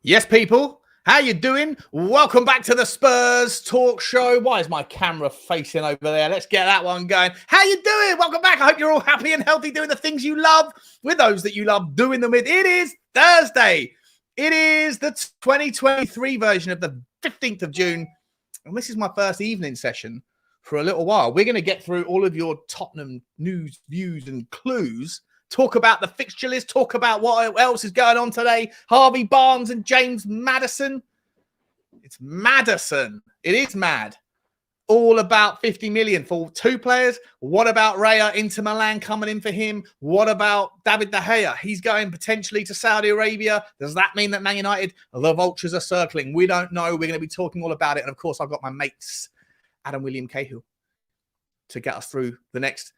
Yes, people. How you doing? Welcome back to the Spurs Talk Show. Why is my camera facing over there? Let's get that one going. How you doing? Welcome back. I hope you're all happy and healthy doing the things you love with those that you love doing them with. It is Thursday. It is the 2023 version of the 15th of June. And this is my first evening session for a little while. We're going to get through all of your Tottenham news, views, and clues. Talk about the fixture list. Talk about what else is going on today. Harvey Barnes and James Maddison. It's Maddison. It is mad. All about 50 million for two players. What about Raya, Inter Milan coming in for him? What about David De Gea? He's going potentially to Saudi Arabia. Does that mean that Man United, the vultures are circling? We don't know. We're going to be talking all about it. And of course, I've got my mates, Adam William Cahill, to get us through the next,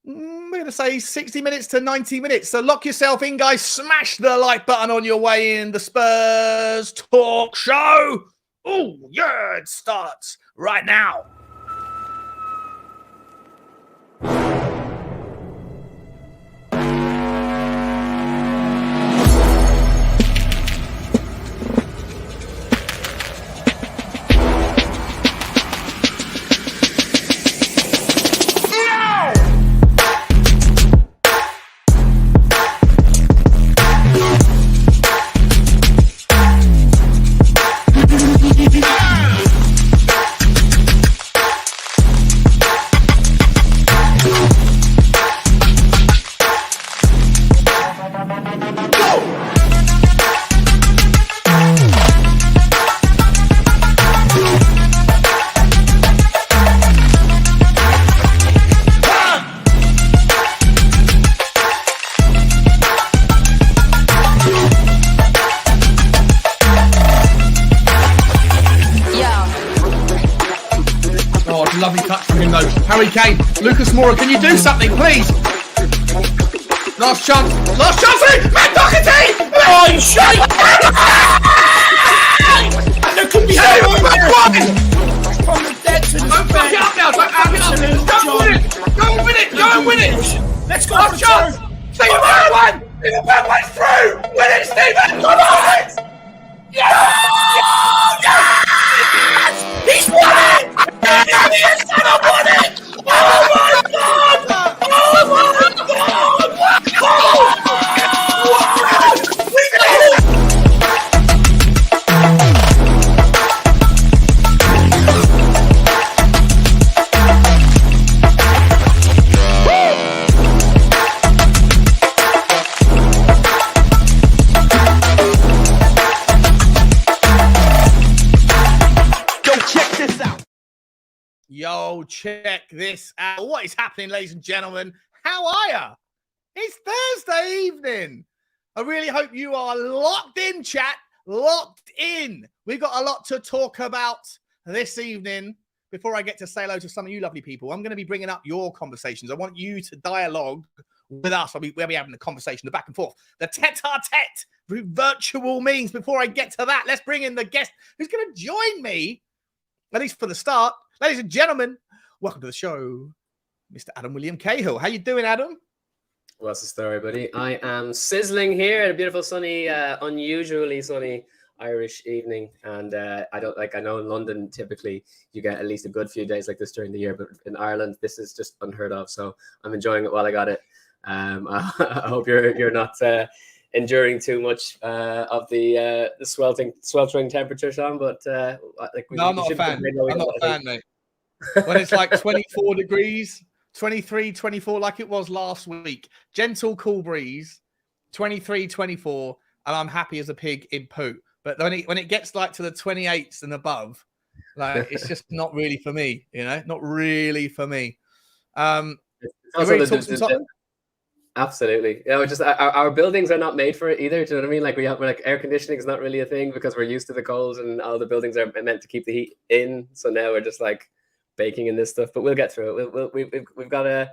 we're going to say 60 minutes to 90 minutes. So lock yourself in, guys. Smash the like button on your way in. The Spurs Talk Show. Oh, yeah, it starts right now. Lovely touch from him, though. Harry Kane, Lucas Moura, can you do something, please? Last chance. Last chance, Matt Doherty! Oh, you shite! There could be from the dead to the don't fuck it up now. Don't fuck it up. Go win it. Go and win it. Go and win it. Let's go. Last chance. Stephen Bergwijn. Stephen Bergwijn's through. Win it, Stephen. Come on. Yes! Yes! He's won it! He has won it! Oh my God! Oh my God! Oh! We did it! Yo, check this out. What is happening, ladies and gentlemen? How are ya? It's Thursday evening. I really hope you are locked in, chat. Locked in. We've got a lot to talk about this evening. Before I get to say hello to some of you lovely people, I'm going to be bringing up your conversations. I want you to dialogue with us. We'll be having the conversation, the back and forth, the tete-a-tete through virtual means. Before I get to that, let's bring in the guest who's going to join me, at least for the start. Ladies and gentlemen, welcome to the show, Mr. Adam William Cahill. How you doing, Adam? What's the story, buddy? I am sizzling here at a beautiful, sunny, unusually sunny Irish evening. And I know in London, typically you get at least a good few days like this during the year. But in Ireland, this is just unheard of. So I'm enjoying it while I got it. I hope you're not enduring too much of the sweltering temperature, Sean. But I'm not a fan. I'm not a fan, mate. When it's like 24 degrees, 23, 24, like it was last week. Gentle, cool breeze, 23, 24, and I'm happy as a pig in poo. But when it gets like to the 28s and above, like it's just not really for me, you know? Not really for me. Absolutely. You know, just our buildings are not made for it either. Do you know what I mean? Like we're like air conditioning is not really a thing because we're used to the cold and all the buildings are meant to keep the heat in. So now we're just like baking in this stuff, but we'll get through it. We've got a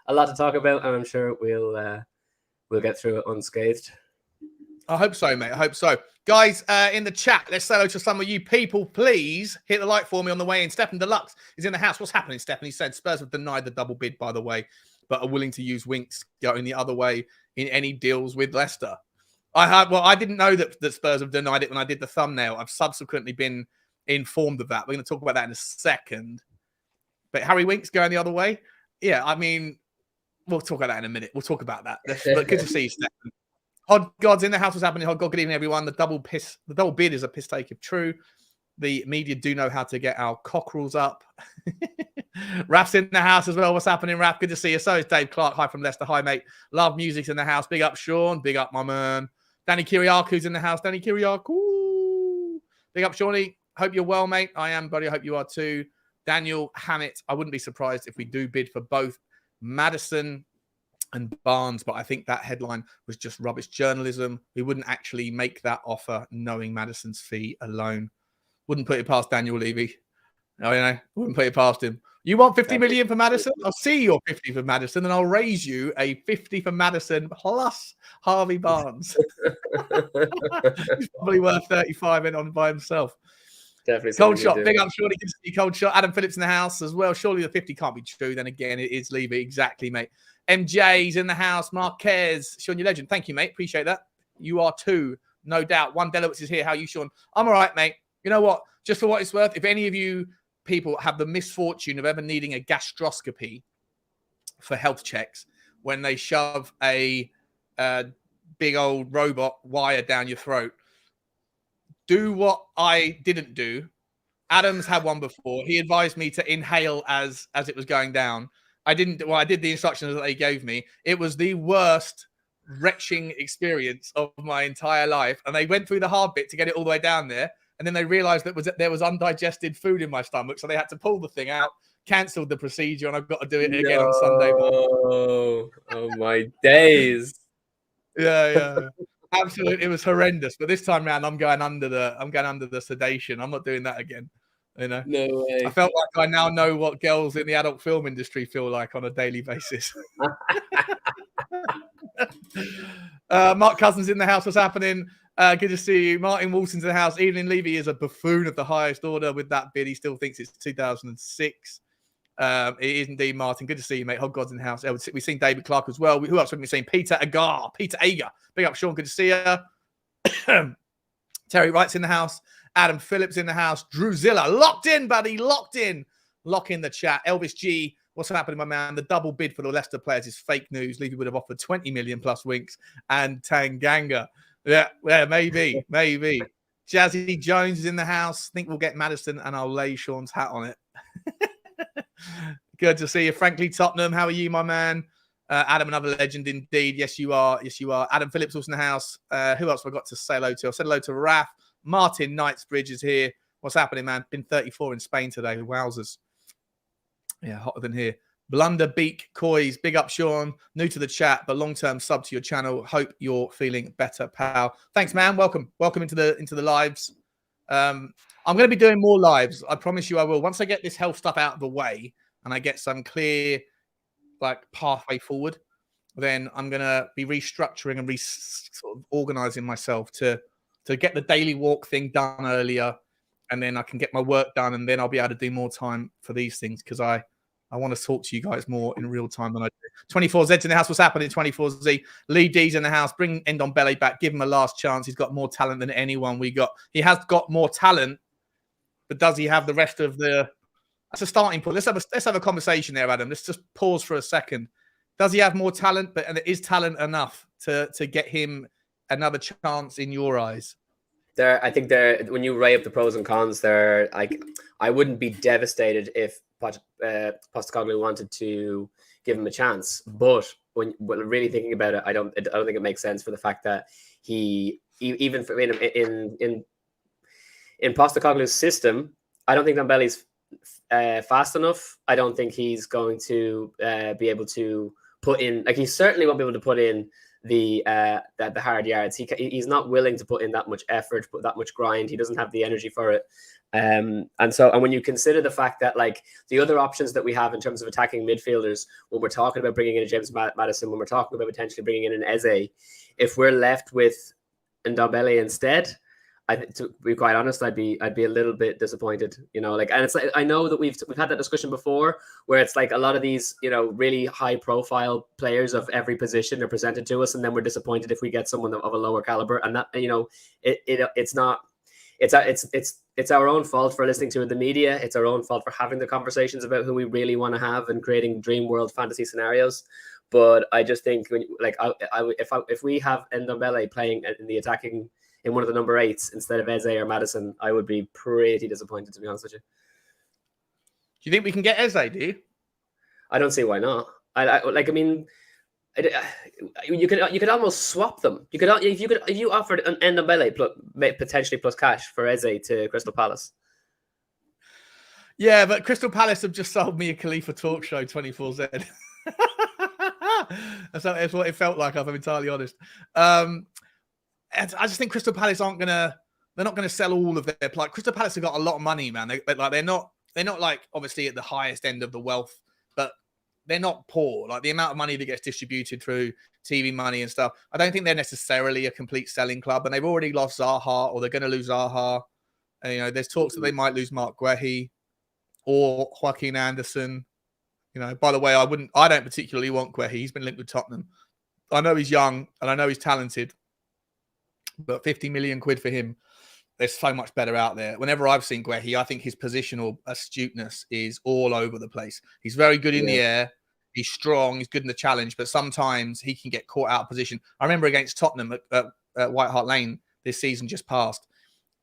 lot to talk about, and I'm sure we'll get through it unscathed. I hope so, mate. I hope so. Guys, in the chat, let's say hello to some of you people. Please hit the like for me on the way in. Stefan Deluxe is in the house. What's happening, Stefan? He said Spurs have denied the double bid, by the way, but are willing to use Winks going the other way in any deals with Leicester. I didn't know that Spurs have denied it when I did the thumbnail. I've subsequently been informed of that. We're going to talk about that in a second. But Harry Winks going the other way. Yeah, I mean, we'll talk about that in a minute. We'll talk about that. But good to see you, Stefan. Hod God's in the house. What's happening? Hod God, good evening, everyone. The double bid is a piss take if true. The media do know how to get our cockerels up. Raf's in the house as well. What's happening, Raf? Good to see you. So is Dave Clark. Hi from Leicester. Hi, mate. Love music's in the house. Big up, Sean. Big up, my man. Danny Kiriaku's in the house. Danny Kiriaku. Big up, Shawnee. Hope you're well, mate. I am, buddy. I hope you are too. Daniel Hammett. I wouldn't be surprised if we do bid for both Maddison and Barnes, but I think that headline was just rubbish journalism. We wouldn't actually make that offer knowing Maddison's fee alone. Wouldn't put it past Daniel Levy. Wouldn't put it past him. You want 50 million for Maddison? I'll see your 50 for Maddison, and I'll raise you a 50 for Maddison plus Harvey Barnes. He's probably worth 35 in on by himself. Definitely. Cold shot. Big up, surely good to see cold shot. Adam Phillips in the house as well. Surely the 50 can't be true. Then again, it is Levy. Exactly, mate. MJ's in the house. Marquez. Sean, your legend. Thank you, mate. Appreciate that. You are too, no doubt. One Delawitz is here. How are you, Sean? I'm all right, mate. You know what? Just for what it's worth, if any of you people have the misfortune of ever needing a gastroscopy for health checks, when they shove a big old robot wire down your throat, do what I didn't do. Adam's had one before. He advised me to inhale as it was going down. I didn't. Well, I did the instructions that they gave me. It was the worst retching experience of my entire life. And they went through the hard bit to get it all the way down there. And then they realized that there was undigested food in my stomach. So they had to pull the thing out, cancelled the procedure, and I've got to do it again on Sunday morning. Oh, my days. Yeah. Absolutely. It was horrendous. But this time around, I'm going under the sedation. I'm not doing that again. You know? No way. I felt like I now know what girls in the adult film industry feel like on a daily basis. Mark Cousins in the house. What's happening? Good to see you. Martin Wilson's in the house. Evelyn Levy is a buffoon of the highest order with that bid. He still thinks it's 2006. It is indeed, Martin. Good to see you, mate. Hog God's in the house. We've seen David Clark as well. Who else have we seen? Peter Agar. Big up, Sean. Good to see you. Terry Wright's in the house. Adam Phillips in the house. Drew Zilla. Locked in, buddy. Locked in. Lock in the chat. Elvis G. What's happening, my man? The double bid for the Leicester players is fake news. Levy would have offered 20 million plus Winks and Tanganga. Yeah, maybe. Jazzy Jones is in the house. Think we'll get Maddison, and I'll lay Sean's hat on it. Good to see you. Frankly, Tottenham, how are you, my man? Adam, another legend indeed. Yes, you are. Adam Phillips also in the house. Who else have I got to say hello to? I said hello to Raf. Martin Knightsbridge is here. What's happening, man? Been 34 in Spain today. Wowzers. Yeah, hotter than here. Blunderbeak Coys, big up, Sean. New to the chat, but long-term sub to your channel. Hope you're feeling better, pal. Thanks, man. Welcome into the lives. I'm going to be doing more lives. I promise you I will. Once I get this health stuff out of the way and I get some clear pathway forward, then I'm going to be restructuring and sort of organizing myself to get the daily walk thing done earlier, and then I can get my work done, and then I'll be able to do more time for these things because I want to talk to you guys more in real time than I do. 24Z's in the house. What's happening? 24Z. Lee D's in the house. Bring Ndombele back. Give him a last chance. He's got more talent than anyone we got. He has got more talent, but does he have the rest of the... That's a starting point. Let's have a conversation there, Adam. Let's just pause for a second. Does he have more talent? And is talent enough to get him another chance in your eyes? I think when you weigh up the pros and cons, I wouldn't be devastated if Postecoglou wanted to give him a chance. But when really thinking about it, I don't think it makes sense for the fact that he even in Postecoglou's system, I don't think Ndombele's fast enough. I don't think he's going to be able to put in, he certainly won't be able to put in the hard yards. He's not willing to put in that much effort, put that much grind. He doesn't have the energy for it. And when you consider the fact that the other options that we have in terms of attacking midfielders, when we're talking about bringing in a James Maddison, when we're talking about potentially bringing in an Eze, if we're left with Ndombele instead, to be quite honest, I'd be a little bit disappointed, and it's like, I know that we've had that discussion before, where it's like a lot of these, really high profile players of every position are presented to us, and then we're disappointed if we get someone of a lower caliber, and that, it's not, it's our own fault for listening to the media. It's our own fault for having the conversations about who we really want to have and creating dream world fantasy scenarios. But I just think if we have Ndombele playing in the attacking in one of the number 8s instead of Eze or Maddison, I would be pretty disappointed, to be honest with you. Do you think we can get Eze, do you? I don't see why not. You could almost swap them. If you offered an Ndombele potentially plus cash for Eze to Crystal Palace. Yeah, but Crystal Palace have just sold me a Khalifa talk show 24Z. That's what it felt like, if I'm entirely honest. I just think Crystal Palace they're not gonna sell all of their play. Crystal Palace have got a lot of money, man. They're not like obviously at the highest end of the wealth, but they're not poor. Like the amount of money that gets distributed through TV money and stuff, I don't think they're necessarily a complete selling club. And they've already lost Zaha, or they're going to lose Zaha. And, there's talks that they might lose Mark Guehi or Joaquin Anderson. By the way, I don't particularly want Guehi. He's been linked with Tottenham. I know he's young and I know he's talented, but 50 million quid for him, there's so much better out there. Whenever I've seen Guehi, I think his positional astuteness is all over the place. He's very good in the air. He's strong. He's good in the challenge, but sometimes he can get caught out of position. I remember against Tottenham at White Hart Lane this season just passed,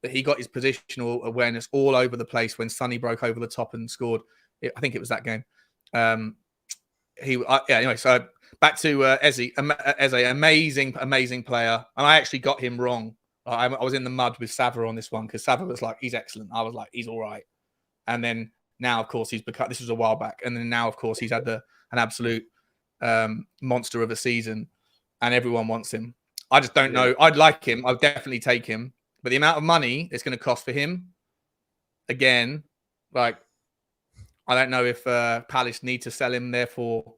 that he got his positional awareness all over the place when Sonny broke over the top and scored. I think it was that game. Anyway, so back to Eze, amazing player. And I actually got him wrong. I was in the mud with Sava on this one because Sava was like, he's excellent. I was like, he's all right. And then now, of course, this was a while back. And then now, of course, he's had an absolute monster of a season and everyone wants him. I just don't know. I'd like him. I'd definitely take him. But the amount of money it's going to cost for him, again, I don't know if Palace need to sell him. Therefore,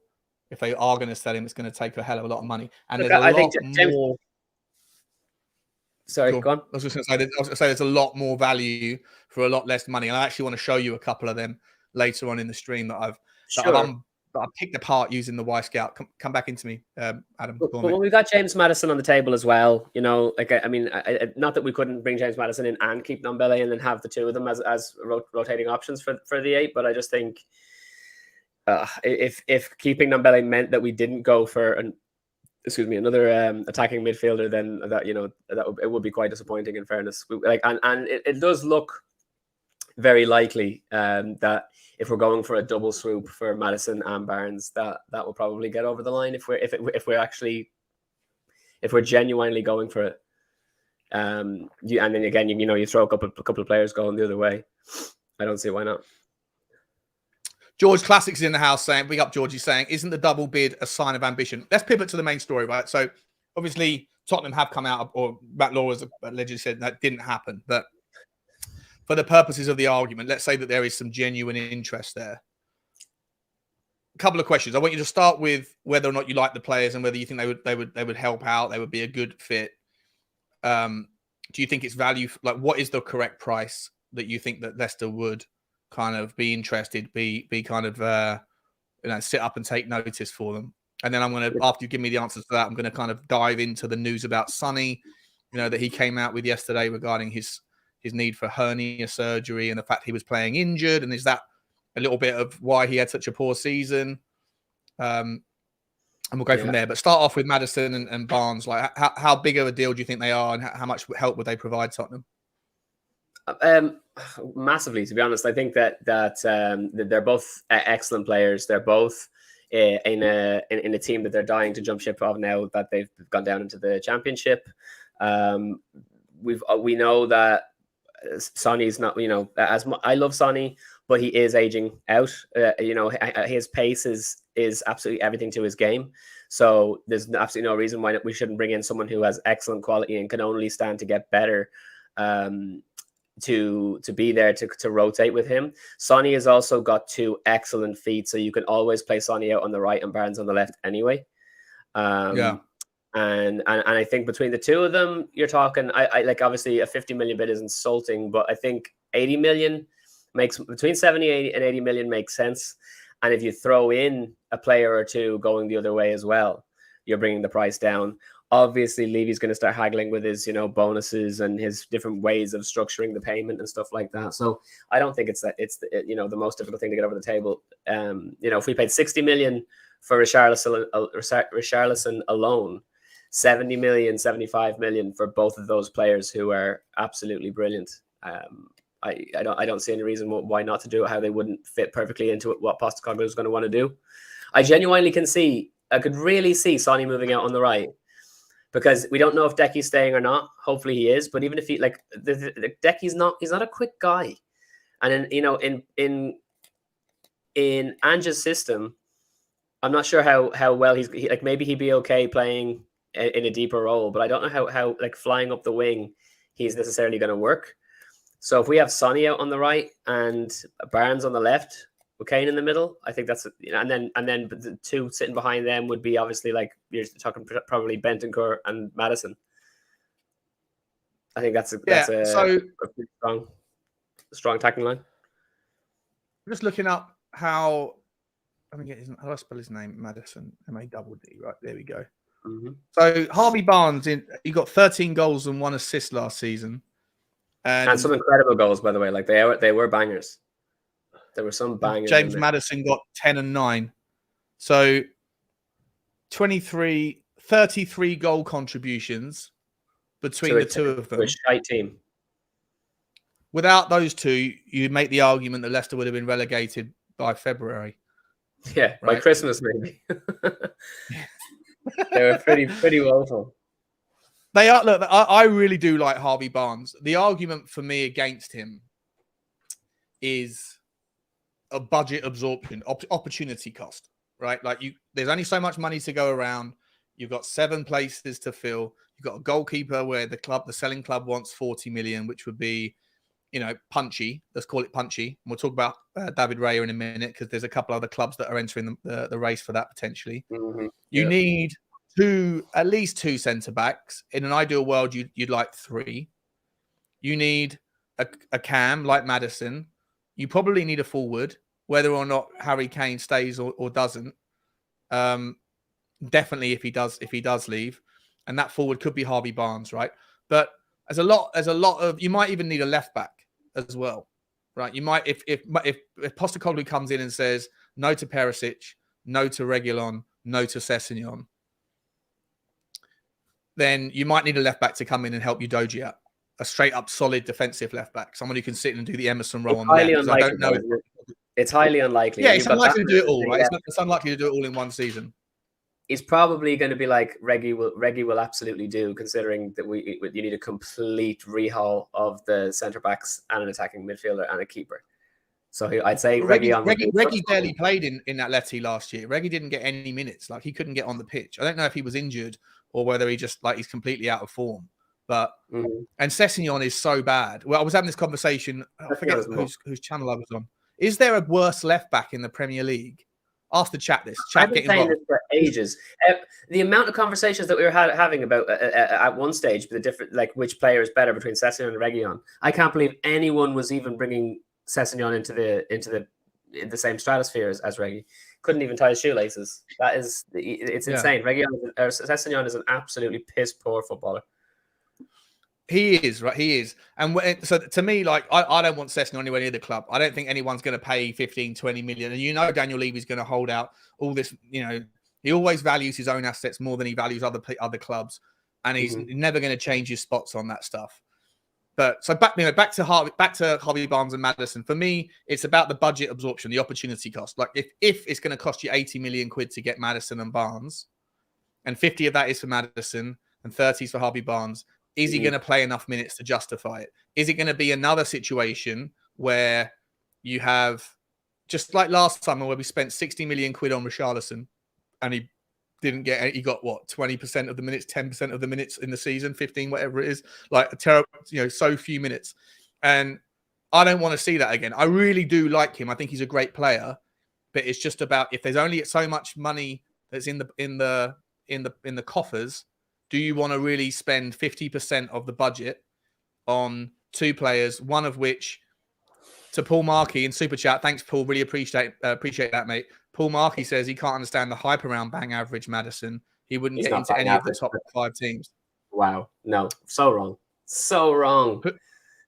if they are going to sell him, it's going to take a hell of a lot of money. And there's a lot more. Sorry, go on. I was just going to say there's a lot more value for a lot less money. And I actually want to show you a couple of them later on in the stream that I've picked apart using the YScout. Come back into me, Adam. But when we got James Maddison on the table as well, not that we couldn't bring James Maddison in and keep Ndombele and then have the two of them as rotating options for the 8, but I just think if keeping Ndombele meant that we didn't go for another attacking midfielder, then it would be quite disappointing. In fairness, it does look very likely that if we're going for a double swoop for Maddison and Barnes, that will probably get over the line if we're genuinely going for it. And then again, you throw a couple of players going the other way. I don't see why not. George Classics in the house saying, big up George, he's saying, isn't the double bid a sign of ambition? Let's pivot to the main story, right? So obviously Tottenham have come out, or Matt Law has allegedly said that didn't happen, but for the purposes of the argument, let's say that there is some genuine interest there. A couple of questions. I want you to start with whether or not you like the players and whether you think they would help out, they would be a good fit. Do you think it's value? Like, what is the correct price that you think that Leicester would kind of be interested, be kind of sit up and take notice for them? And then I'm going to, after you give me the answers to that, I'm going to kind of dive into the news about Sonny, that he came out with yesterday regarding his need for hernia surgery and the fact he was playing injured. And is that a little bit of why he had such a poor season? And we'll go from there. But start off with Maddison and Barnes. Like, how big of a deal do you think they are, and how much help would they provide Tottenham? Massively, to be honest. I think that they're both excellent players. They're both in a team that they're dying to jump ship of now that they've gone down into the Championship. We know that Sonny's not, I love Sonny, but he is aging out. His pace is absolutely everything to his game. So there's absolutely no reason why we shouldn't bring in someone who has excellent quality and can only stand to get better, to be there to rotate with him. Sonny has also got 2 excellent feet, so you can always play Sonny out on the right and Barnes on the left anyway. And I think between the two of them, you're talking. I like obviously a 50 million bid is insulting, but I think 80 million makes between 70 and 80 million makes sense. And if you throw in a player or two going the other way as well, you're bringing the price down. Obviously, Levy's going to start haggling with his, bonuses and his different ways of structuring the payment and stuff like that. So I don't think it's the most difficult thing to get over the table. If we paid 60 million for Richarlison alone, 70 million, 75 million for both of those players who are absolutely brilliant. I don't see any reason why not to do it, how they wouldn't fit perfectly into what Postecoglou is going to want to do. I could really see Sonny moving out on the right, because we don't know if Decky's staying or not. Hopefully he is, but even if he Decky's not, he's not a quick guy. And in Ange's system, I'm not sure how well maybe he'd be okay playing in a deeper role, but I don't know how flying up the wing he's necessarily going to work. So if we have Sonny out on the right and Barnes on the left with Kane in the middle, I think that's and then the two sitting behind them would be obviously you're talking probably Bentancur and Maddison. I think that's a pretty strong attacking line. I'm just looking up how do I spell his name? Maddison, MADD. Right, there we go. Mm-hmm. So Harvey Barnes, he got 13 goals and 1 assist last season, and some incredible goals, by the way. Like they were bangers. There were some bangers. James Maddison got 10 and 9, so 33 goal contributions between the two of them. A shite team. Without those two, you make the argument that Leicester would have been relegated by February. Yeah, right? By Christmas maybe. They were pretty woeful. They are. Look, I really do like Harvey Barnes. The argument for me against him is a budget absorption, opportunity cost, right? There's only so much money to go around. You've got 7 places to fill. You've got a goalkeeper where the selling club wants 40 million, which would be, punchy. Let's call it punchy. And we'll talk about David Raya in a minute, because there's a couple other clubs that are entering the race for that potentially. Mm-hmm. You need at least 2 centre backs. In an ideal world, you'd like 3. You need a cam like Maddison. You probably need a forward, whether or not Harry Kane stays or doesn't. Definitely if he does leave, and that forward could be Harvey Barnes, right? But there's a lot of, you might even need a left back as well, right? You might, if Postecoglou comes in and says no to Perisic, no to Reguilon, no to Sessegnon, then you might need a left back to come in and help you Doji out. A straight up solid defensive left back, someone who can sit and do the Emerson role on the left. I don't know. It's highly unlikely. Yeah, it's unlikely to do it all, right? It's unlikely to do it all in one season. He's probably going to be like Reggie will absolutely do, considering that you need a complete rehaul of the centre backs and an attacking midfielder and a keeper. So I'd say Reggie barely played in that Letty last year. Reggie didn't get any minutes. He couldn't get on the pitch. I don't know if he was injured or whether he just he's completely out of form. But and Sessegnon is so bad. Well, I was having this conversation. I forget whose channel I was on. Is there a worse left back in the Premier League? Ask the chat this. I've been saying this for ages. The amount of conversations that we were having about at one stage, the different which player is better between Sessegnon and Reguilon. I can't believe anyone was even bringing Sessegnon into the same stratosphere as Reggie. Couldn't even tie his shoelaces. It's insane. Sessegnon is an absolutely piss poor footballer. He is, right? He is. And so to me, I don't want Sessegnon anywhere near the club. I don't think anyone's going to pay 15, 20 million. And Daniel Levy's going to hold out all this, he always values his own assets more than he values other clubs. And he's never going to change his spots on that stuff. But so back to Harvey Barnes and Maddison. For me, it's about the budget absorption, the opportunity cost. If it's going to cost you 80 million quid to get Maddison and Barnes, and 50 of that is for Maddison and 30 is for Harvey Barnes, is he going to play enough minutes to justify it? Is it going to be another situation where you have, just like last summer where we spent 60 million quid on Richarlison and he got what, 20% of the minutes, 10% of the minutes in the season, 15, whatever it is, a terrible, so few minutes. And I don't want to see that again. I really do like him. I think he's a great player, but it's just about, if there's only so much money that's in the coffers, do you want to really spend 50% of the budget on 2 players, one of which, to Paul Markey in Super Chat, thanks, Paul, really appreciate that, mate. Paul Markey says he can't understand the hype around bang average Maddison. He wouldn't get into any of the top 5 teams. Wow. No, so wrong. So wrong.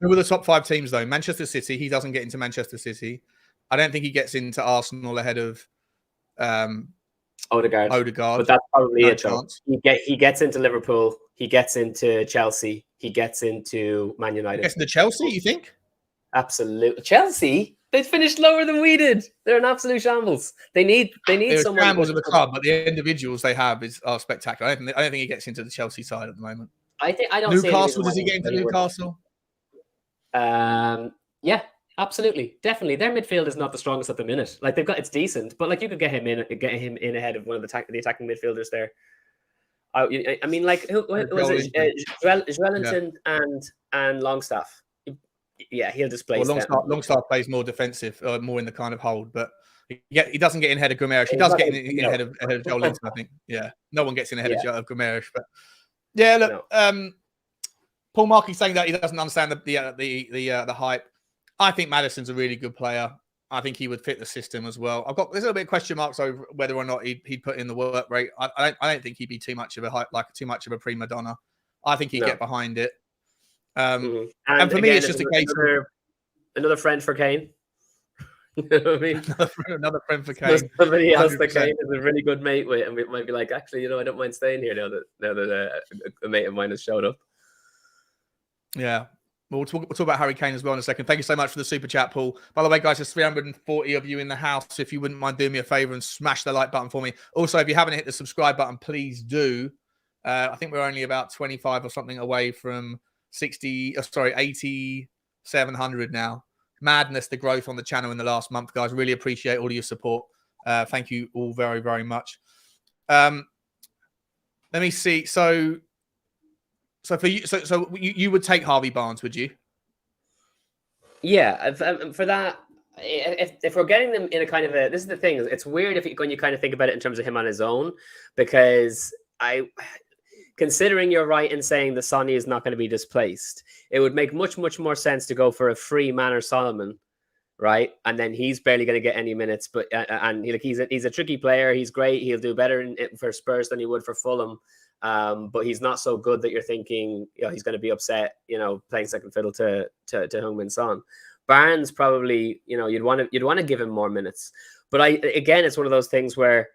Who are the top 5 teams, though? Manchester City. He doesn't get into Manchester City. I don't think he gets into Arsenal ahead of Odegaard. But that's probably no it, though. He gets into Liverpool. He gets into Chelsea. He gets into Man United. He gets into Chelsea, you think? Absolutely. Chelsea? They finished lower than we did. They're an absolute shambles. They need someone. Shambles of the club, but the individuals they have are spectacular. I don't think he gets into the Chelsea side at the moment. I don't. Newcastle, does he get into Newcastle? Yeah, absolutely, definitely. Their midfield is not the strongest at the minute. Like it's decent, but like you could get him in ahead of one of the attacking midfielders there. I mean, like who was it? Richarlison and Longstaff. Yeah, he'll display. Longstaff plays more defensive, more in the kind of hold, but he doesn't get in ahead of Guimaraes. He does get in ahead of Joel Linton, I think. Yeah, no one gets in ahead of Guimaraes, but yeah, look. No. Paul Markey saying that he doesn't understand the hype. I think Maddison's a really good player. I think he would fit the system as well. There's a little bit of question marks over whether or not he'd put in the work rate. I don't think he'd be too much of a hype, like too much of a prima donna. I think he'd get behind it. And for me, it's just a case of another friend for Kane. You know what I mean? Another friend for Kane. Somebody else that Kane is a really good mate with, and we might be like, actually, I don't mind staying here now that a mate of mine has showed up. Yeah. Well, we'll talk about Harry Kane as well in a second. Thank you so much for the super chat, Paul. By the way, guys, there's 340 of you in the house. If you wouldn't mind doing me a favor and smash the like button for me. Also, if you haven't hit the subscribe button, please do. I think we're only about 25 or something away from 8,700 now. Madness, the growth on the channel in the last month, guys. Really appreciate all of your support. Thank you all very, very much. Let me see. So for you, so you would take Harvey Barnes, would you? Yeah, for that, if we're getting them in a kind of this is the thing. It's weird when you kind of think about it in terms of him on his own, because considering you're right in saying the Sonny is not going to be displaced, it would make much more sense to go for a free Manor Solomon, right? And then he's barely going to get any minutes, but he's a tricky player. He's great. He'll do better for Spurs than he would for Fulham. But he's not so good that you're thinking he's going to be upset, playing second fiddle to Heung-min Son. Barnes probably, you'd want to give him more minutes. But again, it's one of those things where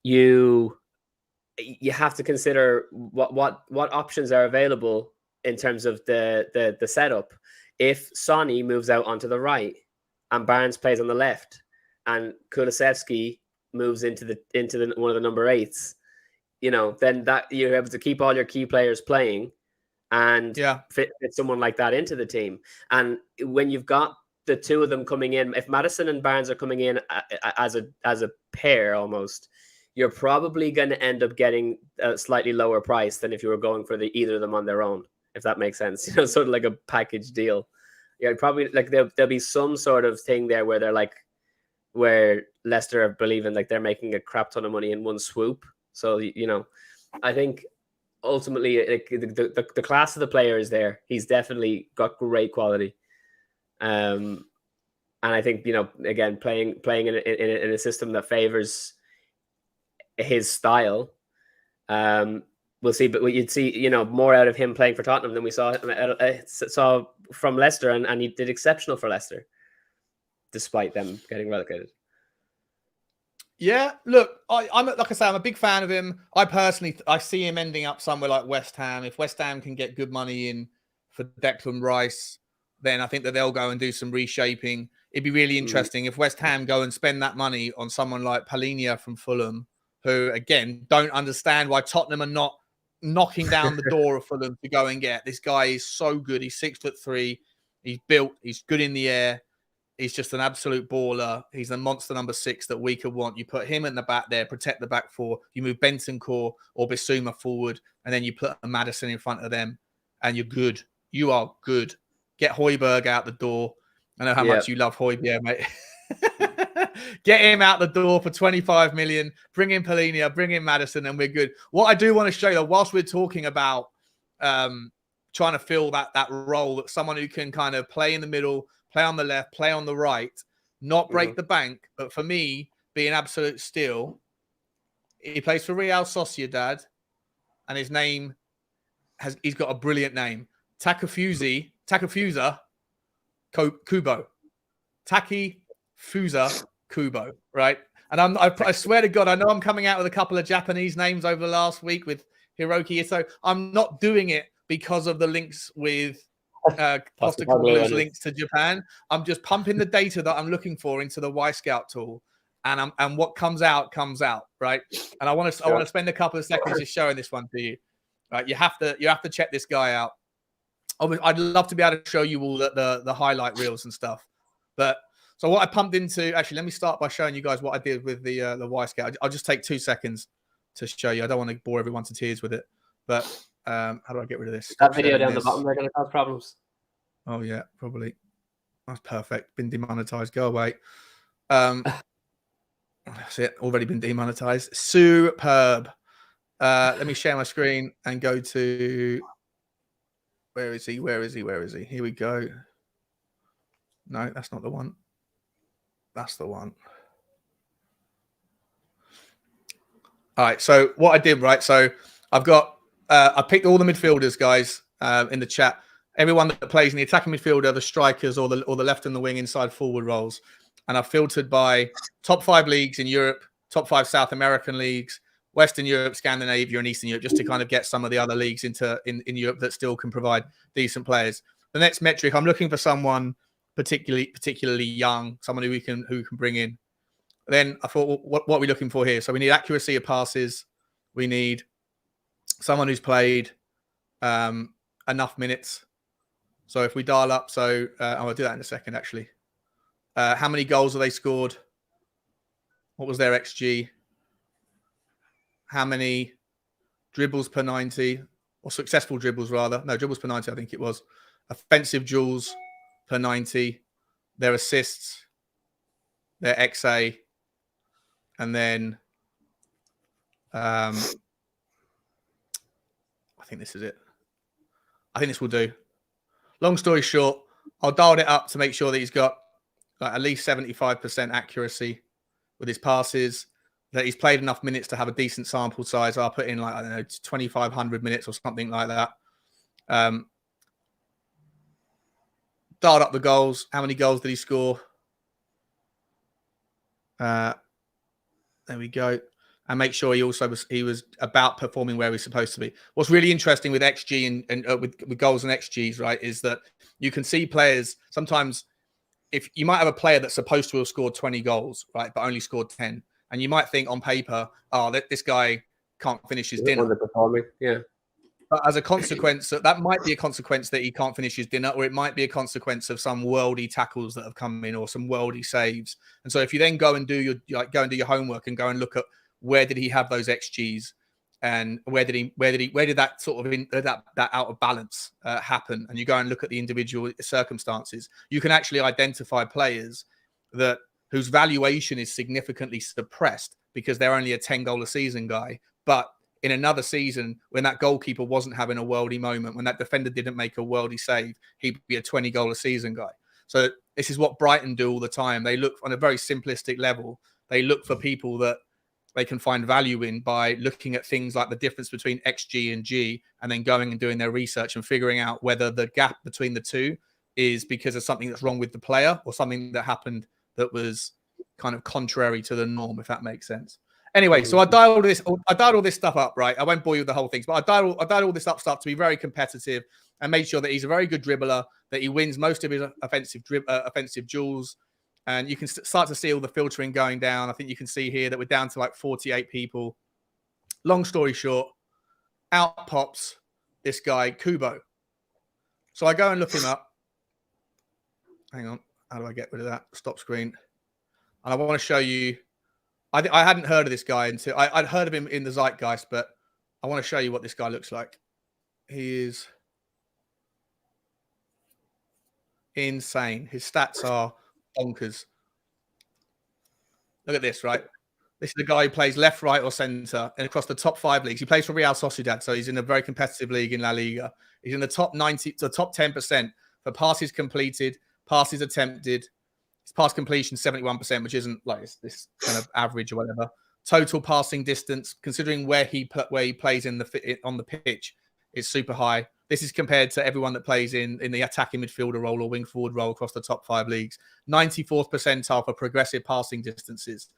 you have to consider what options are available in terms of the setup. If Sonny moves out onto the right and Barnes plays on the left, and Kulusevski moves into one of the number 8s. Then that you're able to keep all your key players playing and fit someone like that into the team. And when you've got the two of them coming in, if Maddison and Barnes are coming in as a pair almost, you're probably going to end up getting a slightly lower price than if you were going for either of them on their own, if that makes sense. Sort of like a package deal. Yeah, probably like there'll be some sort of thing there where they're like, where Leicester are believing like they're making a crap ton of money in one swoop. So, I think ultimately the class of the player is there. He's definitely got great quality. And I think, again, playing in a system that favors his style, we'll see. But you'd see, more out of him playing for Tottenham than we saw from Leicester. And he did exceptional for Leicester, despite them getting relegated. Yeah, look, I'm like I say, I'm a big fan of him. I see him ending up somewhere like West Ham. If West Ham can get good money in for Declan Rice, then I think that they'll go and do some reshaping. It'd be really interesting if West Ham go and spend that money on someone like Palhinha from Fulham, who, again, don't understand why Tottenham are not knocking down the door of Fulham to go and get. This guy is so good. He's 6'3". He's built. He's good in the air. He's just an absolute baller. He's a monster number 6 that we could want. You put him in the back there, protect the back 4. You move Bentancur or Bissouma forward, and then you put a Maddison in front of them, and you're good. You are good. Get Højbjerg out the door. I know how much you love Højbjerg, mate. Get him out the door for 25 million. Bring in Polina, bring in Maddison, and we're good. What I do want to show you, whilst we're talking about trying to fill that role, that someone who can kind of play in the middle, play on the left, play on the right, not break the bank, but for me, be an absolute steal. He plays for Real Sociedad, and his name he's got a brilliant name. Takefusa Kubo. Takefusa Kubo, right? And I swear to God, I know I'm coming out with a couple of Japanese names over the last week with Hiroki Ito. I'm not doing it because of the links with Costa Cabalo's links to Japan. I'm just pumping the data that I'm looking for into the YScout tool, and what comes out, right? And I want to spend a couple of seconds just showing this one to you. Right, you have to check this guy out. I'd love to be able to show you all the highlight reels and stuff. But so what I pumped into, actually, let me start by showing you guys what I did with the YScout. I'll just take 2 seconds to show you. I don't want to bore everyone to tears with it. But how do I get rid of this? That video down the bottom, they're going to cause problems. Oh yeah, probably. That's perfect. Been demonetized. Go away. That's it. Already been demonetized. Superb. Let me share my screen and go to. Where is he? Here we go. No, that's not the one. That's the one. All right. So what I did, right? So I've got. I picked all the midfielders, guys, in the chat. Everyone that plays in the attacking midfielder, the strikers, or the left and the wing inside forward roles, and I've filtered by top 5 leagues in Europe, top 5 South American leagues, Western Europe, Scandinavia, and Eastern Europe, just to kind of get some of the other leagues in Europe that still can provide decent players. The next metric, I'm looking for someone particularly young, someone who can bring in. Then I thought, what are we looking for here? So we need accuracy of passes. We need someone who's played enough minutes. So if we dial up, I'll do that in a second, actually. How many goals have they scored? What was their XG? How many dribbles per 90, or successful dribbles rather? No, dribbles per 90, I think it was. Offensive duels per 90, their assists, their XA, and then I think this is it. I think this will do. Long story short, I'll dial it up to make sure that he's got at least 75% accuracy with his passes, that he's played enough minutes to have a decent sample size. I'll put in 2,500 minutes or something like that. Dialed up the goals. How many goals did he score? There we go. And make sure he was about performing where he's supposed to be. What's really interesting with XG and with goals and XGs, right, is that you can see players sometimes. If you might have a player that's supposed to have scored 20 goals, right, but only scored 10, and you might think on paper, this guy can't finish his dinner. Underperforming, yeah. But as a consequence, that might be a consequence that he can't finish his dinner, or it might be a consequence of some worldy tackles that have come in or some worldy saves. And so if you then go and do your homework and go and look at where did he have those XGs, and where did that sort of that out of balance happen, and you go and look at the individual circumstances, you can actually identify players whose valuation is significantly suppressed because they're only a 10 goal a season guy, but in another season, when that goalkeeper wasn't having a worldy moment, when that defender didn't make a worldy save, he'd be a 20 goal a season guy. So this is what Brighton do all the time. They look on a very simplistic level. They look for people that they can find value in by looking at things like the difference between XG and G, and then going and doing their research and figuring out whether the gap between the two is because of something that's wrong with the player or something that happened that was kind of contrary to the norm, if that makes sense. Anyway, so I dialed all this stuff up, right? I won't bore you with the whole thing, but I dialed all this up stuff to be very competitive and made sure that he's a very good dribbler, that he wins most of his offensive duels. And you can start to see all the filtering going down. I think you can see here that we're down to 48 people. Long story short, out pops this guy, Kubo. So I go and look him up. Hang on. How do I get rid of that? Stop screen. And I want to show you. I hadn't heard of this guy until I'd heard of him in the zeitgeist, but I want to show you what this guy looks like. He is insane. His stats are bonkers. Look at this, right? This is the guy who plays left, right, or centre, and across the top 5 leagues. He plays for Real Sociedad, so he's in a very competitive league in La Liga. He's in the top 90 to top 10% for passes completed, passes attempted. His pass completion 71%, which isn't like this kind of average or whatever. Total passing distance, considering where he plays on the pitch, is super high. This is compared to everyone that plays in the attacking midfielder role or wing forward role across the top 5 leagues. 94th percentile for progressive passing distances.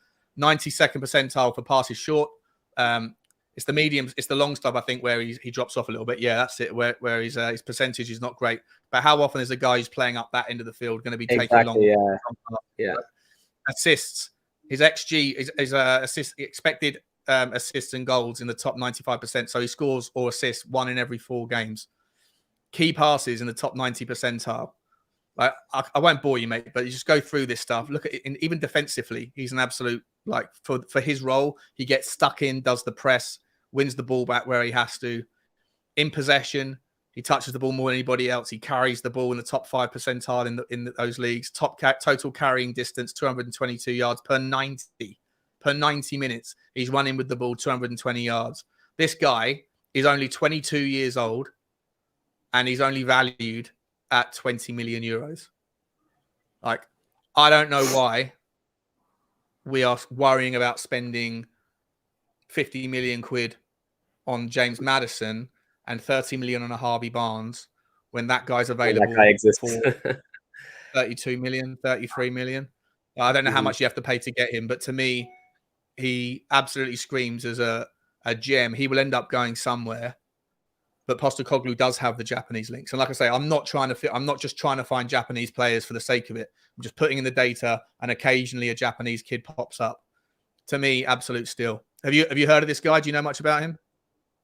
92nd percentile for passes short. It's the mediums, it's the long stuff, I think, where he drops off a little bit. Yeah, that's it, where his percentage is not great. But how often is a guy who's playing up that end of the field going to be taking long? Yeah. Assists. His XG is expected assists and goals in the top 95%. So he scores or assists 1 in every 4 games. Key passes in the top 90 percentile. Like, I won't bore you, mate, but you just go through this stuff. Look at it, even defensively, he's an absolute, like, for his role, he gets stuck in, does the press, wins the ball back where he has to. In possession, he touches the ball more than anybody else. He carries the ball in the top 5 percentile in those leagues. Total carrying distance, 222 yards per 90 minutes. He's running with the ball 220 yards. This guy is only 22 years old, and he's only valued at 20 million euros. Like, I don't know why we are worrying about spending 50 million quid on James Maddison and 30 million on a Harvey Barnes when that guy's available for 32 million, 33 million. I don't know how much you have to pay to get him, but to me, he absolutely screams as a gem. He will end up going somewhere. But Postecoglou does have the Japanese links. And like I say, I'm not just trying to find Japanese players for the sake of it. I'm just putting in the data, and occasionally a Japanese kid pops up. To me, absolute steal. Have you heard of this guy? Do you know much about him?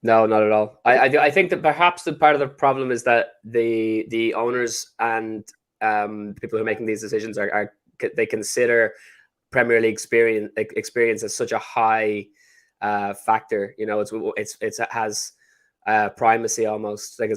No, not at all. I think that perhaps the part of the problem is that the owners and people who are making these decisions they consider Premier League experience as such a high factor. You know, it has primacy almost. Like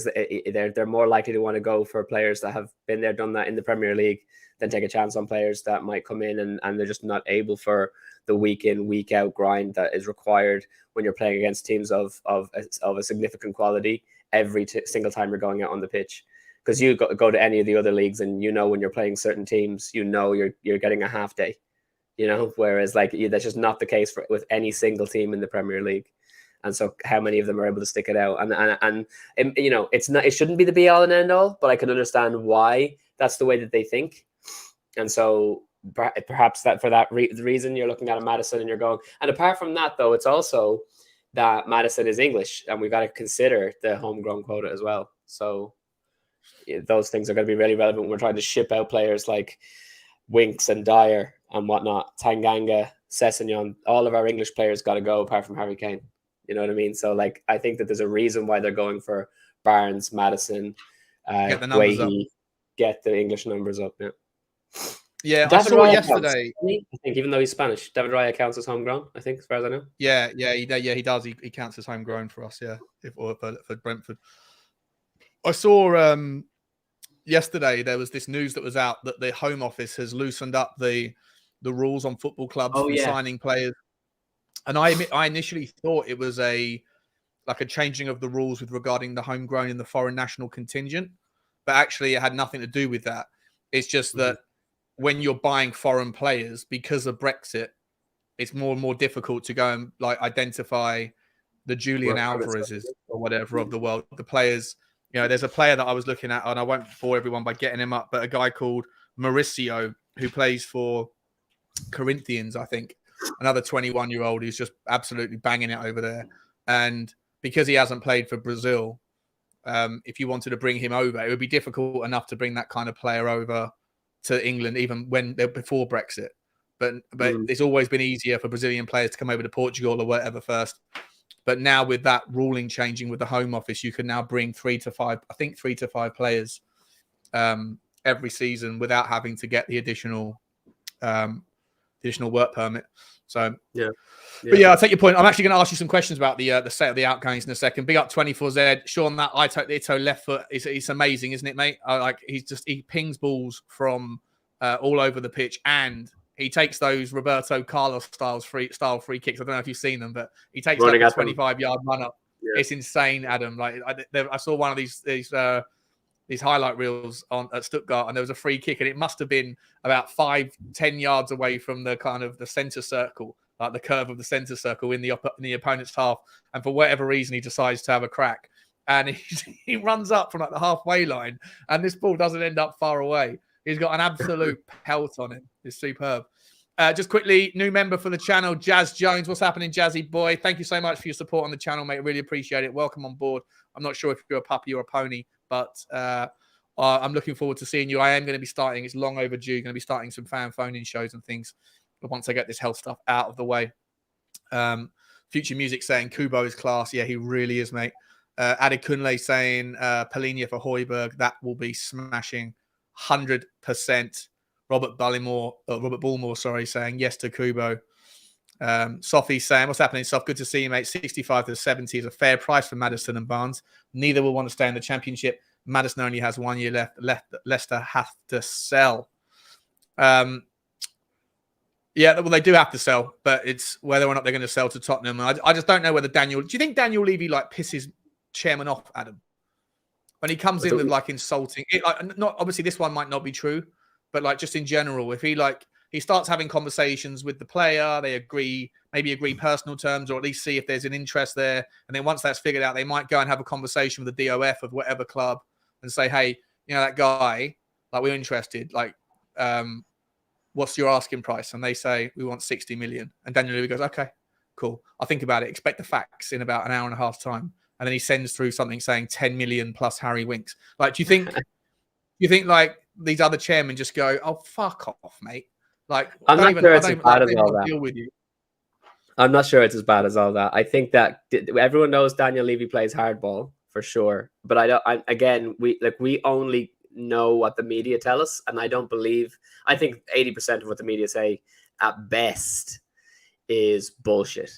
they're more likely to want to go for players that have been there, done that in the Premier League than take a chance on players that might come in and they're just not able for the week in, week out grind that is required when you're playing against teams of a significant quality every single time you're going out on the pitch. Because you go to any of the other leagues and you know when you're playing certain teams, you know you're getting a half day, you know, whereas like that's just not the case with any single team in the Premier League. And so how many of them are able to stick it out? And you know, it shouldn't be the be all and end all, but I can understand why that's the way that they think. And so perhaps that for that reason, you're looking at a Maddison and you're going. And apart from that, though, it's also that Maddison is English, and we've got to consider the homegrown quota as well. So those things are going to be really relevant when we're trying to ship out players like Winks and Dyer and whatnot, Tanganga, Sessegnon. All of our English players got to go apart from Harry Kane. You know what I mean? So like, I think that there's a reason why they're going for Barnes, Maddison, get the English numbers up. Yeah, I saw yesterday. I think even though he's Spanish, David Raya counts as homegrown, I think, as far as I know. Yeah, he does. He counts as homegrown for us, yeah, for Brentford. I saw yesterday there was this news that was out that the Home Office has loosened up the rules on football clubs for signing players. And I initially thought it was a changing of the rules with regarding the homegrown in the foreign national contingent, but actually it had nothing to do with that. It's just that when you're buying foreign players, because of Brexit, it's more and more difficult to go and like identify the Julian Alvarezes or whatever of the world. The players, you know, there's a player that I was looking at, and I won't bore everyone by getting him up, but a guy called Mauricio who plays for Corinthians, I think. Another 21-year-old who's just absolutely banging it over there. And because he hasn't played for Brazil, if you wanted to bring him over, it would be difficult enough to bring that kind of player over to England, even when they're before Brexit. But it's always been easier for Brazilian players to come over to Portugal or whatever first. But now with that ruling changing with the Home Office, you can now bring 3 to 5 players every season without having to get the additional work permit. So but I'll take your point. I'm actually going to ask you some questions about the set of the outgoings in a second. Big up 24Z, Sean. That Ito left foot it's amazing, isn't it, mate? He pings balls from all over the pitch, and he takes those Roberto Carlos style free kicks. I don't know if you've seen them, but he takes Running like a at them. 25-yard run up. Yeah. It's insane, Adam. Like I saw one of these highlight reels at Stuttgart, and there was a free kick, and it must have been about 5-10 yards away from the kind of the center circle, like the curve of the center circle in the opponent's half. And for whatever reason, he decides to have a crack, and he runs up from like the halfway line, and this ball doesn't end up far away. He's got an absolute pelt on him. It's superb. Just quickly, new member for the channel, Jazz Jones. What's happening, Jazzy boy? Thank you so much for your support on the channel, mate. Really appreciate it. Welcome on board. I'm not sure if you're a puppy or a pony, but I'm looking forward to seeing you. I am going to be starting. It's long overdue. Going to be starting some fan phone-in shows and things once I get this health stuff out of the way. Future Music saying Kubo is class. Yeah, he really is, mate. Adi Kunle saying Polinia for Højbjerg. That will be smashing. 100%. Robert Bullmore, sorry, saying yes to Kubo. Sophie saying, what's happening, Soph? Good to see you, mate. 65 to 70 is a fair price for Maddison and Barnes. Neither will want to stay in the championship. Maddison only has 1 year left. Leicester have to sell. Yeah, well, they do have to sell, but it's whether or not they're going to sell to Tottenham. I just don't know whether do you think Daniel Levy like pisses chairman off, Adam? When he comes in with like insulting, not obviously this one might not be true, but like just in general, if he starts having conversations with the player, they maybe agree personal terms, or at least see if there's an interest there. And then once that's figured out, they might go and have a conversation with the DOF of whatever club and say, hey, you know, that guy, like we're interested, like, what's your asking price? And they say, we want 60 million. And Daniel Levy goes, okay, cool. I'll think about it. Expect the facts in about an hour and a half time. And then he sends through something saying 10 million plus Harry Winks. Like, do you think like these other chairmen just go, oh, fuck off, mate? Like, I'm not sure it's as bad as all that. Deal with you. I'm not sure it's as bad as all that. I think that everyone knows Daniel Levy plays hardball for sure. But we only know what the media tell us, and I don't believe. I think 80% of what the media say at best is bullshit.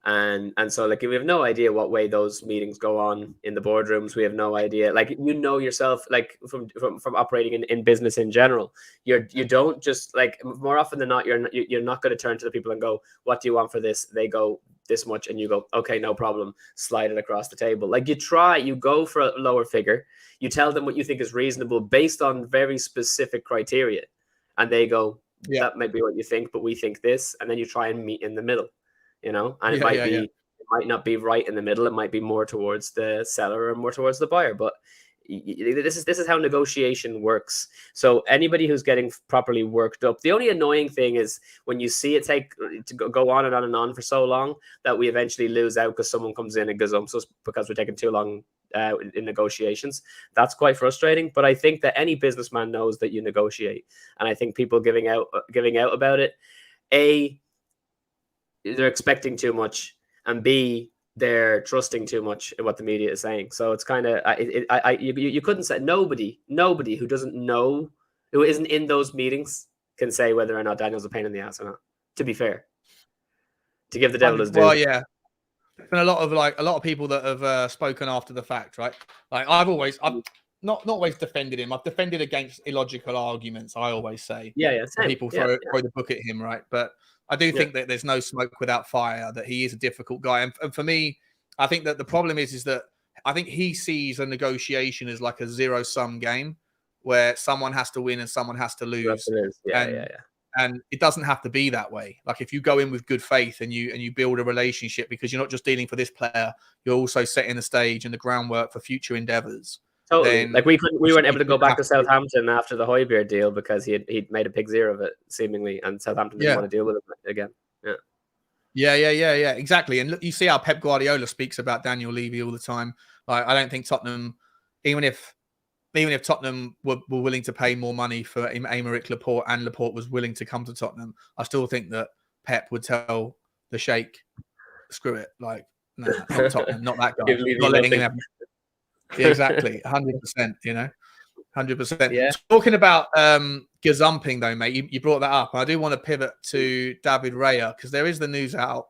And so like we have no idea what way those meetings go on in the boardrooms. We have no idea. Like, you know yourself, like from operating in business in general, you don't just, like, more often than not, you're not going to turn to the people and go, what do you want for this? They go this much, and you go, okay, no problem, slide it across the table. Like, you go for a lower figure, you tell them what you think is reasonable based on very specific criteria, and they go, yeah, that might be what you think, but we think this, and then you try and meet in the middle. You know, and it might not be right in the middle. It might be more towards the seller or more towards the buyer. But this is how negotiation works. So anybody who's getting properly worked up, the only annoying thing is when you see it take to go on and on and on for so long that we eventually lose out because someone comes in and goes, because we're taking too long in negotiations. That's quite frustrating. But I think that any businessman knows that you negotiate, and I think people giving out about it, they're expecting too much, and B, they're trusting too much in what the media is saying. So it's kind of you couldn't say nobody who doesn't know, who isn't in those meetings, can say whether or not Daniel's a pain in the ass or not. To be fair, to give the devil his due. Well, yeah, there's been a lot of people that have spoken after the fact, right? Like I've not always defended him. I've defended against illogical arguments. I always say, same. People throw the book at him, right? But I do think that there's no smoke without fire, that he is a difficult guy. And for me, I think that the problem is that I think he sees a negotiation as like a zero-sum game where someone has to win and someone has to lose. And it doesn't have to be that way. Like if you go in with good faith and you build a relationship, because you're not just dealing for this player, you're also setting the stage and the groundwork for future endeavors. Totally. Like we weren't able to go back to Southampton after the Højbjerg deal because he'd made a big zero of it seemingly, and Southampton didn't want to deal with it again. Yeah, exactly. And look, you see how Pep Guardiola speaks about Daniel Levy all the time. Like I don't think Tottenham, even if Tottenham were willing to pay more money for Aymeric Laporte, and Laporte was willing to come to Tottenham, I still think that Pep would tell the Sheikh, screw it, like no, not Tottenham, not that guy, not letting him have. Yeah, exactly, 100%. You know, 100%. Yeah. Talking about gazumping though, mate, you brought that up. I do want to pivot to David Raya because there is the news out.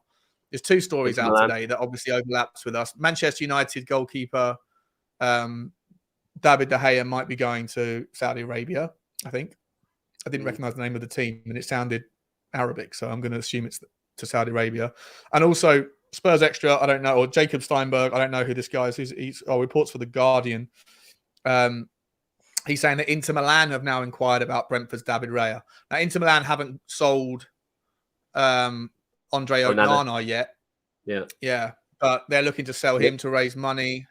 There's two stories out today that obviously overlaps with us. Manchester United goalkeeper David De Gea might be going to Saudi Arabia. I think I didn't recognize the name of the team, and it sounded Arabic, so I'm going to assume it's to Saudi Arabia. And also Spurs Extra, I don't know, or Jacob Steinberg, I don't know who this guy is. He's reports for The Guardian. He's saying that Inter Milan have now inquired about Brentford's David Raya. Now, Inter Milan haven't sold Andre Onana yet. Yeah. But they're looking to sell him to raise money.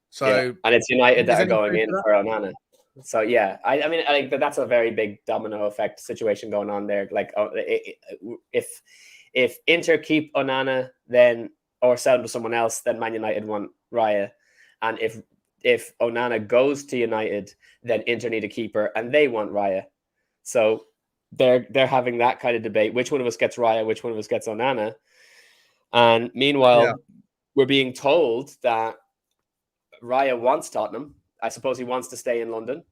So, and it's United that are going in for Onana. So yeah, I mean, I think that's a very big domino effect situation going on there. Like, if Inter keep Onana, then or sell to someone else, then Man United want Raya, and if Onana goes to United, then Inter need a keeper and they want Raya. So they're having that kind of debate: which one of us gets Raya, which one of us gets Onana. And meanwhile, we're being told that Raya wants Tottenham. I suppose he wants to stay in London,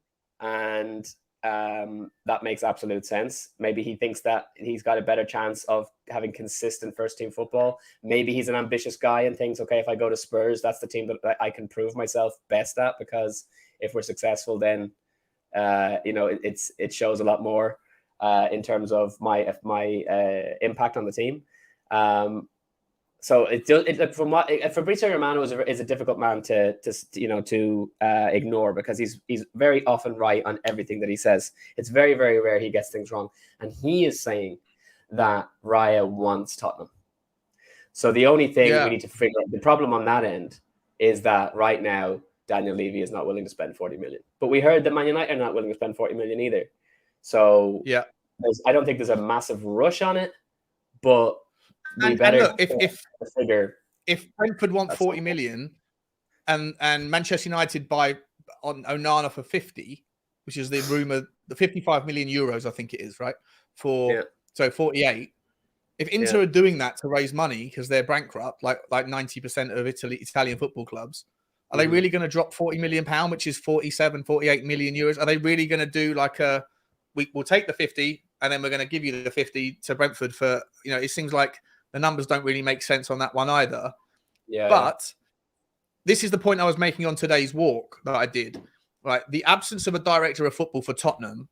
and that makes absolute sense. Maybe he thinks that he's got a better chance of having consistent first-team football. Maybe he's an ambitious guy and thinks, okay, if I go to Spurs, that's the team that I can prove myself best at, because if we're successful, then it shows a lot more in terms of my impact on the team. So Fabrizio Romano is a difficult man to ignore, because he's very often right on everything that he says. It's very, very rare he gets things wrong, and he is saying that Raya wants Tottenham. So the only thing we need to figure out, the problem on that end, is that right now Daniel Levy is not willing to spend 40 million. But we heard that Man United are not willing to spend 40 million either. So I don't think there's a massive rush on it, but and look, if Brentford want 40 million and Manchester United buy on Onana for 50, which is the rumor, the 55 million euros, I think it is, right? So 48. If Inter are doing that to raise money because they're bankrupt, like 90% of Italian football clubs, are they really going to drop 40 million pound, which is 48 million euros? Are they really going to do like we'll take the 50 and then we're going to give you the 50 to Brentford for, it seems like the numbers don't really make sense on that one either. But this is the point I was making on today's walk that I did. Right, the absence of a director of football for Tottenham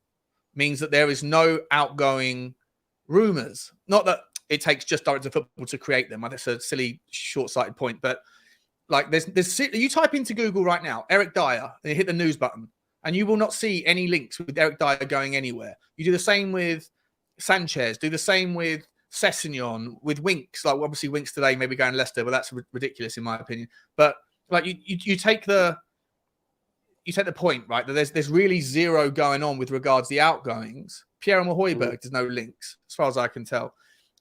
means that there is no outgoing rumours. Not that it takes just director of football to create them. That's a silly, short-sighted point. But like, there's you type into Google right now, Eric Dyer, and you hit the news button, and you will not see any links with Eric Dyer going anywhere. You do the same with Sanchez. Do the same with Sessegnon, with Winks. Like, obviously Winks today maybe going Leicester, but that's ridiculous in my opinion. But like, you take the point, right, that there's really zero going on with regards to the outgoings. Pierre-Emile Højbjerg, there's no links as far as I can tell.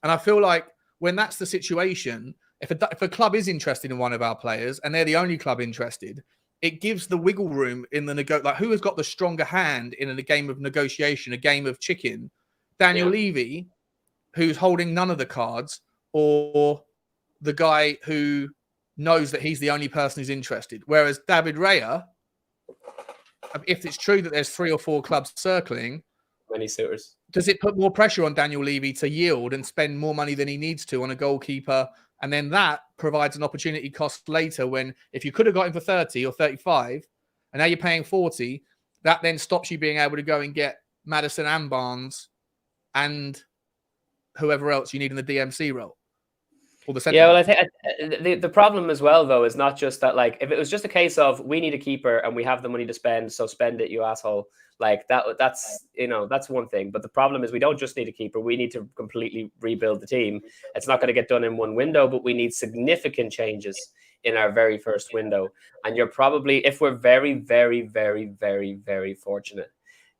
And I feel like when that's the situation, if a club is interested in one of our players and they're the only club interested, it gives the wiggle room in the like, who has got the stronger hand in a game of negotiation, a game of chicken? Daniel Levy, who's holding none of the cards, or the guy who knows that he's the only person who's interested. Whereas David Raya, if it's true that there's 3 or 4 clubs circling, many suitors, does it put more pressure on Daniel Levy to yield and spend more money than he needs to on a goalkeeper? And then that provides an opportunity cost later when, if you could have got him for 30 or 35, and now you're paying 40, that then stops you being able to go and get Maddison and Barnes and whoever else you need in the DMC role. Or the well, I think the problem as well, though, is not just that, like, if it was just a case of we need a keeper and we have the money to spend, so spend it, you asshole. Like, that's one thing. But the problem is we don't just need a keeper. We need to completely rebuild the team. It's not going to get done in one window, but we need significant changes in our very first window. And you're probably, if we're very, very, very, very, very fortunate,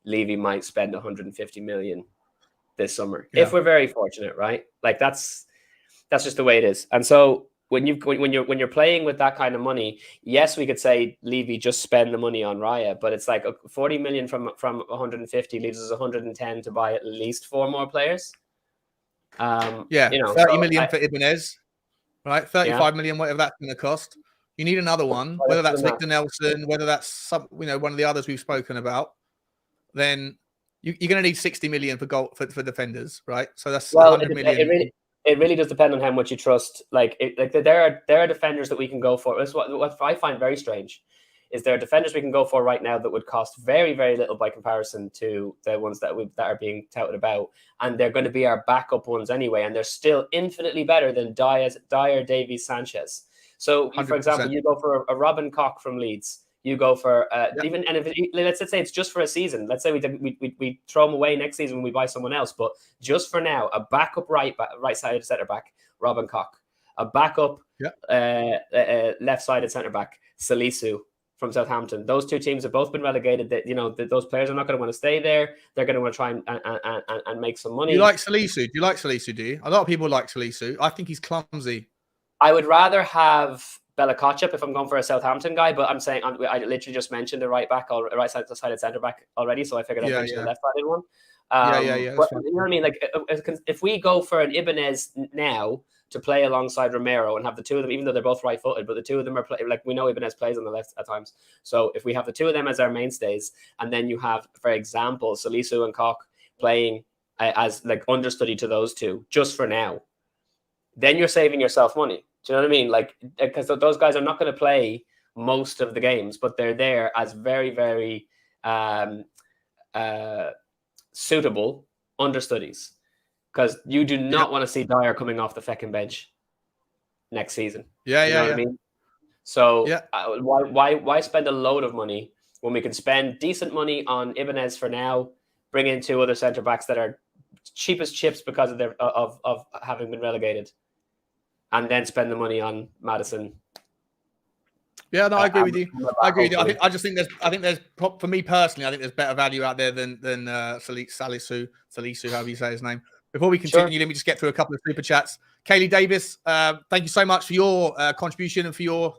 Levy might spend 150 million this summer. If we're very fortunate, right? Like, that's just the way it is. And so when you're playing with that kind of money, yes, we could say Levy just spend the money on Raya, but it's like 40 million from 150 leaves us 110 to buy at least 4 more players. 30 million for Ibanez, right? 35 million, whatever that's going to cost. You need another one, whether that's Victor Nelson, whether that's one of the others we've spoken about. Then you're going to need 60 million for defenders, right? So that's 100 million. It really does depend on how much you trust. There are defenders that we can go for. That's what I find very strange is there are defenders we can go for right now that would cost very, very little by comparison to the ones that are being touted about, and they're going to be our backup ones anyway, and they're still infinitely better than Dyer, Davies, Sanchez. So, for example, you go for a Robin Koch from Leeds. You go for even, and if let's say it's just for a season. Let's say we throw him away next season when we buy someone else. But just for now, a backup right-sided centre back, Robin Koch, a backup left-sided centre back, Salisu from Southampton. Those two teams have both been relegated. That those players are not going to want to stay there. They're going to want to try and make some money. You like Salisu? Do you like Salisu? Do you? A lot of people like Salisu. I think he's clumsy. I would rather have Bella Kotchap if I'm going for a Southampton guy, but I'm saying I literally just mentioned a right back or a right-sided centre back already, so I figured I'd mention a left-sided one. But, you know what I mean? Like if we go for an Ibanez now to play alongside Romero and have the two of them, even though they're both right-footed, but the two of them are like we know Ibanez plays on the left at times. So if we have the two of them as our mainstays, and then you have, for example, Salisu and Koch playing as like understudy to those two just for now, then you're saving yourself money. Do you know what I mean? Like, because those guys are not going to play most of the games, but they're there as very, very suitable understudies. Because you do not want to see Dyer coming off the feckin' bench next season. You know what I mean? So why spend a load of money when we can spend decent money on Ibanez for now, bring in two other centre backs that are cheap as chips because of their of having been relegated, and then spend the money on Maddison. Yeah, no, I agree with you. I agree with you. I just think there's for me personally, I think there's better value out there than Salisu, however you say his name. Before we continue, let me just get through a couple of super chats. Kaylee Davis, thank you so much for your contribution and for your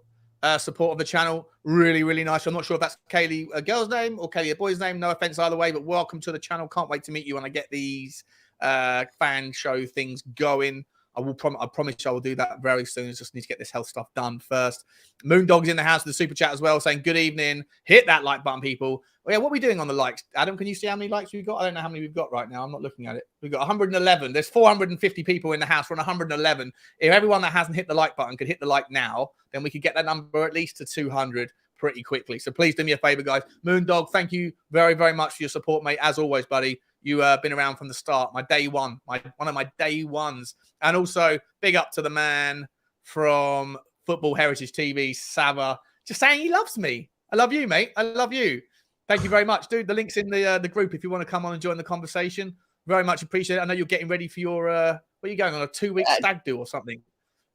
support of the channel. Really, really nice. I'm not sure if that's Kaylee a girl's name or Kaylee a boy's name. No offense either way, but welcome to the channel. Can't wait to meet you when I get these fan show things going. I promise I will do that very soon. Just need to get this health stuff done first. Moondog's in the house with the super chat as well, saying good evening. Hit that like button, people. Well, yeah, what are we doing on the likes? Adam, can you see how many likes we've got? I don't know how many we've got right now. I'm not looking at it. We've got 111. There's 450 people in the house. We're on 111. If everyone that hasn't hit the like button could hit the like now, then we could get that number at least to 200 pretty quickly. So please do me a favor, guys. Moondog, thank you very, very much for your support, mate. As always, buddy. You been around from the start. My day one, one of my day ones. And also, big up to the man from Football Heritage TV, Sava, just saying he loves me. I love you, mate. I love you. Thank you very much, dude. The link's in the group if you want to come on and join the conversation. Very much appreciate it. I know you're getting ready for your, where are you going, on a 2-week stag do or something?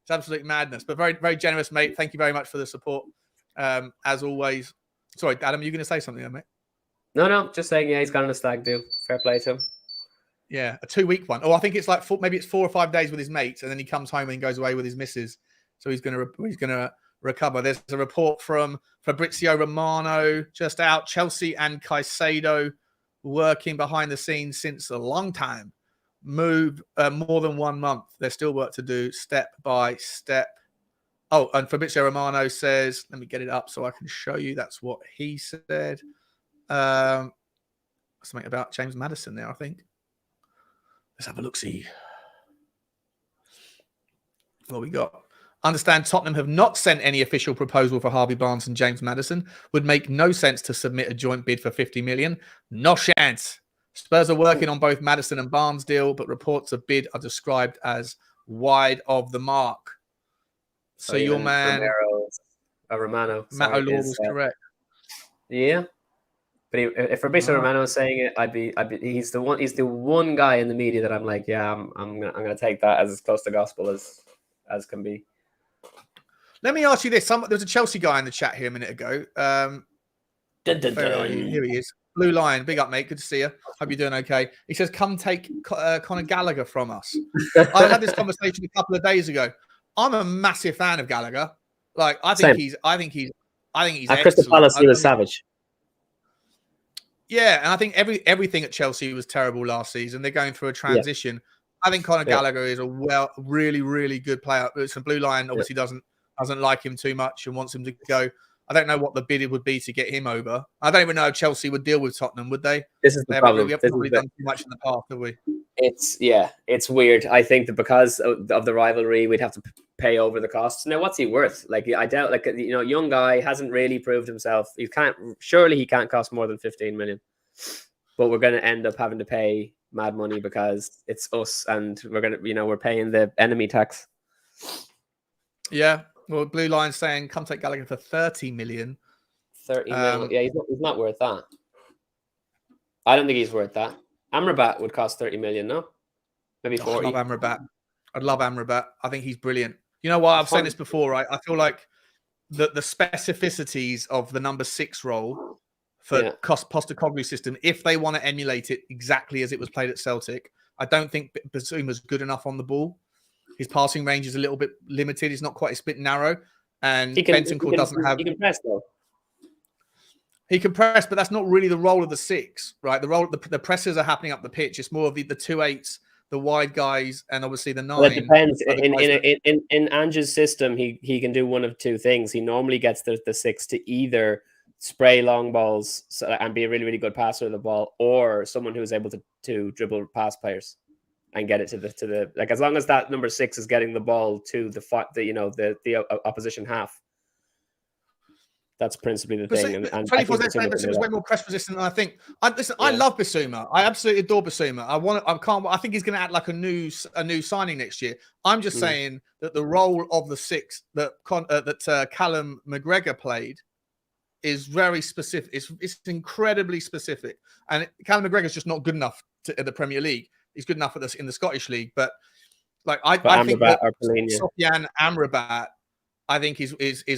It's absolute madness, but very, very generous, mate. Thank you very much for the support, as always. Sorry, Adam, are you going to say something, mate? No, just saying, yeah, he's gone on a stag do. Fair play to him. Yeah, a 2-week one. Oh, I think it's like maybe it's 4 or 5 days with his mates, and then he comes home and goes away with his missus. So he's gonna recover. There's a report from Fabrizio Romano just out. Chelsea and Caicedo working behind the scenes since a long time. Moved more than 1 month. There's still work to do, step by step. Oh, and Fabrizio Romano says, let me get it up so I can show you. That's what he said. Something about James Maddison there, I think. Let's have a look-see. What we got? Understand Tottenham have not sent any official proposal for Harvey Barnes and James Maddison. Would make no sense to submit a joint bid for 50 million. No chance. Spurs are working on both Maddison and Barnes deal, but reports of bid are described as wide of the mark. So your man... Romano. Matt O'Law was correct. Yeah. But if Fabrizio Romano is saying it, he's the one guy in the media that I'm like, yeah, I'm gonna take that as close to gospel as can be. Let me ask you this: there was a Chelsea guy in the chat here a minute ago. Here he is, Blue Lion. Big up, mate. Good to see you. Hope you're doing okay. He says, "Come take Conor Gallagher from us." I had this conversation a couple of days ago. I'm a massive fan of Gallagher. Like, I think he's at Crystal Palace, he was savage. Yeah, and I think everything at Chelsea was terrible last season. They're going through a transition. Yeah. I think Conor Gallagher is a really, really good player. Some Blue Lion obviously doesn't like him too much and wants him to go. I don't know what the bid would be to get him over. I don't even know how Chelsea would deal with Tottenham, would they? This is the problem. We haven't really done too much in the past, have we? It's weird. I think that because of the rivalry, we'd have to pay over the costs. Now, what's he worth? Like, I doubt, like, young guy hasn't really proved himself. Surely he can't cost more than 15 million. But we're going to end up having to pay mad money because it's us, and we're paying the enemy tax. Yeah. Well, Blue Line's saying, come take Gallagher for 30 million. 30 million. Yeah, he's not worth that. I don't think he's worth that. Amrabat would cost 30 million, no? Maybe 40. I love Amrabat. I think he's brilliant. You know what? I've said this before, right? I feel like the specificities of the number 6 role for Postecoglou's system, if they want to emulate it exactly as it was played at Celtic, I don't think Bissouma's good enough on the ball. His passing range is a little bit limited. He's not quite, it's a bit narrow. And Bentancur doesn't have... He can press, though. He can press, but that's not really the role of the 6, right? The pressers are happening up the pitch. It's more of the 2-8s, the wide guys, and obviously the 9. Well, it depends. In Ange's system, he can do one of two things. He normally gets the 6 to either spray long balls and be a really, really good passer of the ball, or someone who's able to dribble past players and get it to the like, as long as that number 6 is getting the ball to the opposition half. That's principally the thing. And 24 Bissouma's way more press resistant than I think. I love Bissouma. I absolutely adore Bissouma. I think he's going to act like a new signing next year. I'm just saying that the role of the 6 that Callum McGregor played is very specific. It's incredibly specific. And Callum McGregor is just not good enough at the Premier League. He's good enough in the Scottish League, but like I think that Sofiane Amrabat, I think is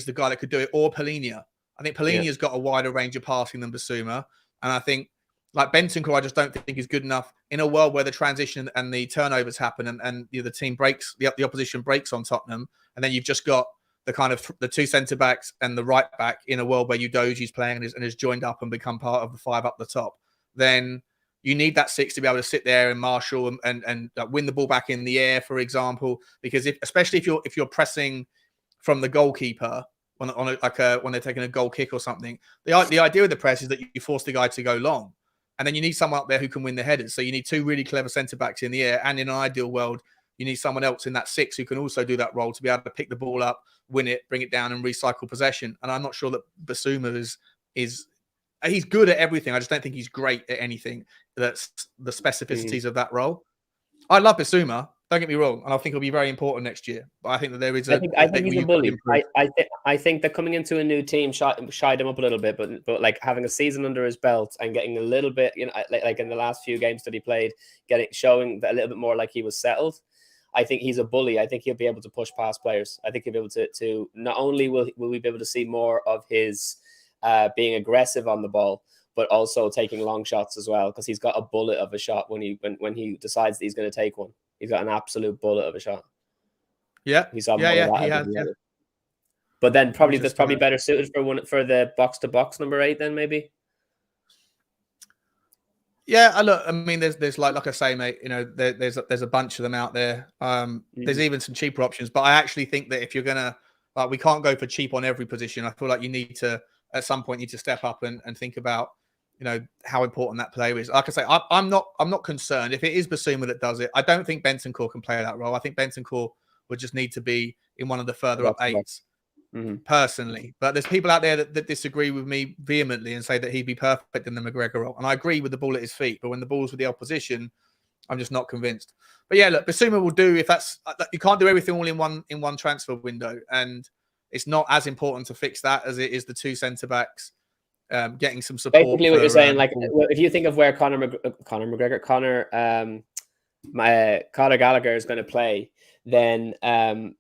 the guy that could do it, or Polina. I think Polina's got a wider range of passing than Bissouma, and I think like Bentancur, I just don't think is good enough in a world where the transition and the turnovers happen, and the team breaks, the opposition breaks on Tottenham, and then you've just got the kind of the 2 centre backs and the right back in a world where Udoji's playing and has joined up and become part of the 5 up the top. Then you need that 6 to be able to sit there and marshal and win the ball back in the air, for example, because especially if you're pressing from the goalkeeper when they're taking a goal kick or something, the idea of the press is that you force the guy to go long, and then you need someone up there who can win the headers. So you need 2 really clever centre backs in the air, and in an ideal world, you need someone else in that 6 who can also do that role to be able to pick the ball up, win it, bring it down, and recycle possession. And I'm not sure that Bissouma is he's good at everything. I just don't think he's great at anything that's the specificities of that role. I love Bissouma. Don't get me wrong, and I think it'll be very important next year. But I think that there is I think he's a bully. I think that coming into a new team shied him up a little bit, but like having a season under his belt and getting a little bit, like in the last few games that he played, showing a little bit more like he was settled. I think he's a bully. I think he'll be able to push past players. I think he'll be able to not only will we be able to see more of his being aggressive on the ball, but also taking long shots as well, because he's got a bullet of a shot when he decides that he's going to take one. He's got an absolute bullet of a shot. Yeah, he has. Yeah. But then that's probably better suited for the box to box number 8. Then maybe. Yeah, look. I mean, there's like I say, mate. There's a bunch of them out there. There's even some cheaper options, but I actually think that if you're gonna we can't go for cheap on every position. I feel like you need to at some point step up and think about how important that player is. Like I say, I'm not concerned if it is Bissouma that does it. I don't think Bentancur can play that role. I think Bentancur would just need to be in one of the further up 8s, personally. But there's people out there that disagree with me vehemently and say that he'd be perfect in the McGregor role. And I agree with the ball at his feet, but when the ball's with the opposition, I'm just not convinced. But yeah, look, Bissouma will do if that's you can't do everything all in one transfer window, and it's not as important to fix that as it is the 2 centre backs. Getting some support. Basically, what you're saying, like, if you think of where Conor Gallagher is going to play, then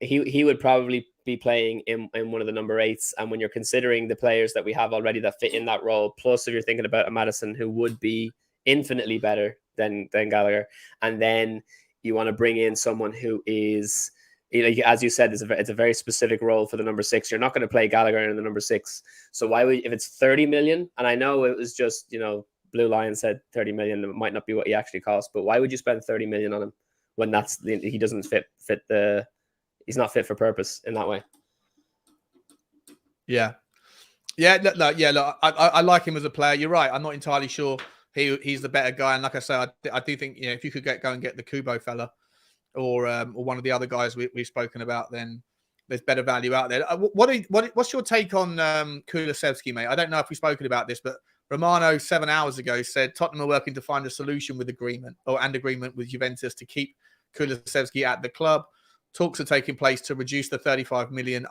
he would probably be playing in one of the number 8s. And when you're considering the players that we have already that fit in that role, plus if you're thinking about a Maddison who would be infinitely better than Gallagher, and then you want to bring in someone who is, as you said, it's a very specific role for the number 6. You're not going to play Gallagher in the number 6. So why would, if it's 30 million, and I know it was just, Blue Lion said 30 million, it might not be what he actually cost, but why would you spend 30 million on him when he doesn't he's not fit for purpose in that way? Yeah. Yeah, look, I like him as a player. You're right. I'm not entirely sure he's the better guy. And like I say, I do think if you could go and get the Kubo fella or one of the other guys we've spoken about, then there's better value out there. What's your take on Kulusevski, mate? I don't know if we've spoken about this, but Romano 7 hours ago said Tottenham are working to find a solution with agreement with Juventus to keep Kulusevski at the club. Talks are taking place to reduce the 35 million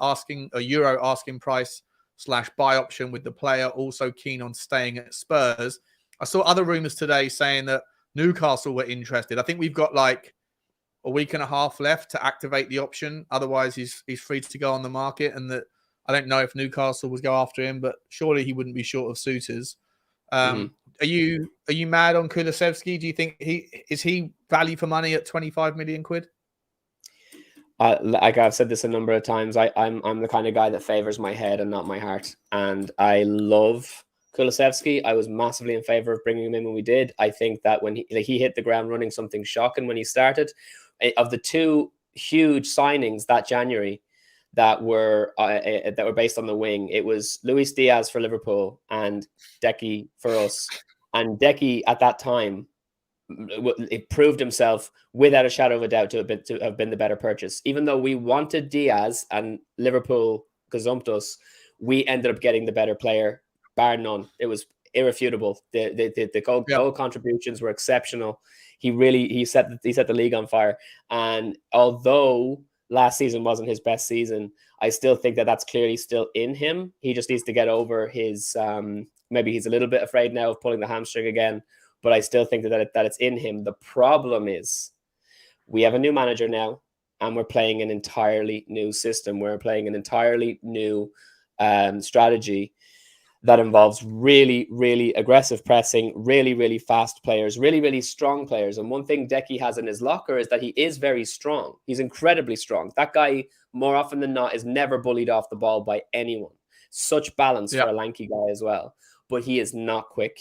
euro asking price / buy option with the player also keen on staying at Spurs. I saw other rumours today saying that Newcastle were interested. I think we've got like a week and a half left to activate the option. Otherwise, he's free to go on the market. And that I don't know if Newcastle would go after him, but surely he wouldn't be short of suitors. Are you mad on Kulusevski? Do you think is he value for money at 25 million quid? Like I've said this a number of times, I'm the kind of guy that favors my head and not my heart. And I love Kulusevski. I was massively in favor of bringing him in when we did. I think that when he hit the ground running, something shocking when he started. Of the two huge signings that January that were based on the wing, it was Luis Diaz for Liverpool and Decky for us. And Decky at that time, it proved himself without a shadow of a doubt to have been the better purchase. Even though we wanted Diaz and Liverpool gazumped us, we ended up getting the better player, bar none. It was irrefutable. The goal contributions were exceptional. He set the league on fire. And although last season wasn't his best season, I still think that's clearly still in him. He just needs to get over his maybe he's a little bit afraid now of pulling the hamstring again. But I still think that it's in him. The problem is we have a new manager now, and we're playing an entirely new system. We're playing an entirely new strategy that involves really, really aggressive pressing, really, really fast players, really, really strong players. And one thing Decky has in his locker is that he is very strong. He's incredibly strong. That guy, more often than not, is never bullied off the ball by anyone. Such balance for a lanky guy as well. But he is not quick.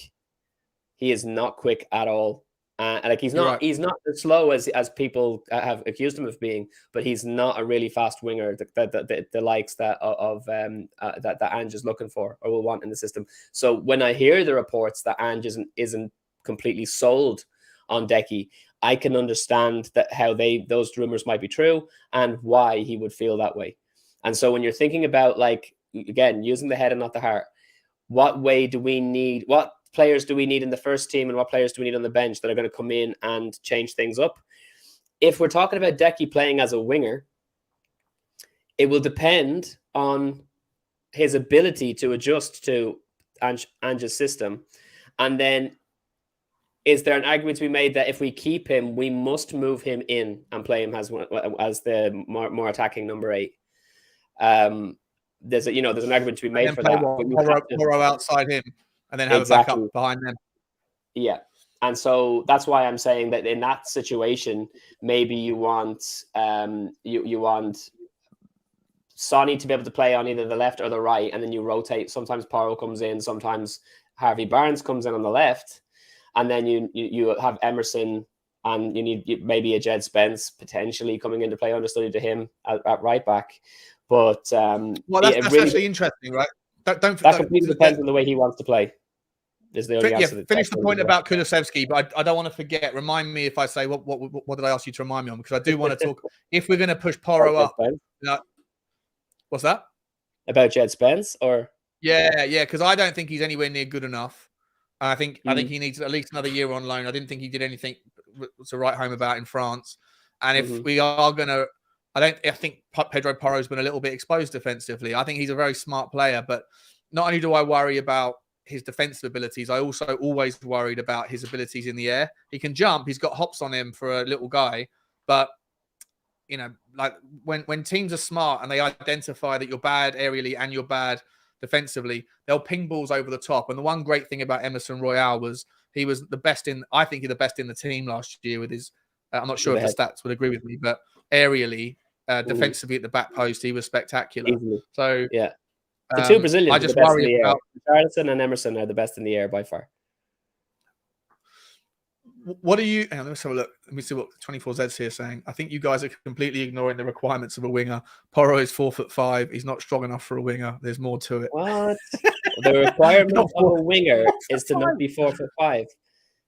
He is not quick at all. Like he's not as slow as people have accused him of being, but he's not a really fast winger the likes that Ange is looking for or will want in the system. So when I hear the reports that Ange isn't completely sold on Decky, I can understand that how those rumors might be true and why he would feel that way. And so when you're thinking about, like, again, using the head and not the heart, what players do we need in the first team and what players do we need on the bench that are going to come in and change things up? If we're talking about Decky playing as a winger, it will depend on his ability to adjust to Ange's system. And then is there an argument to be made that if we keep him, we must move him in and play him as the more attacking number 8? There's an argument to be made for that. Porro outside him. And then have a backup behind them. Yeah. And so that's why I'm saying that in that situation, maybe you want you want Sonny to be able to play on either the left or the right, and then you rotate. Sometimes Porro comes in, sometimes Harvey Barnes comes in on the left, and then you have Emerson, and you need maybe a Jed Spence potentially coming into play understudy to him at right back. But that's really actually interesting, right? That completely depends on the way he wants to play. Is the only answer. Finish the point about Kulusevski, but I don't want to forget. Remind me if I say what did I ask you to remind me on? Because I do want to talk. If we're going to push Porro up, what's that about Jed Spence or? Yeah, because I don't think he's anywhere near good enough. I think he needs at least another year on loan. I didn't think he did anything to write home about in France. And if we are going to, I think Pedro Porro's been a little bit exposed defensively. I think he's a very smart player, but not only do I worry about his defensive abilities, I also always worried about his abilities in the air. He can jump. He's got hops on him for a little guy. But, like when teams are smart and they identify that you're bad aerially and you're bad defensively, they'll ping balls over the top. And the one great thing about Emerson Royale was he was the best I think he's the best in the team last year with his, I'm not sure if the stats would agree with me, but aerially, defensively at the back post, he was spectacular. Easily. So, yeah. The two Brazilians I just worry about Richarlison and Emerson are the best in the air by far. What are you? Hang on, let's have a look. Let me see what 24Z's here saying. I think you guys are completely ignoring the requirements of a winger. Porro is 4'5". He's not strong enough for a winger. There's more to it. What? The requirement of a winger is to not be 4'5".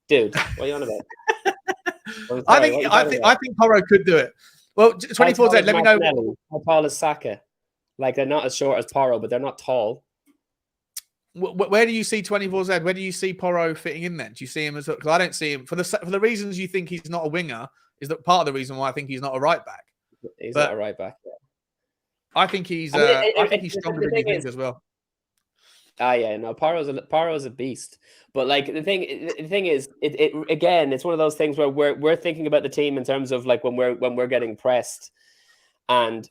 Dude, what are you on about? I think Porro could do it. Well, 24Z, let me know. How tall is Saka? Like, they're not as short as Porro, but they're not tall. Where do you see 24Z? Where do you see Porro fitting in then? Do you see him as? Because I don't see him for the reasons you think he's not a winger. Is that part of the reason why I think he's not a right back? He's not a right back. Yeah. I think he's. I think he's stronger than you think as well. Yeah, no, Porro's a beast. But like the thing is, it again, it's one of those things where we're thinking about the team in terms of like when we're getting pressed, and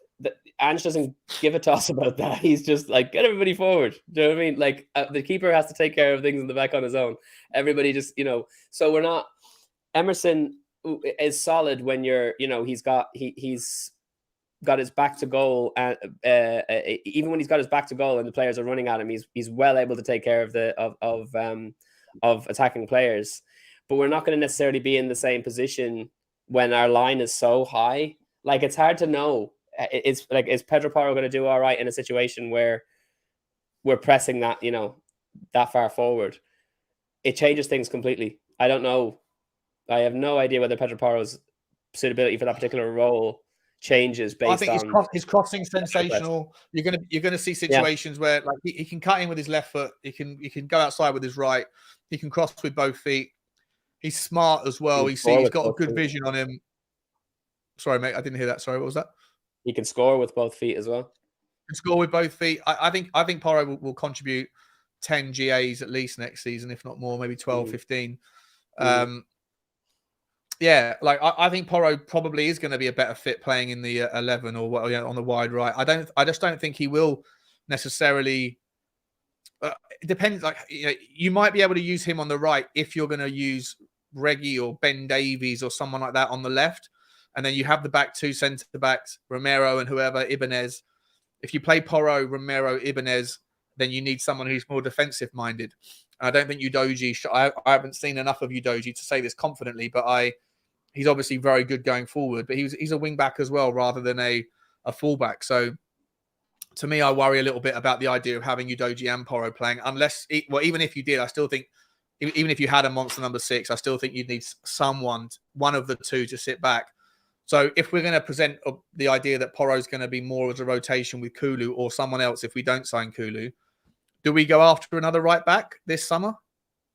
Ange doesn't give a toss about that. He's just like, get everybody forward. Do you know what I mean? Like the keeper has to take care of things in the back on his own. Everybody just, so we're not. Emerson is solid when you're, he's got his back to goal, and even when he's got his back to goal and the players are running at him, he's well able to take care of attacking players. But we're not going to necessarily be in the same position when our line is so high. Like, it's hard to know. It's like, is Pedro Porro going to do all right in a situation where we're pressing that, that far forward? It changes things completely. I don't know. I have no idea whether Pedro Porro's suitability for that particular role changes based on. I think his crossing sensational. You're gonna see situations where like he can cut in with his left foot. He can go outside with his right. He can cross with both feet. He's smart as well. He's got a good vision on him. Sorry, mate, I didn't hear that. Sorry, what was that? He can score with both feet as well. He can score with both feet. I think Porro will contribute 10 GAs at least next season, if not more, maybe 12, 15. Yeah, like I think Porro probably is going to be a better fit playing in the 11 or on the wide right. I just don't think he will necessarily. It depends. Like you might be able to use him on the right if you're going to use Reggie or Ben Davies or someone like that on the left, and then you have the back two centre backs, Romero and whoever, Ibanez. If you play Porro, Romero, Ibanez, then you need someone who's more defensive minded. I don't think Udogie. I haven't seen enough of Udogie to say this confidently, but he's obviously very good going forward. But he's a wing back as well, rather than a fullback. So to me, I worry a little bit about the idea of having Udogie and Porro playing. Even if you did, I still think, even if you had a monster number 6, I still think you'd need one of the two to sit back. So if we're going to present the idea that Porro's going to be more as a rotation with Kulu or someone else, if we don't sign Kulu, do we go after another right back this summer?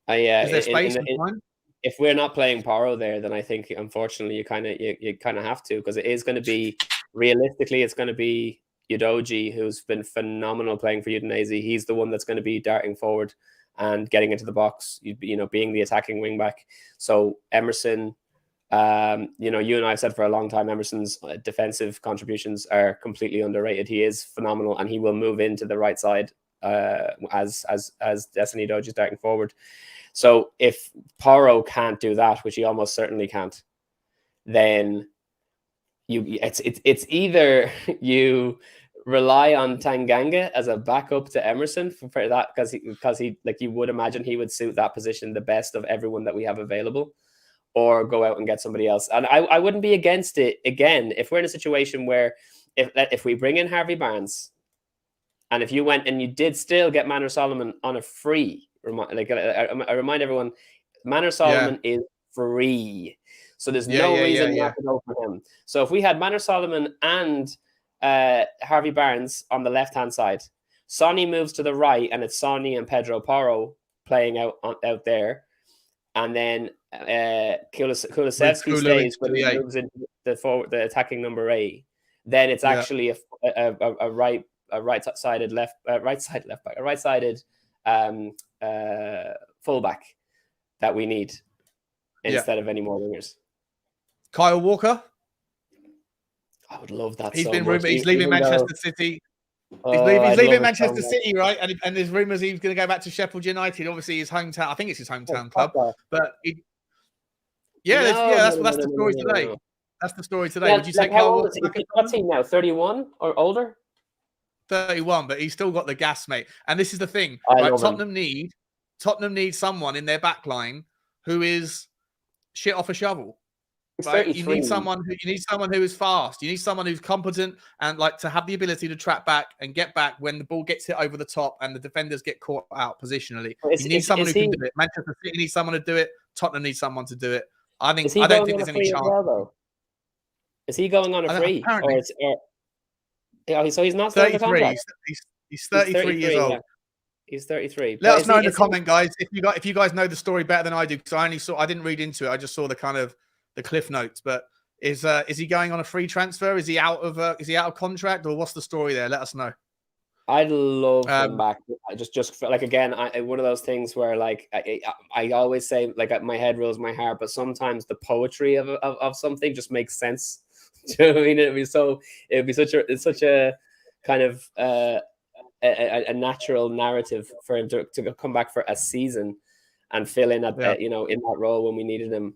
Yeah. Is there space and time? If we're not playing Porro there, then I think unfortunately you kind of have to, because it is going to be, realistically, it's going to be Udogie, who's been phenomenal playing for Udinese. He's the one that's going to be darting forward and getting into the box, being the attacking wing back. So Emerson, you and I have said for a long time, Emerson's defensive contributions are completely underrated. He is phenomenal, and he will move into the right side as Destiny Udogie is darting forward. So if Porro can't do that, which he almost certainly can't, then it's either you rely on Tanganga as a backup to Emerson for that, because he like you would imagine he would suit that position the best of everyone that we have available, or go out and get somebody else. And I wouldn't be against it again if we're in a situation where if we bring in Harvey Barnes, and if you went and you did still get Manor Solomon on a free. I remind everyone, Manor Solomon is free, so there's no reason not to go for him. So if we had Manor Solomon and Harvey Barnes on the left hand side, Sonny moves to the right, and it's Sonny and Pedro Porro playing out there, and then Kulusevski stays, but he moves into the attacking number 8. Then it's actually a right-sided fullback that we need instead of any more wingers. Kyle Walker, I would love that. He's been rumored. He's leaving Manchester City. He's leaving Manchester City, right? And there's rumours he's going to go back to Sheffield United. Obviously, his hometown. I think it's his hometown club. But that's the story today. That's the story today. Would you say Kyle Walker? What's he now? 31 or older? 31, but he's still got the gas, mate. And this is the thing, right? Tottenham need someone in their back line who is shit off a shovel. He's Right? 33. You need someone who is fast. You need someone who's competent and like to have the ability to track back and get back when the ball gets hit over the top and the defenders get caught out positionally. You need someone who can do it. Manchester City needs someone to do it. Tottenham needs someone to do it. I don't think there's any chance. Well, is he going on a free? So he's not still in the contract. He's 33 years old. Yeah. He's 33. Let us know in the comment, guys, if you guys know the story better than I do, because I didn't read into it. I just saw the kind of the cliff notes. But is he going on a free transfer? Is he out of contract, or what's the story there? Let us know. I'd love him back. Just like, again, one of those things where like I always say, like, my head rules my heart, but sometimes the poetry of something just makes sense. Do you know what I mean? It'd be such a kind of a natural narrative for him to come back for a season and fill in in that role when we needed him.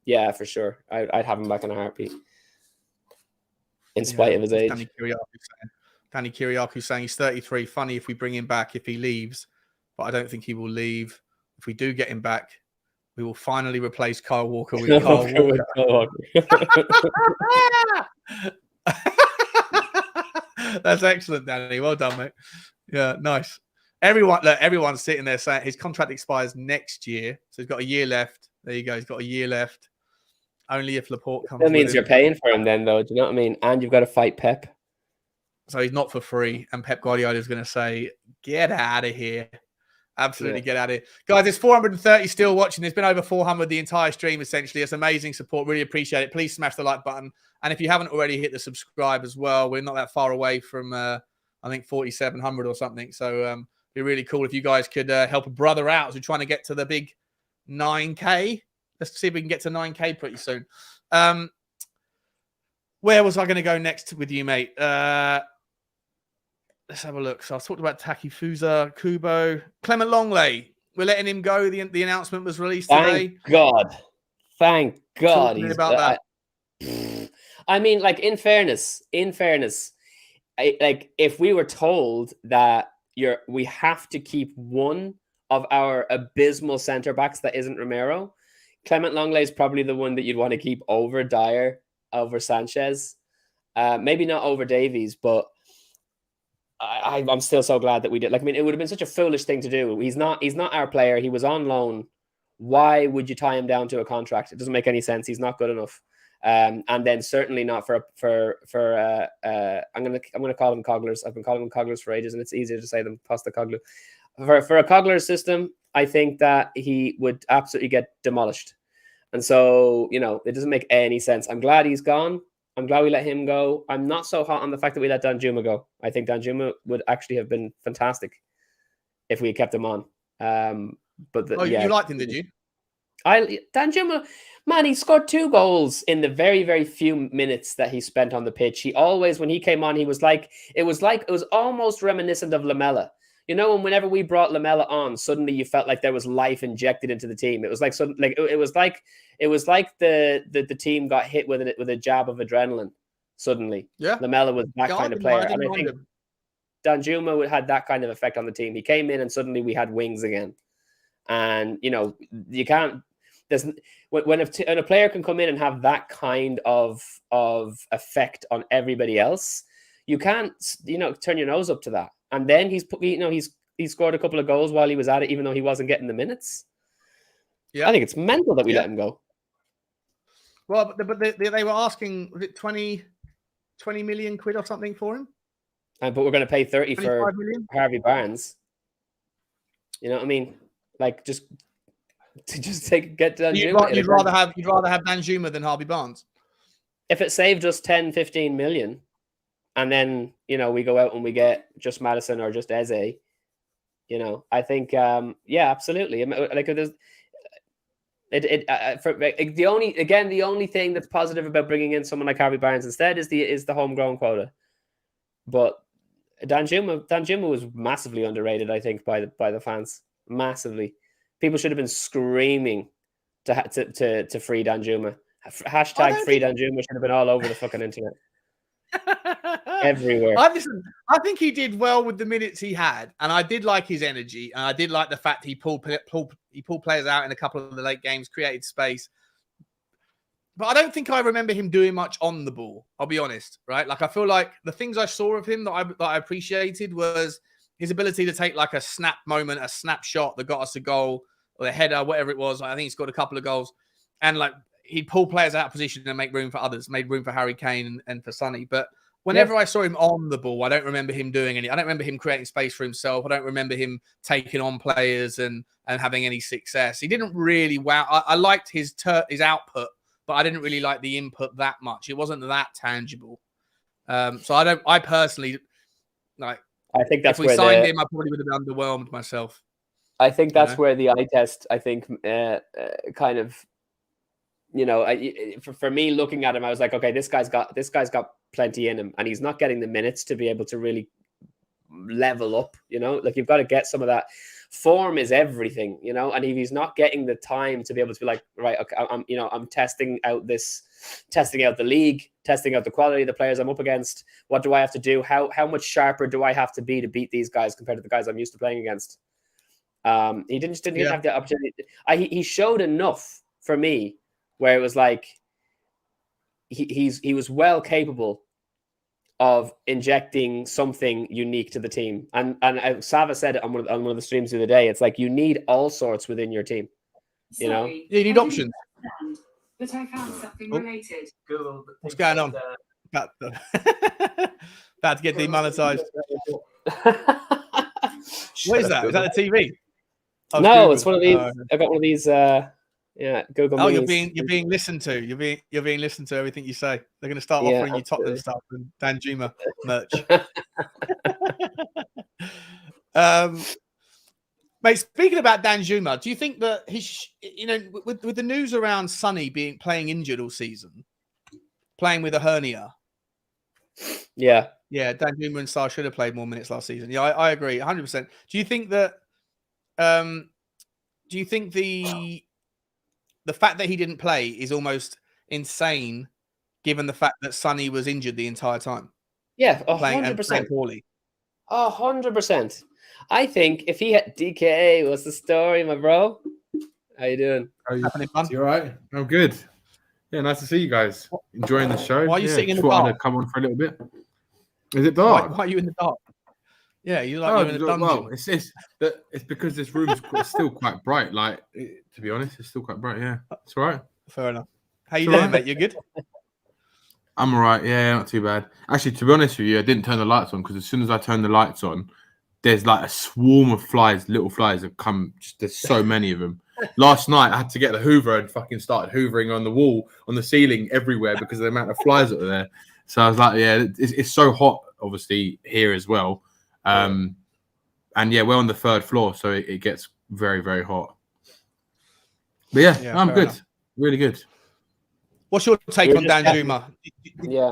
Yeah, for sure. I'd have him back in a heartbeat, in spite of his age. Danny Kiriakou saying he's 33. Funny if we bring him back if he leaves, but I don't think he will leave. If we do get him back, we will finally replace Kyle Walker with Kyle Walker. That's excellent, Danny. Well done, mate. Yeah, nice. Everyone's sitting there saying his contract expires next year, so he's got a year left. There you go. He's got a year left. Only if Laporte comes. That means you're paying for him then, though. Do you know what I mean? And you've got to fight Pep. So he's not for free. And Pep Guardiola is going to say, get out of here. Absolutely get out of here. Guys, there's 430 still watching. There's been over 400 the entire stream, essentially. It's amazing support. Really appreciate it. Please smash the like button. And if you haven't already, hit the subscribe as well. We're not that far away from, I think, 4,700 or something. So it'd be really cool if you guys could help a brother out as we're trying to get to the big 9K. Let's see if we can get to 9K pretty soon. Where was I going to go next with you, mate? Let's have a look. So I talked about Takefusa Kubo. Clement Lenglet. We're letting him go. The announcement was released today. Thank God. He's about that. I mean, like, in fairness, like, if we were told that we have to keep one of our abysmal centre backs that isn't Romero, Clement Lenglet is probably the one that you'd want to keep over Dyer, over Sanchez, maybe not over Davies, but I'm still so glad that we did. Like, I mean, it would have been such a foolish thing to do. He's not our player. He was on loan. Why would you tie him down to a contract? It doesn't make any sense. He's not good enough. And then certainly not for I'm gonna call them cogglers. I've been calling them cogglers for ages, and it's easier to say them pasta coglu. For a coggler system, I think that he would absolutely get demolished. And so, it doesn't make any sense. I'm glad he's gone. I'm glad we let him go. I'm not so hot on the fact that we let Danjuma go. I think Danjuma would actually have been fantastic if we had kept him on. You liked him, did you? Danjuma, man, he scored 2 goals in the very, very few minutes that he spent on the pitch. He always, when he came on, it was almost reminiscent of Lamela. And whenever we brought Lamela on, suddenly you felt like there was life injected into the team. It was like it was like the team got hit with a jab of adrenaline. Suddenly, Lamela was that kind of player, and I think Danjuma had that kind of effect on the team. He came in, and suddenly we had wings again. And you can't. When a player can come in and have that kind of effect on everybody else, you can't turn your nose up to that. And then he's scored a couple of goals while he was at it, even though he wasn't getting the minutes. Yeah, I think it's mental that we let him go. Well, but they were asking, was it 20 million quid or something for him? But we're going to pay 30 for Harvey Barnes. You know what I mean? Like, get Danjuma. You'd rather have Danjuma than Harvey Barnes. If it saved us 10, 15 million, and then we go out and we get just Maddison or just Eze, I think absolutely. Like, there's the only thing that's positive about bringing in someone like Harvey Barnes instead is the homegrown quota. But Danjuma was massively underrated, I think, by the fans. Massively. People should have been screaming to free Danjuma. Hashtag free Danjuma should have been all over the fucking internet. everywhere. I think he did well with the minutes he had, and I did like his energy, and I did like the fact he pulled players out in a couple of the late games, created space. But I don't think I remember him doing much on the ball. I'll be honest, right? Like I feel like the things I saw of him that I appreciated was his ability to take like a snap moment, a snapshot that got us a goal or a header, whatever it was. I think he scored a couple of goals, and like he'd pull players out of position and make room for others, made room for Harry Kane and for Sonny. But whenever I saw him on the ball, I don't remember him doing any. I don't remember him creating space for himself. I don't remember him taking on players and having any success. He didn't really wow. I liked his output, but I didn't really like the input that much. It wasn't that tangible. So I personally like. I think that's if we signed him, I probably would have underwhelmed myself. I think that's where the eye test, I think, kind of, for me looking at him, I was like, okay, this guy's got plenty in him, and he's not getting the minutes to be able to really level up. Like you've got to get some of that. Form is everything, and if he's not getting the time to be able to be like, right, okay, I'm testing out the league, testing out the quality of the players I'm up against. What do I have to do? How much sharper do I have to be to beat these guys compared to the guys I'm used to playing against? He didn't have the opportunity. He showed enough for me where it was like he was well capable of injecting something unique to the team. And Sava said it on one of the streams the other day. It's like you need all sorts within your team. You need options. But I found something related. Google, what's going on? About to get demonetized. What is that? Is that the TV? Oh, no, Google. It's one of these. I got one of these. Google. Oh, minis. You're being listened to. You're being listened to everything you say. They're going to start offering you Tottenham stuff and Danjuma merch. Mate, speaking about Danjuma, do you think that he's, with the news around Sonny playing injured all season, playing with a hernia? Yeah, Danjuma and Sarr should have played more minutes last season. Yeah, I agree, 100%. Do you think that? Do you think the fact that he didn't play is almost insane, given the fact that Sonny was injured the entire time? Yeah, 100%. Poorly. 100%. I think if he had DK, what's the story, my bro? How you doing? You all right? I'm good. Yeah, nice to see you guys. Enjoying the show. Why are you sitting in the dark? I'd come on for a little bit. Is it dark? Why are you in the dark? Yeah, you're in a dungeon. Well, it's because this room is still quite bright. Like, to be honest, it's still quite bright. Yeah, it's all right. Fair enough. How you doing, mate? You good? I'm all right. Yeah, not too bad. Actually, to be honest with you, I didn't turn the lights on because as soon as I turned the lights on, there's like a swarm of flies, little flies have come. There's so many of them. Last night, I had to get the Hoover and fucking started hoovering on the wall, on the ceiling, everywhere because of the amount of flies that were there. So I was like, yeah, it's so hot, obviously, here as well. And yeah, we're on the third floor, so it gets very, very hot. But yeah I'm good. Enough. Really good. What's your take on Danjuma?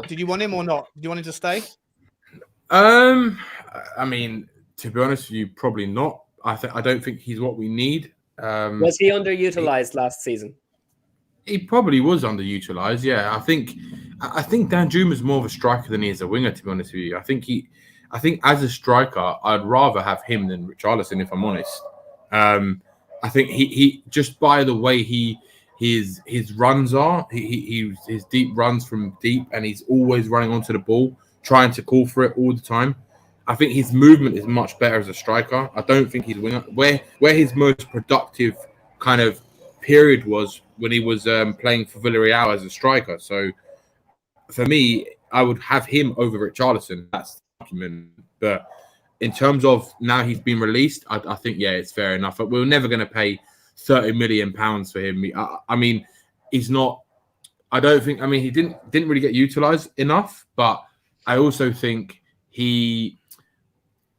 Did you want him or not? Did you want him to stay? I mean, to be honest with you, probably not. I don't think he's what we need. Was he underutilized last season? He probably was underutilized. Yeah, I think Danjuma is more of a striker than he is a winger. To be honest with you, I think as a striker, I'd rather have him than Richarlison, if I'm honest. I think he just by the way his runs are, his deep runs from deep, and he's always running onto the ball, trying to call for it all the time. I think his movement is much better as a striker. I don't think he's a winger. Where his most productive kind of period was when he was playing for Villarreal as a striker. So for me, I would have him over Richarlison. That's the argument. But in terms of now he's been released, I think, yeah, it's fair enough. But we're never going to pay £30 million for him. I mean, he's not. I don't think. I mean, he didn't really get utilised enough. But I also think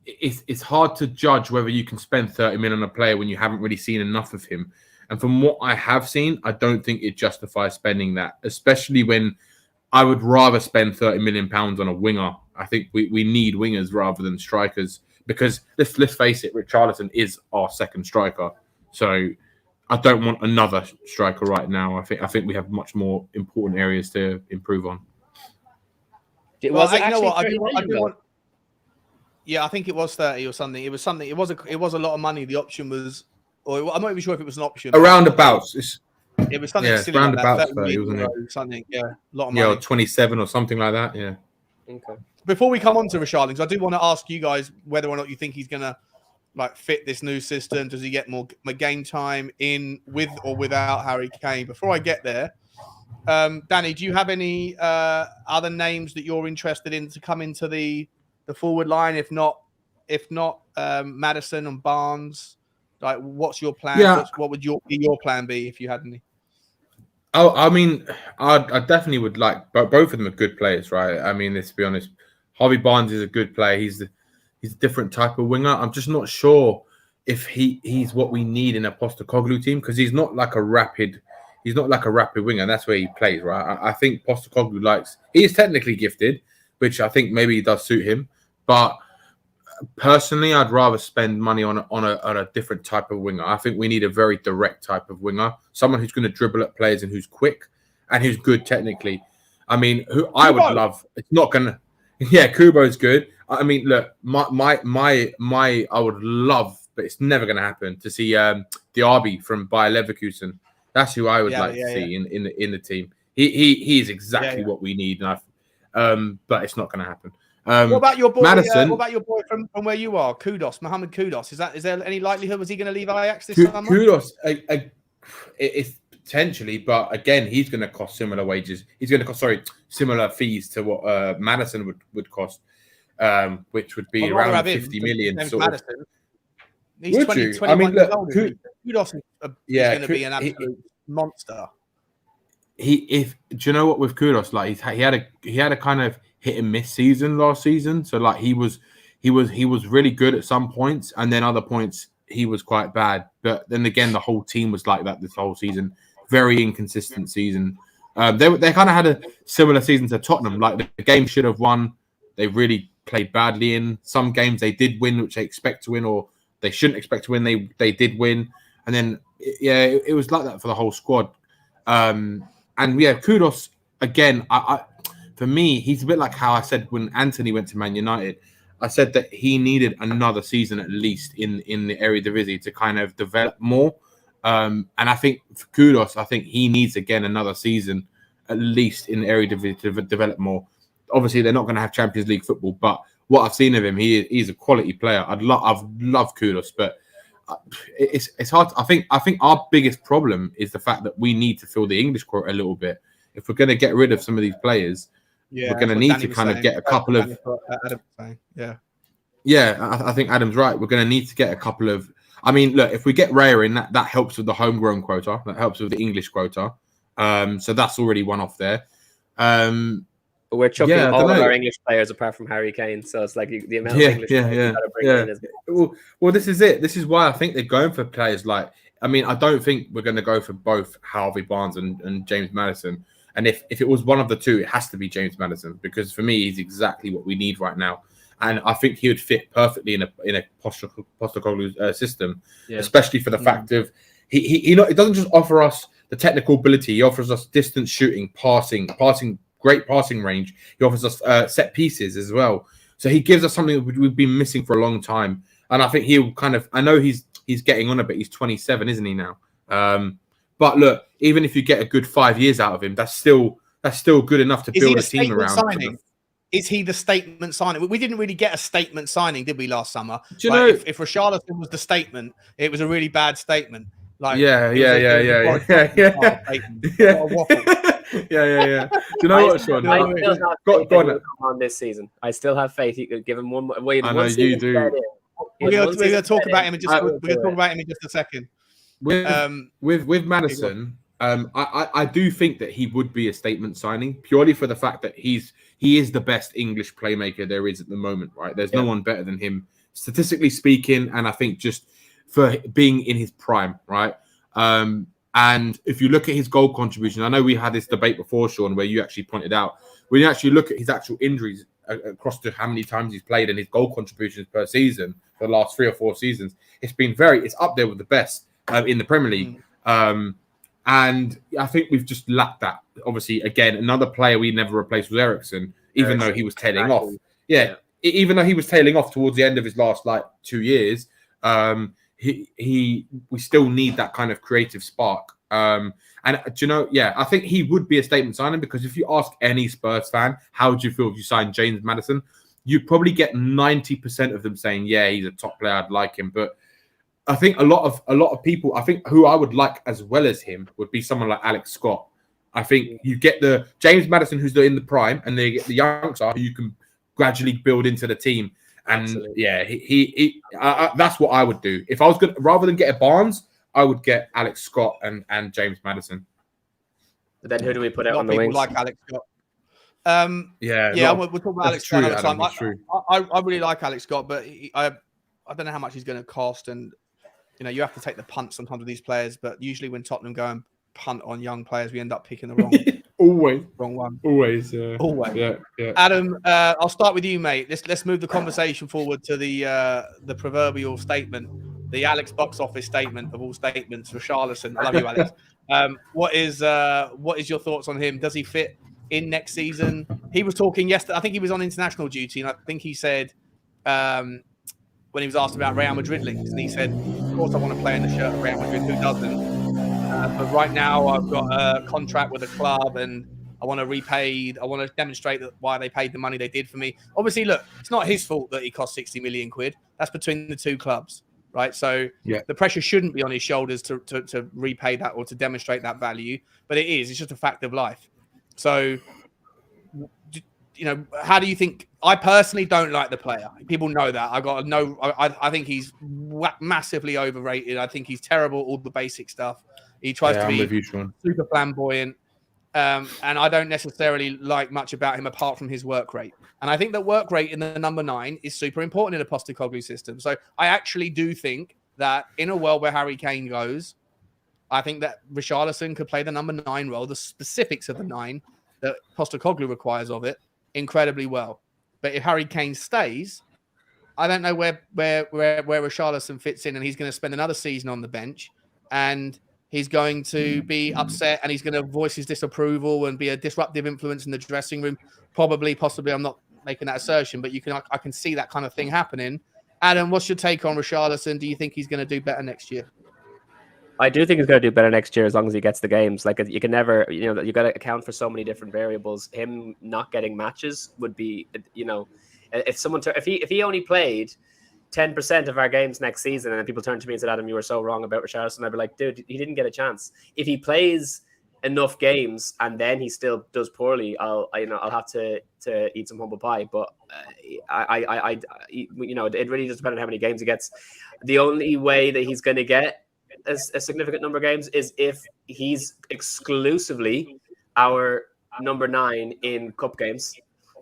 it's hard to judge whether you can spend 30 million on a player when you haven't really seen enough of him. And from what I have seen, I don't think it justifies spending that, especially when I would rather spend 30 million pounds on a winger. I think we need wingers rather than strikers because let's face it, Richarlison is our second striker. So I don't want another striker right now. I think we have much more important areas to improve on. Was it you know actually what? 30 million, though? Yeah, I think it was 30 or something. It was something. It was a lot of money. The option was, or I'm not even sure if it was an option. Around abouts. It was something Yeah, silly like that. roundabouts, 30 wasn't it? euros, something. Yeah, a lot of Yeah, money. or 27 or something like that. Yeah. Okay. Before we come on to Richarlison, I do want to ask you guys whether or not you think he's gonna like fit this new system. Does he get more game time in with or without Harry Kane? Before I get there, Danny, do you have any other names that you're interested in to come into the forward line? If not, Maddison and Barnes. Like, what's your plan? Yeah. What would your plan be if you had any? Oh, I mean, I definitely would like, but both of them are good players, right? I mean, let's be honest. Harvey Barnes is a good player. He's a different type of winger. I'm just not sure if he's what we need in a Postecoglou team, because he's not like a rapid winger. That's where he plays, right? I think Postecoglou he is technically gifted, which I think maybe does suit him. But personally, I'd rather spend money on a different type of winger. I think we need a very direct type of winger, someone who's going to dribble at players and who's quick and who's good technically. I mean, who I would love. It's not gonna. Yeah, Kubo's good. I mean, look, my I would love, but it's never going to happen, to see Diaby from Bayer Leverkusen. That's who I would like to see in the team. He is exactly what we need, and but it's not going to happen. What about your boy? Maddison? What about your boy from where you are, Mohamed Kudus? Is there any likelihood was he going to leave Ajax this summer? Kudus, it's potentially, but again, he's going to cost similar wages. He's going to cost similar fees to what Maddison would cost, which would be around 50 million. Maddison. He's 21 years old. Kudus is going to be an absolute monster. Do you know what with Kudus? Like he had a kind of hit and miss season last season. So like he was really good at some points, and then other points he was quite bad. But then again, the whole team was like that this whole season. Very inconsistent season. They kind of had a similar season to Tottenham. Like the game should have won. They really played badly in some games. They did win, which they expect to win, or they shouldn't expect to win. They did win, and then it was like that for the whole squad. And Kudus again. For me, he's a bit like how I said when Anthony went to Man United. I said that he needed another season at least in the Eredivisie to kind of develop more. And I think for Kudus, I think he needs again another season at least in the Eredivisie to develop more. Obviously, they're not going to have Champions League football, but what I've seen of him, he's a quality player. I've loved Kudus, but it's hard. I think our biggest problem is the fact that we need to fill the English quota a little bit. If we're going to get rid of some of these players, we're going to need to kind of get a couple of. I think Adam's right. We're going to need to get a couple of. I mean, look, if we get Raya in, that helps with the homegrown quota. That helps with the English quota. So that's already one off there. But we're chucking all of our English players apart from Harry Kane. So it's like the amount of English players you got to bring in is good. Well, this is it. This is why I think they're going for players like. I mean, I don't think we're going to go for both Harvey Barnes and James Maddison. And if it was one of the two, it has to be James Maddison, because for me, he's exactly what we need right now. And I think he would fit perfectly in a Postecoglou system, especially for the fact of he doesn't just offer us the technical ability. He offers us distance shooting, passing, great passing range. He offers us set pieces as well. So he gives us something that we've been missing for a long time. And I think he'll kind of. I know he's getting on a bit. He's 27, isn't he now? But look, even if you get a good 5 years out of him, that's still good enough to build a team around. Is he the statement signing? We didn't really get a statement signing, did we, last summer? Do you know if Richarlison was the statement, it was a really bad statement. Like yeah. Do you know what, Sean? I still have faith on this season. I still have faith. He could give him one. I know you do. We're going to talk about him in just. We're going to talk about him in just a second. With Maddison, I do think that he would be a statement signing purely for the fact that he is the best English playmaker there is at the moment, right? There's no one better than him, statistically speaking, and I think just for being in his prime, right? And if you look at his goal contribution, I know we had this debate before, Sean, where you actually pointed out, when you actually look at his actual injuries across to how many times he's played and his goal contributions per season for the last 3 or 4 seasons, it's up there with the best in the Premier League. And I think we've just lacked that. Obviously, again, another player we never replaced was Eriksen. even though he was tailing off. Exactly. Yeah, even though he was tailing off towards the end of his last 2 years, we still need that kind of creative spark. And do you know, I think he would be a statement signing, because if you ask any Spurs fan, how would you feel if you signed James Maddison? You'd probably get 90% of them saying, yeah, he's a top player, I'd like him. But I think a lot of people, I think who I would like as well as him would be someone like Alex Scott. I think you get the James Maddison who's in the prime, and they get the youngster who you can gradually build into the team. And Absolutely. he that's what I would do. If I was going, rather than get a Barnes, I would get Alex Scott and James Maddison. But then who do we put A out lot on of the people wings? like Alex Scott. We'll talk about Alex Scott another time. I really like Alex Scott, but I don't know how much he's going to cost. And you have to take the punt sometimes with these players. But usually when Tottenham go and punt on young players, we end up picking the wrong one. Always. Yeah. Yeah. Adam, I'll start with you, mate. Let's move the conversation forward to the proverbial statement, the Alex box office statement of all statements for Richarlison. I love you, Alex. What is your thoughts on him? Does he fit in next season? He was talking yesterday. I think he was on international duty, and I think he said when he was asked about Real Madrid links, and he said, "Of course, I want to play in the shirt of Real Madrid. Who doesn't? But right now, I've got a contract with a club, and I want to demonstrate that why they paid the money they did for me. Obviously, look, it's not his fault that he cost 60 million quid. That's between the two clubs, right? So the pressure shouldn't be on his shoulders to repay that or to demonstrate that value, but it is. It's just a fact of life. So, how do you think? I personally don't like the player. People know that. I think he's massively overrated. I think he's terrible at all the basic stuff. He tries to be super flamboyant. And I don't necessarily like much about him apart from his work rate. And I think that work rate in the number 9 is super important in a Postecoglou system. So I actually do think that in a world where Harry Kane goes, I think that Richarlison could play the number 9 role, the specifics of the 9 that Postecoglou requires of it, incredibly well. But if Harry Kane stays, I don't know where Richarlison fits in, and he's going to spend another season on the bench, and he's going to be upset, and he's going to voice his disapproval and be a disruptive influence in the dressing room. Possibly, I'm not making that assertion, but I can see that kind of thing happening. Adam, what's your take on Richarlison? Do you think he's going to do better next year? I do think he's going to do better next year as long as he gets the games. Like, you can never, you got to account for so many different variables. Him not getting matches would be, if he only played 10% of our games next season, and then people turn to me and said, Adam, you were so wrong about Richarlison, I'd be like, dude, he didn't get a chance. If he plays enough games and then he still does poorly, I'll have to eat some humble pie. But it really does depend on how many games he gets. The only way that he's going to get a significant number of games is if he's exclusively our number 9 in cup games.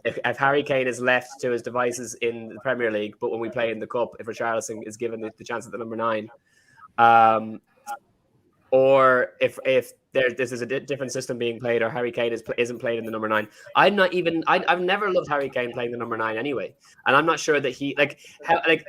If Harry Kane is left to his devices in the Premier League, but when we play in the Cup, if Richarlison is given the chance at the number 9, or if this is a different system being played, or Harry Kane isn't played in the number 9, I've never loved Harry Kane playing the number 9 anyway, and I'm not sure that he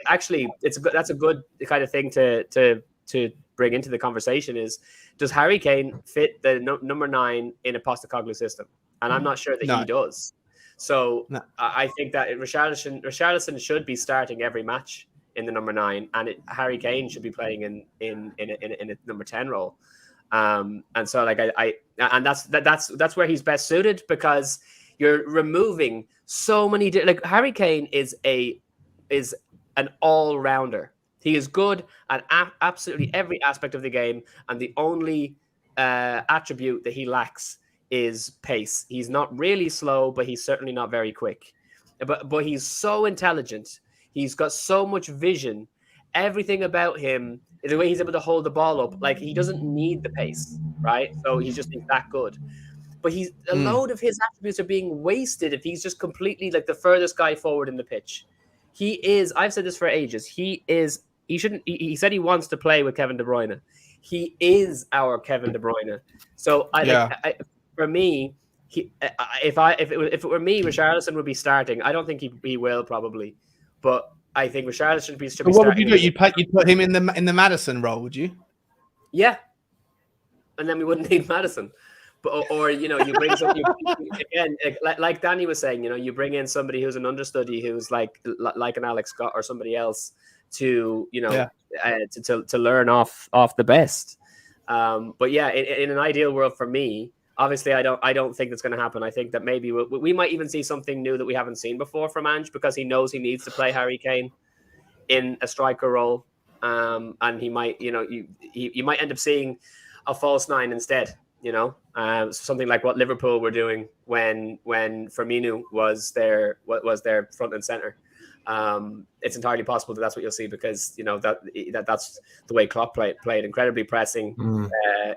actually that's a good kind of thing to bring into the conversation is, does Harry Kane fit the number 9 in a Postecoglou system? And I'm not sure that he does. So I think that Richarlison should be starting every match in the number 9, and Harry Kane should be playing in a number 10 role. And so that's where he's best suited, because you're removing so many. Harry Kane is an all rounder. He is good at absolutely every aspect of the game, and the only attribute that he lacks is pace. He's not really slow, but he's certainly not very quick. But he's so intelligent. He's got so much vision. Everything about him, the way he's able to hold the ball up, like, he doesn't need the pace, right? So he's that good. But a load of his attributes are being wasted if he's just completely like the furthest guy forward in the pitch. He is. I've said this for ages. He shouldn't. He said he wants to play with Kevin De Bruyne. He is our Kevin De Bruyne. So for me, if it were me, Richarlison would be starting. I don't think he will probably, but I think Richarlison should be starting. What would you do? You'd put him in the Maddison role, would you? Yeah, and then we wouldn't need Maddison. or you know, you bring something again, like Danny was saying, you know, you bring in somebody who's an understudy who's like an Alex Scott or somebody else to, you know, to learn off the best. But yeah, in an ideal world for me, obviously I don't think that's going to happen. I think that maybe we might even see something new that we haven't seen before from Ange, because he knows he needs to play Harry Kane in a striker role, and he might, you know, you might end up seeing a false nine instead. You know, something like what Liverpool were doing when Firmino was their front and center. It's entirely possible that that's what you'll see, because you know that's the way Klopp played incredibly pressing,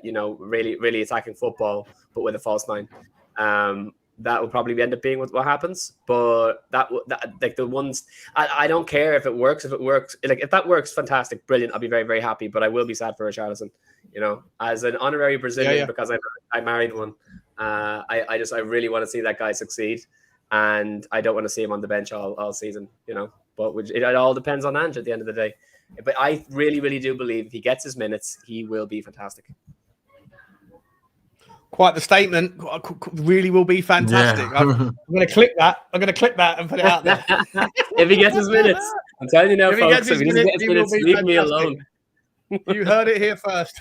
you know, really attacking football, but with a false nine. That will probably end up being what happens. But that like the ones, I don't care if it works. If it works, like if that works, fantastic, brilliant. I'll be very, very happy. But I will be sad for Richarlison. You know, as an honorary Brazilian, because I married one. I really want to see that guy succeed, and I don't want to see him on the bench all season. You know, but it all depends on Ange at the end of the day. But I really, really do believe if he gets his minutes, he will be fantastic. Quite the statement. Really will be fantastic. Yeah. I'm going to click that. I'm going to click that and put it out there. If he gets his minutes, I'm telling you now, folks. If he doesn't get his minutes, leave me alone. You heard it here first.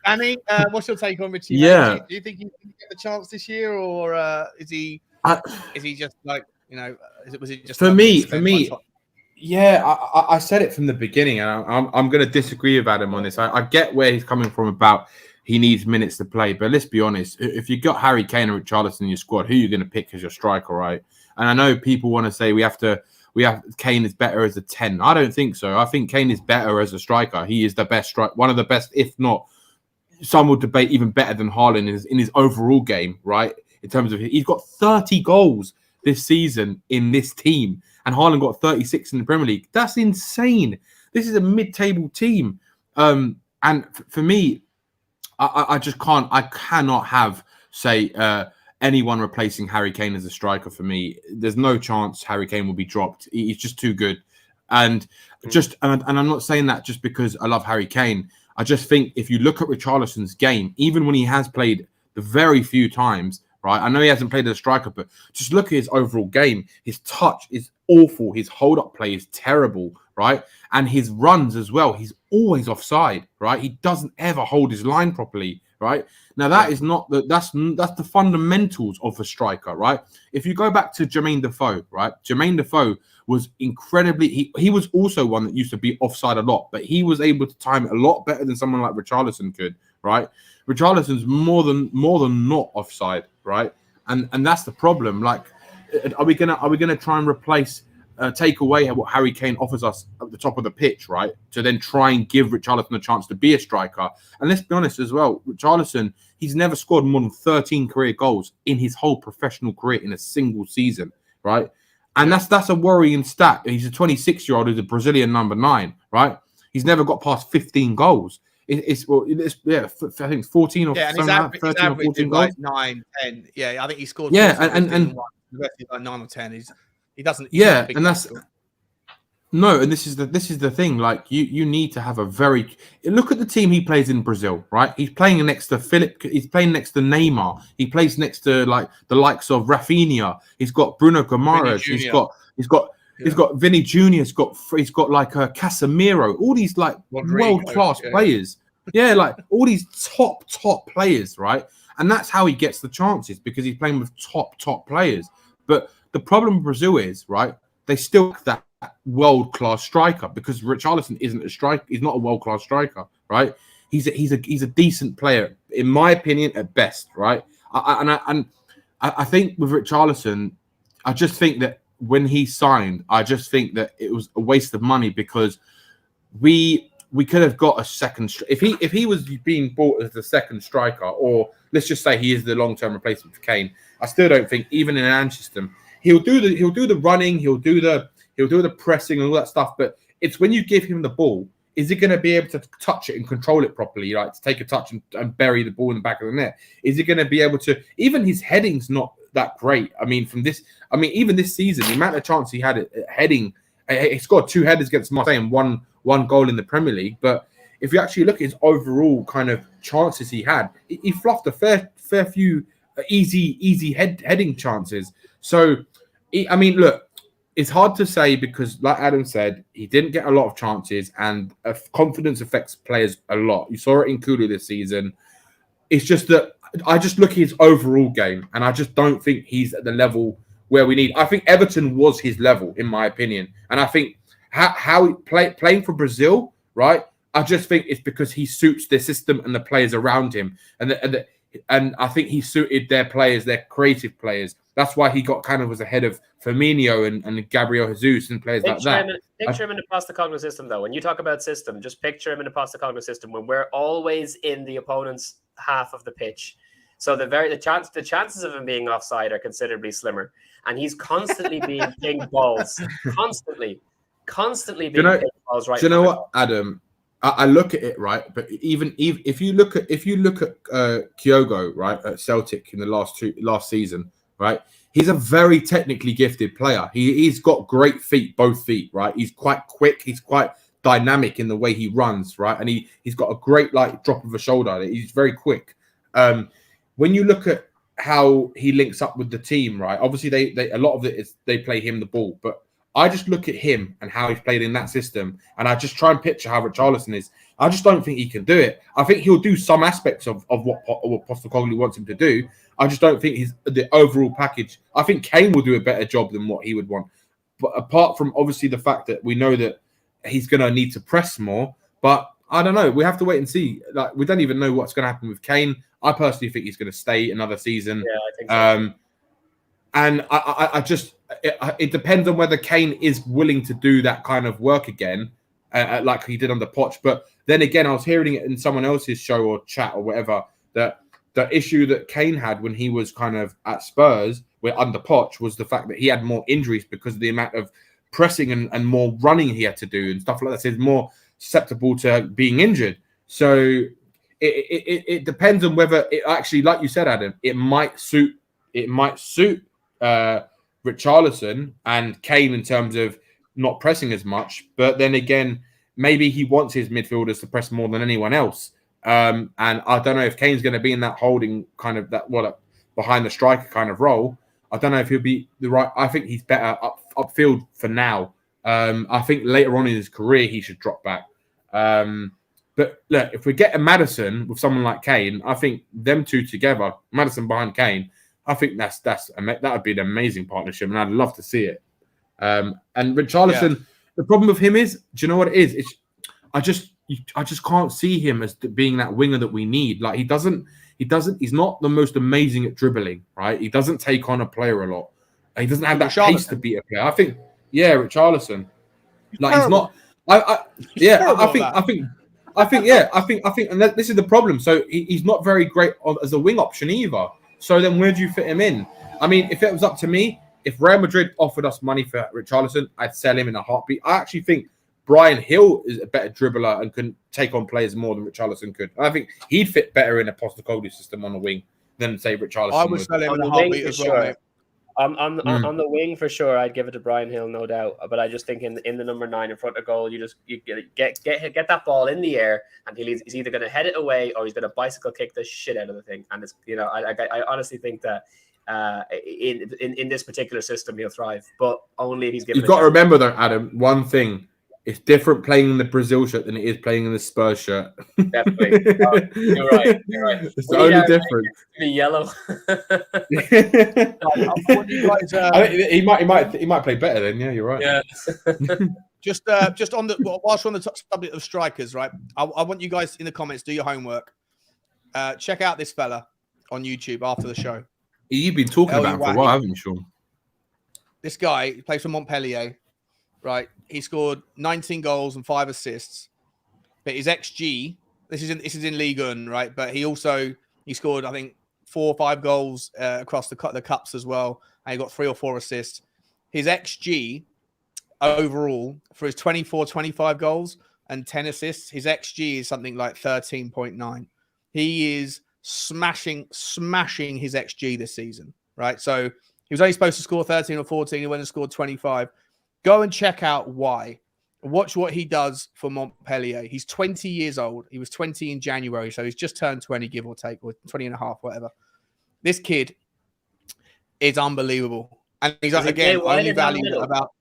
Annie, what's your take on Richie? Yeah. Do you think he can get the chance this year, or is he just like, you know? Was it just for me? Yeah, I said it from the beginning, and I'm going to disagree with Adam on this. I get where he's coming from about he needs minutes to play, but let's be honest. If you got Harry Kane and Richarlison in your squad, who are you going to pick as your striker, right? And I know people want to say we have Kane is better as a 10. I don't think so. I think Kane is better as a striker. He is the best one of the best, if not, some will debate even better than Haaland in his overall game, right? In terms of, he's got 30 goals this season in this team, and Haaland got 36 in the Premier League. That's insane. This is a mid-table team. And for me, I just can't. I cannot have anyone replacing Harry Kane as a striker for me. There's no chance Harry Kane will be dropped. He's just too good. And I'm not saying that just because I love Harry Kane. I just think if you look at Richarlison's game, even when he has played the very few times, right? I know he hasn't played as a striker, but just look at his overall game. His touch is awful. His hold-up play is terrible, right? And his runs as well. He's always offside, right? He doesn't ever hold his line properly, right? Now that is not that's the fundamentals of a striker, right? If you go back to Jermaine Defoe, right? Jermaine Defoe was incredibly. He was also one that used to be offside a lot, but he was able to time it a lot better than someone like Richarlison could, right? Richarlison's more than not offside, right? And that's the problem. Like, are we gonna try and replace? Take away what Harry Kane offers us at the top of the pitch, right? To then try and give Richarlison a chance to be a striker. And let's be honest as well, Richarlison, he's never scored more than 13 career goals in his whole professional career in a single season, right? And that's a worrying stat. He's a 26-year-old who's a Brazilian number 9, right? He's never got past 15 goals. I think it's 14 or something like 13 or 14 goals. Like 9, 10. Yeah, I think he scored. Yeah, and the rest is like 9 or 10. He doesn't. Yeah, and that's no, and this is the thing. Like you need to have a very look at the team he plays in Brazil, right? He's playing next to Philip. He's playing next to Neymar. He plays next to like the likes of Rafinha. He's got Bruno Guimaraes. He's got Vinny Jr. He's got like Casemiro. All these like world class players. Yeah, like all these top players, right? And that's how he gets the chances, because he's playing with top players. But the problem with Brazil is, right, they still have that world-class striker, because Richarlison isn't a striker. He's not a world-class striker, right? He's a decent player, in my opinion, at best, right? I think with Richarlison, I just think that when he signed, I just think that it was a waste of money, because we could have got a second. If he was being bought as the second striker, or let's just say he is the long-term replacement for Kane, I still don't think, even in an Ange system, he'll do the running, he'll do the pressing and all that stuff. But it's when you give him the ball, is he going to be able to touch it and control it properly, like to take a touch and bury the ball in the back of the net? Is he going to be able to? Even his heading's not that great. Even this season, the amount of chance he had at heading, he scored 2 headers against Marseille and one goal in the Premier League. But if you actually look at his overall kind of chances he had, he fluffed a fair few easy heading chances. So, I mean, look, it's hard to say because, like Adam said, he didn't get a lot of chances, and confidence affects players a lot. You saw it in Kulu this season. It's just that I just look at his overall game, and I just don't think he's at the level where we need. I think Everton was his level, in my opinion, and I think how he playing for Brazil, right? I just think it's because he suits their system and the players around him, and I think he suited their players, their creative players. That's why he got kind of was ahead of Firmino and Gabriel Jesus and players like that. Picture him in the Postecoglou system, though. When you talk about system, just picture him in the Postecoglou system when we're always in the opponent's half of the pitch. So the chances of him being offside are considerably slimmer, and he's constantly being pinged balls, constantly being pinged balls. Right? Do you know what, Adam? I look at it right, but even if you look at Kyogo right at Celtic in the last season, right, he's a very technically gifted player. He's got great feet, both feet, right. He's quite quick. He's quite dynamic in the way he runs, right, and he's got a great drop of a shoulder. He's very quick. When you look at how he links up with the team, right, obviously they a lot of it is they play him the ball, but I just look at him and how he's played in that system, and I just try and picture how Richarlison is. I just don't think he can do it. I think he'll do some aspects of what Postecoglou wants him to do. I just don't think the overall package. I think Kane will do a better job than what he would want. But apart from obviously the fact that we know that he's going to need to press more, but I don't know. We have to wait and see. We don't even know what's going to happen with Kane. I personally think he's going to stay another season. Yeah, I think so. And I just, it depends on whether Kane is willing to do that kind of work again, like he did under Poch. But then again, I was hearing it in someone else's show or chat or whatever, that the issue that Kane had when he was kind of at Spurs, where under Poch, was the fact that he had more injuries because of the amount of pressing and more running he had to do and stuff like that. So he's more susceptible to being injured. So it depends on whether it actually, like you said, Adam, it might suit Richarlison and Kane in terms of not pressing as much, but then again, maybe he wants his midfielders to press more than anyone else. And I don't know if Kane's going to be in that holding kind of behind the striker kind of role. I don't know if he'll be the right. I think he's better upfield for now. I think later on in his career he should drop back. But look, if we get a Maddison with someone like Kane, I think them two together, Maddison behind Kane, I think that would be an amazing partnership, and I'd love to see it. And Richarlison, the problem with him is, do you know what it is? I just can't see him as being that winger that we need. Like he's not the most amazing at dribbling, right? He doesn't take on a player a lot. He doesn't have that pace to beat a player. I think, Richarlison, like he's not. I think, and this is the problem. So he's not very great as a wing option either. So then where do you fit him in? I mean, if it was up to me, if Real Madrid offered us money for Richarlison, I'd sell him in a heartbeat. I actually think Brian Hill is a better dribbler and can take on players more than Richarlison could. I think he'd fit better in a Postecoglou system on the wing than, say, Richarlison. I would sell him in a heartbeat as well, mate. On the wing for sure, I'd give it to Brian Hill, no doubt. But I just think in the number 9 in front of goal, you get that ball in the air, and he's either going to head it away or he's going to bicycle kick the shit out of the thing. And it's I honestly think that in this particular system he'll thrive, but only if he's given. You've got to remember though, Adam, one thing. It's different playing in the Brazil shirt than it is playing in the Spurs shirt. Definitely. You're right. It's the only difference. Be yellow. He might play better then. Yeah, you're right. Yeah. Just on whilst we're on the subject of strikers, right? I want you guys in the comments, do your homework. Check out this fella on YouTube after the show. You've been talking about him for a while, haven't you, Sean? This guy plays for Montpellier. Right, he scored 19 goals and 5 assists, but his XG, this is in Ligue 1, right? But he scored, I think, 4 or 5 goals across the cups as well, and he got 3 or 4 assists. His XG overall for his 25 goals and 10 assists, his XG is something like 13.9. He is smashing his XG this season, right? So he was only supposed to score 13 or 14. He went and scored 25. Go and check out why, Watch what he does for Montpellier. He's 20 years old. He was 20 in January, so he's just turned 20, give or take, or 20 and a half, whatever. This kid is unbelievable. And he's again only valued at about.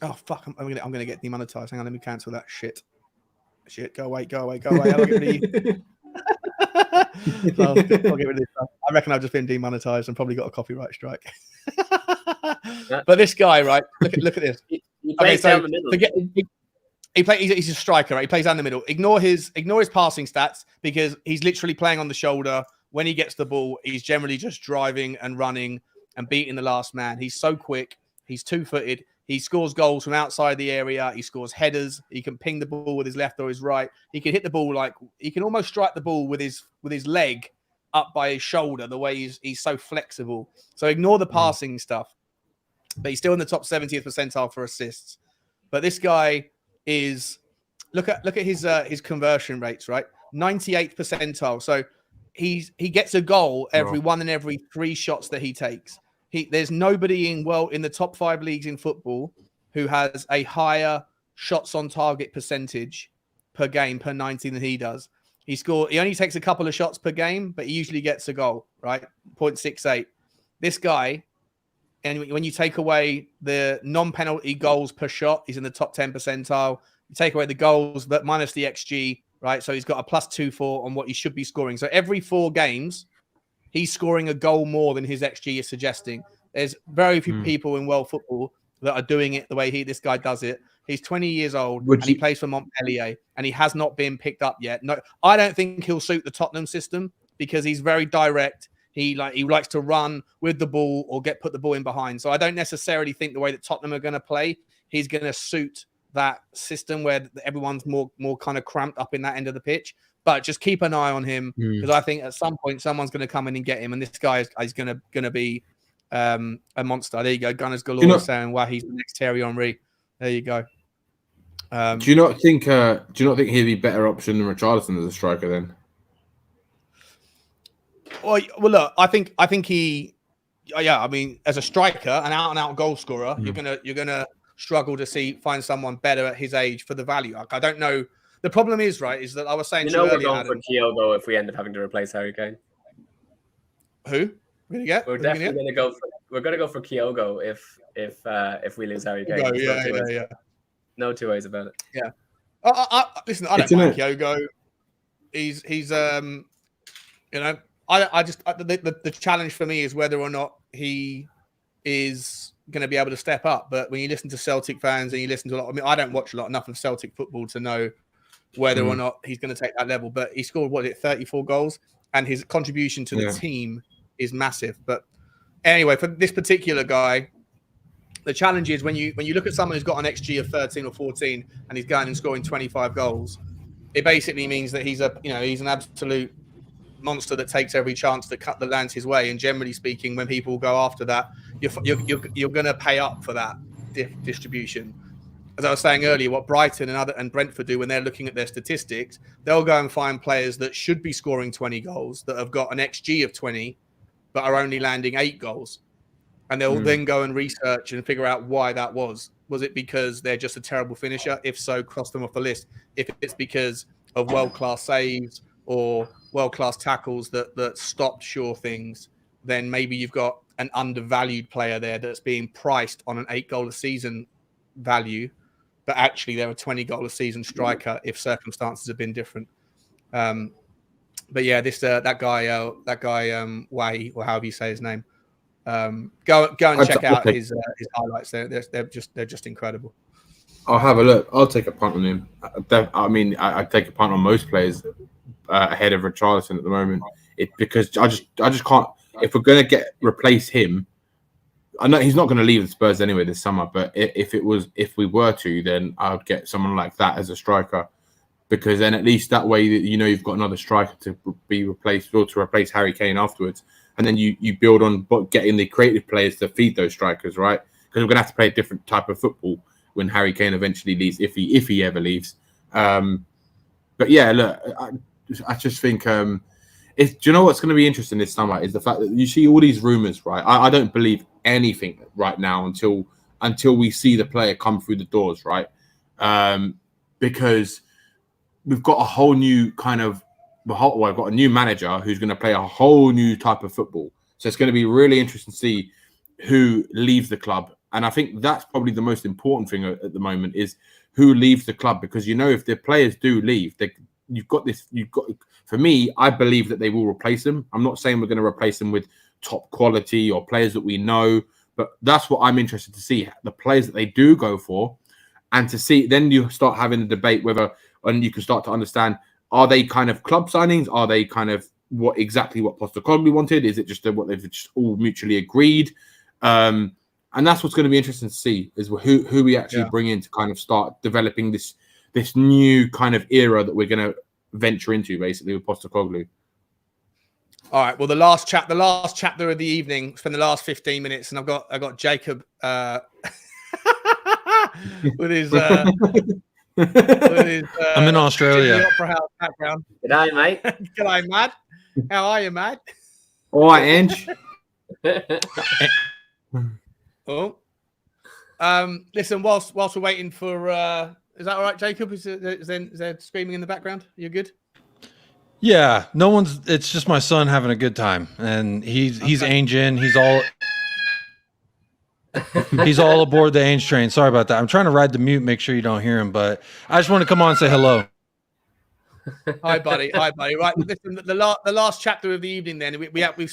Oh fuck! I'm gonna get demonetized. Hang on, let me cancel that shit. Go away. I'll get rid of you. I'll get rid of this stuff. I reckon I've just been demonetized and probably got a copyright strike. But this guy, right? Look at this. He plays down the middle. He's a striker, right? He plays down the middle. Ignore his passing stats because he's literally playing on the shoulder. When he gets the ball, he's generally just driving and running and beating the last man. He's so quick. He's 2-footed. He scores goals from outside the area. He scores headers. He can ping the ball with his left or his right. He can hit the ball he can almost strike the ball with his leg up by his shoulder. The way he's so flexible. So ignore the passing stuff. But he's still in the top 70th percentile for assists. But this guy is look at his conversion rates, right? 98th percentile. So he gets a goal every 1 in every 3 shots that he takes. There's nobody in the top 5 leagues in football who has a higher shots on target percentage per game per 90 than he does. He only takes a couple of shots per game, but he usually gets a goal, right? 0.68. This guy, and when you take away the non-penalty goals per shot, he's in the top 10 percentile. You take away the goals, but minus the XG, right? So he's got a +2.4 on what he should be scoring. So every 4 games, he's scoring a goal more than his XG is suggesting. There's very few people in world football that are doing it the way this guy does it. He's 20 years old and he plays for Montpellier and he has not been picked up yet. No, I don't think he'll suit the Tottenham system because he's very direct. He likes to run with the ball or put the ball in behind. So I don't necessarily think the way that Tottenham are going to play, he's going to suit that system where everyone's more kind of cramped up in that end of the pitch. But just keep an eye on him because I think at some point someone's going to come in and get him, and this guy is going to be a monster. There you go, Gunners Galore saying, "Wow, he's the next Thierry Henry." There you go. Do you not think he'd be a better option than Richarlison as a striker then? Well, look, I think he, I mean, as a striker, an out-and-out goal scorer, you're gonna struggle to find someone better at his age for the value. I don't know. The problem is, right, is that I was saying to you earlier, we're going for Kyogo if we end up having to replace Harry Kane. Who? We're definitely going to go for. We're going to go for Kyogo if we lose Harry Kane. Yeah. No 2 ways about it. Yeah. Listen, I don't mind Kyogo. He's the challenge for me is whether or not he is going to be able to step up. But when you listen to Celtic fans and you listen to a lot, I don't watch enough of Celtic football to know whether or not he's going to take that level. But he scored 34 goals, and his contribution to the team is massive. But anyway, for this particular guy, the challenge is when you look at someone who's got an XG of 13 or 14 and he's going and scoring 25 goals, it basically means that he's an absolute monster that takes every chance that lands his way. And generally speaking, when people go after that, you're going to pay up for that distribution. As I was saying earlier, what Brighton and Brentford do when they're looking at their statistics, they'll go and find players that should be scoring 20 goals that have got an XG of 20, but are only landing 8 goals. And they'll then go and research and figure out why that was. Was it because they're just a terrible finisher? If so, cross them off the list. If it's because of world-class saves or world-class tackles that stopped sure things, then maybe you've got an undervalued player there that's being priced on an 8-goal-a-season value, but actually they're a 20-goal-a-season striker if circumstances have been different. But yeah, that guy, Wai, or however you say his name, go and check out his highlights. They're just incredible. I'll have a look. I'll take a punt on him. I mean, I take a punt on most players ahead of Richarlison at the moment. Because I just can't. If we're going to replace him, I know he's not going to leave the Spurs anyway this summer. But if we were to, then I would get someone like that as a striker, because then at least that way you've got another striker to be replaced or to replace Harry Kane afterwards, and then you build on getting the creative players to feed those strikers, right? Because we're going to have to play a different type of football when Harry Kane eventually leaves, if he ever leaves. But yeah, look, I just think do you know what's going to be interesting this summer is the fact that you see all these rumors, right? I don't believe anything right now until we see the player come through the doors, right? because we've got a whole new kind of I've got a new manager who's going to play a whole new type of football. So it's going to be really interesting to see who leaves the club. And I think that's probably the most important thing at the moment is who leaves the club, because if the players do leave, for me, I believe that they will replace them. I'm not saying we're going to replace them with top quality or players that we know, but that's what I'm interested to see, the players that they do go for, and to see, then you start having a debate and you can start to understand, are they kind of club signings? Are they kind of what Postecoglou wanted? Is it just what they've just all mutually agreed? And that's what's going to be interesting to see, is who we actually bring in to kind of start developing this new kind of era that we're going to venture into, basically, with Postecoglou. All right. Well, the last chapter of the evening, spend the last 15 minutes, and I've got Jacob with his. I'm in Australia. The Opera House background. G'day, mate. G'day, Mad. How are you, Mad? All right, Ange. Oh. Listen, whilst we're waiting for, is that all right, Jacob? Is there screaming in the background? You good? Yeah, it's just my son having a good time, and he's Angin. He's all aboard the Ainge train. Sorry about that. I'm trying to ride the mute, make sure you don't hear him, but I just want to come on and say hello. Hi, buddy. Right, listen, the last chapter of the evening. Then we haven't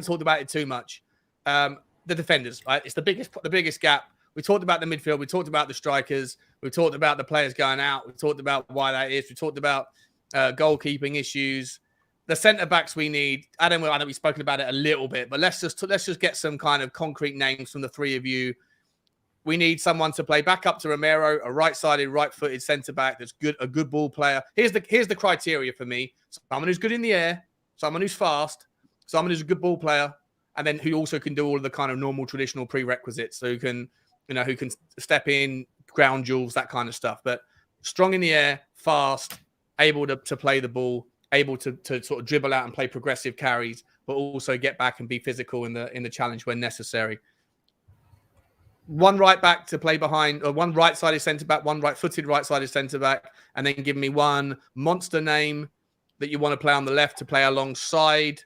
talked about it too much. The defenders, right? It's the biggest gap. We talked about the midfield. We talked about the strikers. We talked about the players going out. We talked about why that is. We talked about goalkeeping issues. The centre backs we need. I know we've spoken about it a little bit, but let's just get some kind of concrete names from the three of you. We need someone to play back up to Romero, a right-sided, right-footed centre back that's a good ball player. Here's the criteria for me: someone who's good in the air, someone who's fast, someone who's a good ball player, and then who also can do all of the kind of normal traditional prerequisites. So who can step in, ground jewels, that kind of stuff. But strong in the air, fast, able to play the ball, able to sort of dribble out and play progressive carries, but also get back and be physical in the challenge when necessary. One right back to play behind, or one right-sided centre-back, one right-footed right-sided centre-back, and then give me one monster name that you want to play on the left to play alongside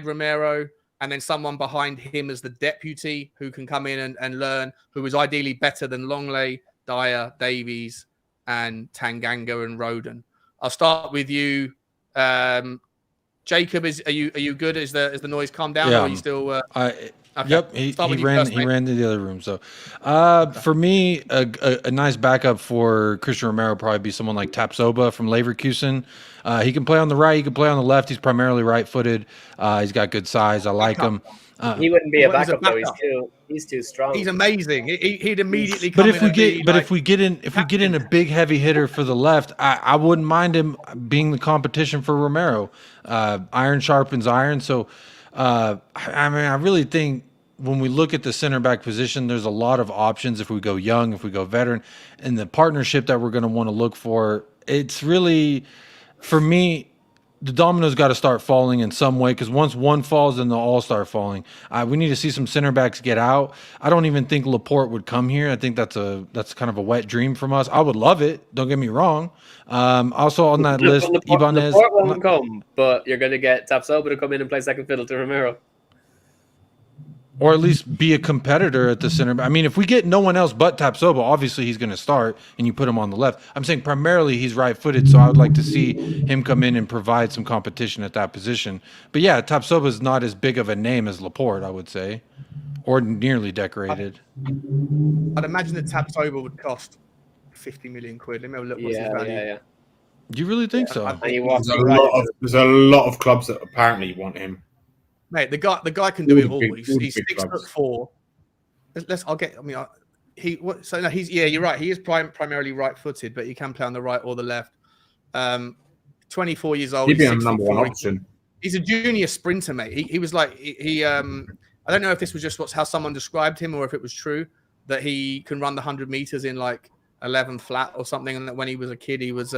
Romero, and then someone behind him as the deputy who can come in and learn, who is ideally better than Longlet, Dyer, Davies, and Tanganga and Roden. I'll start with you, Jacob. Are you good? Is the noise calmed down? Yeah. Or are you still? Okay. Yep. He ran to the other room. So, for me, a nice backup for Christian Romero would probably be someone like Tapsoba from Leverkusen. He can play on the right. He can play on the left. He's primarily right-footed. He's got good size. I like him. He wouldn't be a backup though. He's too strong. He's amazing. He'd immediately come if we get in a big heavy hitter for the left, I wouldn't mind him being the competition for Romero. Iron sharpens iron. So I really think when we look at the center back position, there's a lot of options. If we go young, if we go veteran, and the partnership that we're going to want to look for, it's really, for me, the dominoes got to start falling in some way, because once one falls, then they'll all start falling. We need to see some center backs get out. I don't even think Laporte would come here. I think that's kind of a wet dream from us. I would love it. Don't get me wrong. Also on that list, Ibanez. Laporte won't come, but you're going to get Tapsoba to come in and play second fiddle to Romero. Or at least be a competitor at the center. I mean, if we get no one else but Tapsoba, obviously he's going to start, and you put him on the left. I'm saying primarily he's right-footed, so I would like to see him come in and provide some competition at that position. But yeah, Tapsoba is not as big of a name as Laporte, I would say, or nearly decorated. I'd imagine that Tapsoba would cost 50 million quid. Let me have a look. What's his value? Yeah. Do you really think so? There's a lot of clubs that apparently want him. Mate, the guy can do it all. He's 6'4". You're right. He is primarily right-footed, but he can play on the right or the left. 24 years old. He'd be a number one option. He's a junior sprinter, mate. He was like I don't know if this was just how someone described him or if it was true that he can run the 100 meters in like 11 flat or something. And that when he was a kid, he was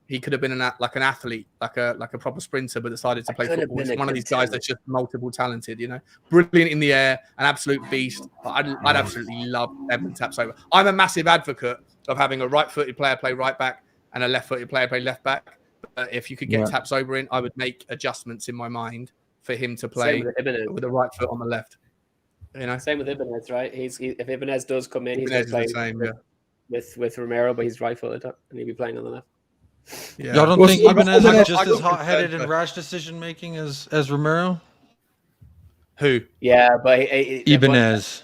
He could have been like an athlete, like a proper sprinter, but decided to play could have football. been He's a one of good these guys talent. that's just multiple talented, brilliant in the air, an absolute beast. I'd absolutely love Edmund Tapsoba. I'm a massive advocate of having a right-footed player play right back and a left-footed player play left back. But if you could get Tapsoba in, I would make adjustments in my mind for him to play with the right foot on the left. Same with Ibanez, right? If Ibanez does come in, he's Ibanez going to is play the same, with Romero, but he's right-footed and he'll be playing on the left. Yeah. Y'all don't Well, think so- Ibanez I is got just as hot-headed concerned, and rash decision-making as Romero? Who? Yeah, but Ibanez.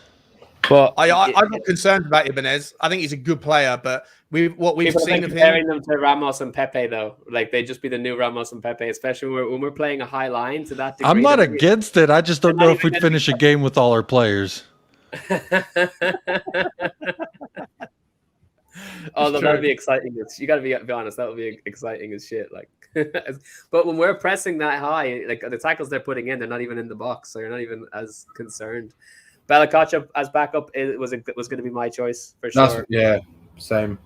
But I'm not concerned about Ibanez. I think he's a good player, but we've seen of comparing him. them to Ramos and Pepe, though, like they'd just be the new Ramos and Pepe, especially when we're playing a high line to that degree. I'm not against it. I just don't They're know not if we'd even finish a game with all our players. Although that'd be exciting. You got to be honest. That would be exciting as shit. Like, but when we're pressing that high, like the tackles they're putting in, they're not even in the box, so you're not even as concerned. Balakocha as backup was going to be my choice for sure. Same.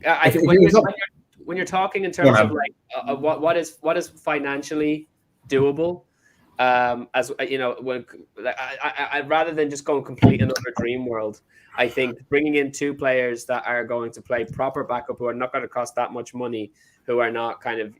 I think when you're talking in terms of like what is financially doable, as you know, when I rather than just going complete another dream world, I think bringing in two players that are going to play proper backup, who are not going to cost that much money, who are not kind of,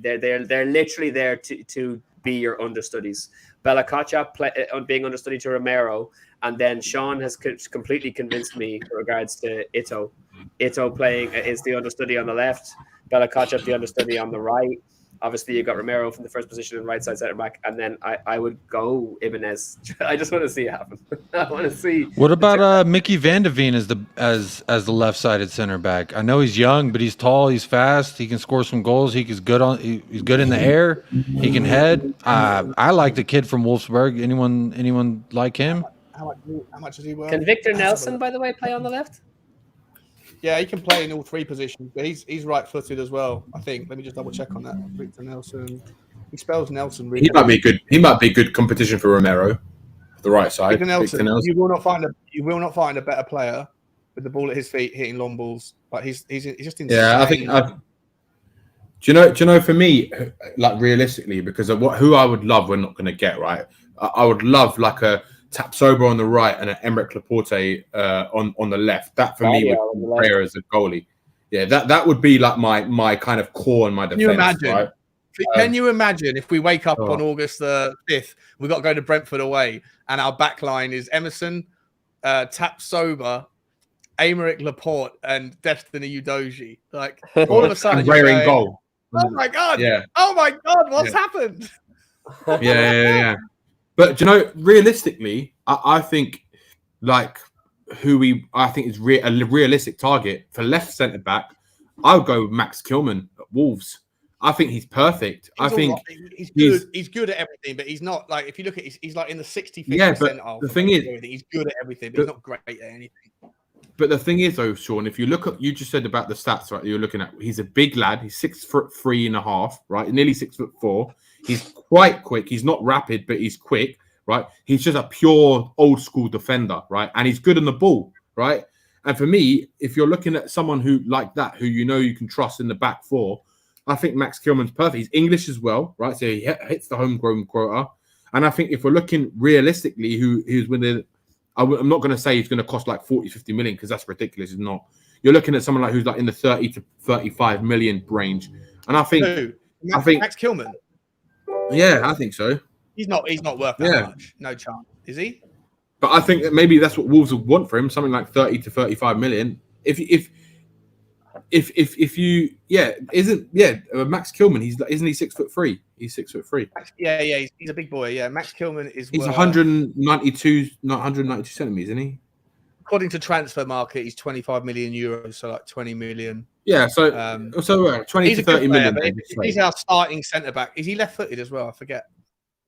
they're literally there to be your understudies. Balakocha being understudy to Romero, and then Sean has completely convinced me in regards to Ito. Ito playing is the understudy on the left, Balakocha the understudy on the right. Obviously, you got Romero from the first position in right side center back, and then I would go Ibanez. I just want to see it happen. I want to see. What about Mickey Van de Veen as the left-sided center back? I know he's young, but he's tall, he's fast, he can score some goals. He's good in the air. He can head. I like the kid from Wolfsburg. Anyone like him? How much does he work? Can Victor Nelson, by the way, play on the left? Yeah, he can play in all three positions, but he's right-footed as well, I think. Let me just double-check on that. Victor Nelson. He spells Nelson really. He might be good competition for Romero, the right side. Victor Nelson. You will not find a better player with the ball at his feet hitting long balls. Like he's just insane. Yeah, I think. Do you know? For me, like realistically, because of who I would love, we're not going to get right. I would love like a Tapsoba on the right and an Emerick Laporte on the left. That for me would be player as a goalie. Yeah, that would be like my kind of core and my defense. Can you imagine? Right? Can you imagine if we wake up on August the 5th, we've got to go to Brentford away, and our back line is Emerson, Tapsoba, Emerick Laporte, and Destiny Udoji. Like all of a sudden, you're in goal. Oh my god! Yeah. Oh my god! What's happened? Yeah. But do you know, realistically, I think like I think is a realistic target for left centre back. I would go with Max Kilman at Wolves. I think he's perfect. He's good. He's good at everything, but he's not like if you look at he's like in the 65th percentile. The thing is, he's good at everything, but he's not great at anything. But the thing is, though, Sean, if you look at, you just said about the stats, right? You're looking at, he's a big lad. He's 6'3.5", right? Nearly 6'4". He's quite quick. He's not rapid, but he's quick, right? He's just a pure old school defender, right? And he's good on the ball, right? And for me, if you're looking at someone who like that, who you can trust in the back four, I think Max Kilman's perfect. He's English as well, right? So he hits the homegrown quota. And I think if we're looking realistically, who's winning, I'm not going to say he's going to cost like 40-50 million because that's ridiculous. It's not. You're looking at someone like who's like in the 30 to 35 million range. And I think Max Kilman. Yeah, I think so. He's not worth that much. No chance. Is he? But I think that maybe that's what Wolves would want for him, something like 30 to 35 million. If you Max Kilman, isn't he 6'3"? He's 6'3". Yeah, he's a big boy. Yeah, Max Kilman is. He's 192 centimeters, isn't he? According to Transfer Market, he's 25 million euros, so like 20 million. Yeah, so 20 to 30 million. He's our starting centre back. Is he left-footed as well? I forget.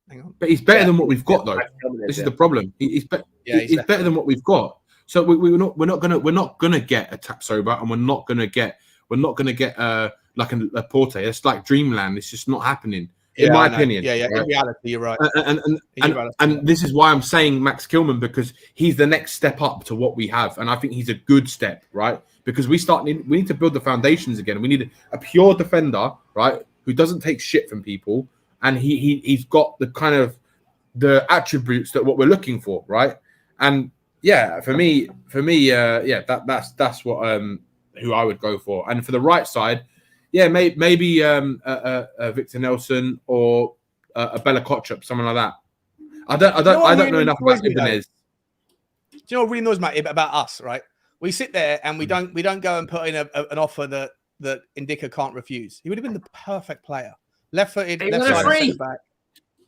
Hang on. But he's better than what we've got, though. This is the problem. He's better than what we've got. So we're not gonna get a Tapsoba, and we're not gonna get like a Porte. It's like dreamland. It's just not happening, in my opinion. Yeah. Right? In reality, you're right. And this is why I'm saying Max Kilman, because he's the next step up to what we have, and I think he's a good step, right? because we need to build the foundations again. We need a pure defender, right, who doesn't take shit from people, and he's got the kind of the attributes that what we're looking for, right? And yeah, for me, that's what who I would go for. And for the right side, yeah, maybe Victor Nelson or a Bella Kotchup, someone like that. I don't know enough about Ibanez. Do you know what really annoys me about us, right? We sit there and we don't go and put in an offer that Indika can't refuse. He would have been the perfect player. Left-footed, left-sided back.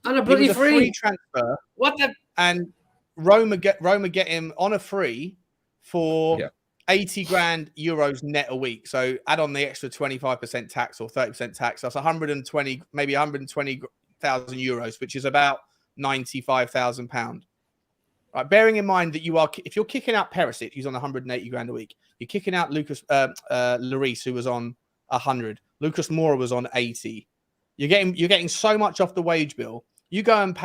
On a bloody free transfer. What the? And Roma get him on a free for 80 grand euros net a week. So add on the extra 25% tax or 30% tax. That's 120, maybe 120,000 euros, which is about 95,000 pounds. Right, bearing in mind that if you're kicking out Perisic, who's on 180 grand a week, you're kicking out Lucas Lloris, who was on 100. Lucas Moura was on 80. You're getting so much off the wage bill. You go and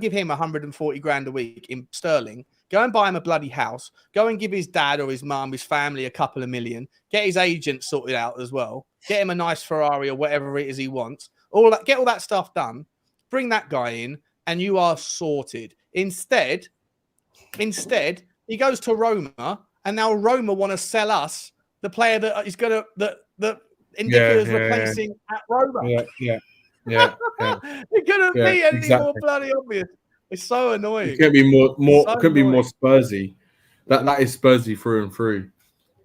give him 140 grand a week in sterling. Go and buy him a bloody house. Go and give his dad or his mum, his family a couple of million. Get his agent sorted out as well. Get him a nice Ferrari or whatever it is he wants. Get all that stuff done. Bring that guy in, and you are sorted. Instead, he goes to Roma, and now Roma want to sell us the player that is going to that Indika is replacing at Roma. Yeah. It couldn't be anything more bloody obvious. It's so annoying. It couldn't be more. Couldn't be more Spursy. That is Spursy through and through.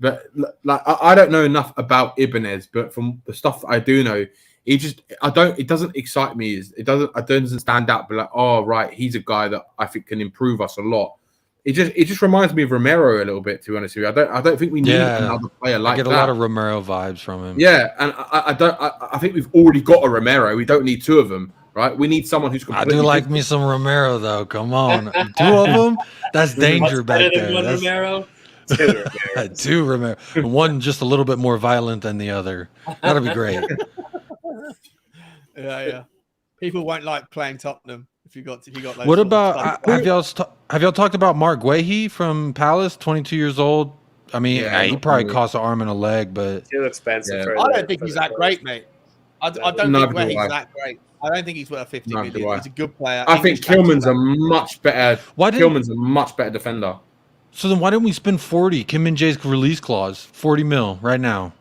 But like, I don't know enough about Ibanez, but from the stuff I do know, it doesn't excite me. It doesn't stand out. But like, oh right, he's a guy that I think can improve us a lot. It just reminds me of Romero a little bit, to be honest with you. I don't think we need another player like that. I get a lot of Romero vibes from him. Yeah, and I think we've already got a Romero. We don't need two of them, right? We need someone who's completely I do like me some Romero though. Come on, two of them. That's danger back there. One Romero. Two Romero. One just a little bit more violent than the other. That'll be great. Yeah. People won't like playing Tottenham. If you got those. What about have y'all talked about Mark Guehi from Palace, 22 years old? I mean, he probably costs an arm and a leg, but too expensive. I don't think he's that great, mate. I don't think Guehi's that great. I don't think he's worth 50 million. He's a good player. I think Kilman's a much better. Kilman's a much better defender. So then, why didn't we spend 40? Kim Min-jae's release clause, 40 mil right now.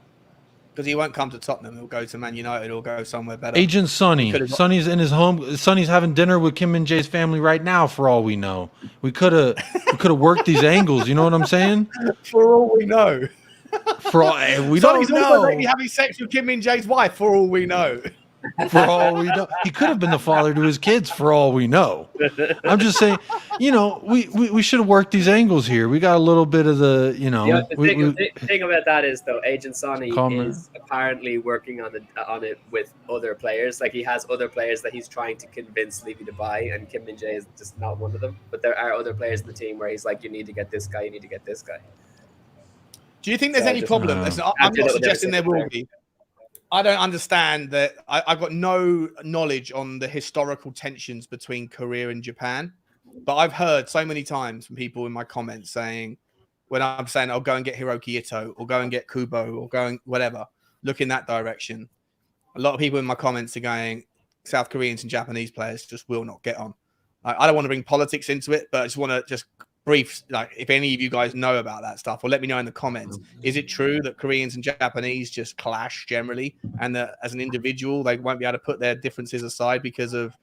Because he won't come to Tottenham. He'll go to Man United or go somewhere better. Agent Sonny. Sonny's in his home. Sonny's having dinner with Kim Min-jae's family right now, for all we know. We could have worked these angles. You know what I'm saying? For all we know. For all we Sonny's don't also know. maybe having sex with Kim Min-jae's wife. For all we know. For all we know, he could have been the father to his kids. For all we know, I'm just saying. We should have worked these angles here. We got a little bit of the. The thing about that is though, Agent Sonny is apparently working on it with other players. Like he has other players that he's trying to convince Levy to buy, and Kim Min-jae is just not one of them. But there are other players in the team where he's like, you need to get this guy. You need to get this guy. Do you think there's any problem? I'm not suggesting there will be. I don't understand that. I've got no knowledge on the historical tensions between Korea and Japan, but I've heard so many times from people in my comments saying, when I'm saying, "I'll go and get Hiroki Ito, or go and get Kubo, or go and whatever," look in that direction. A lot of people in my comments are going, South Koreans and Japanese players just will not get on. I don't want to bring politics into it, but I just want to brief, like, if any of you guys know about that stuff, or let me know in the comments. Is it true that Koreans and Japanese just clash generally, and that as an individual they won't be able to put their differences aside because of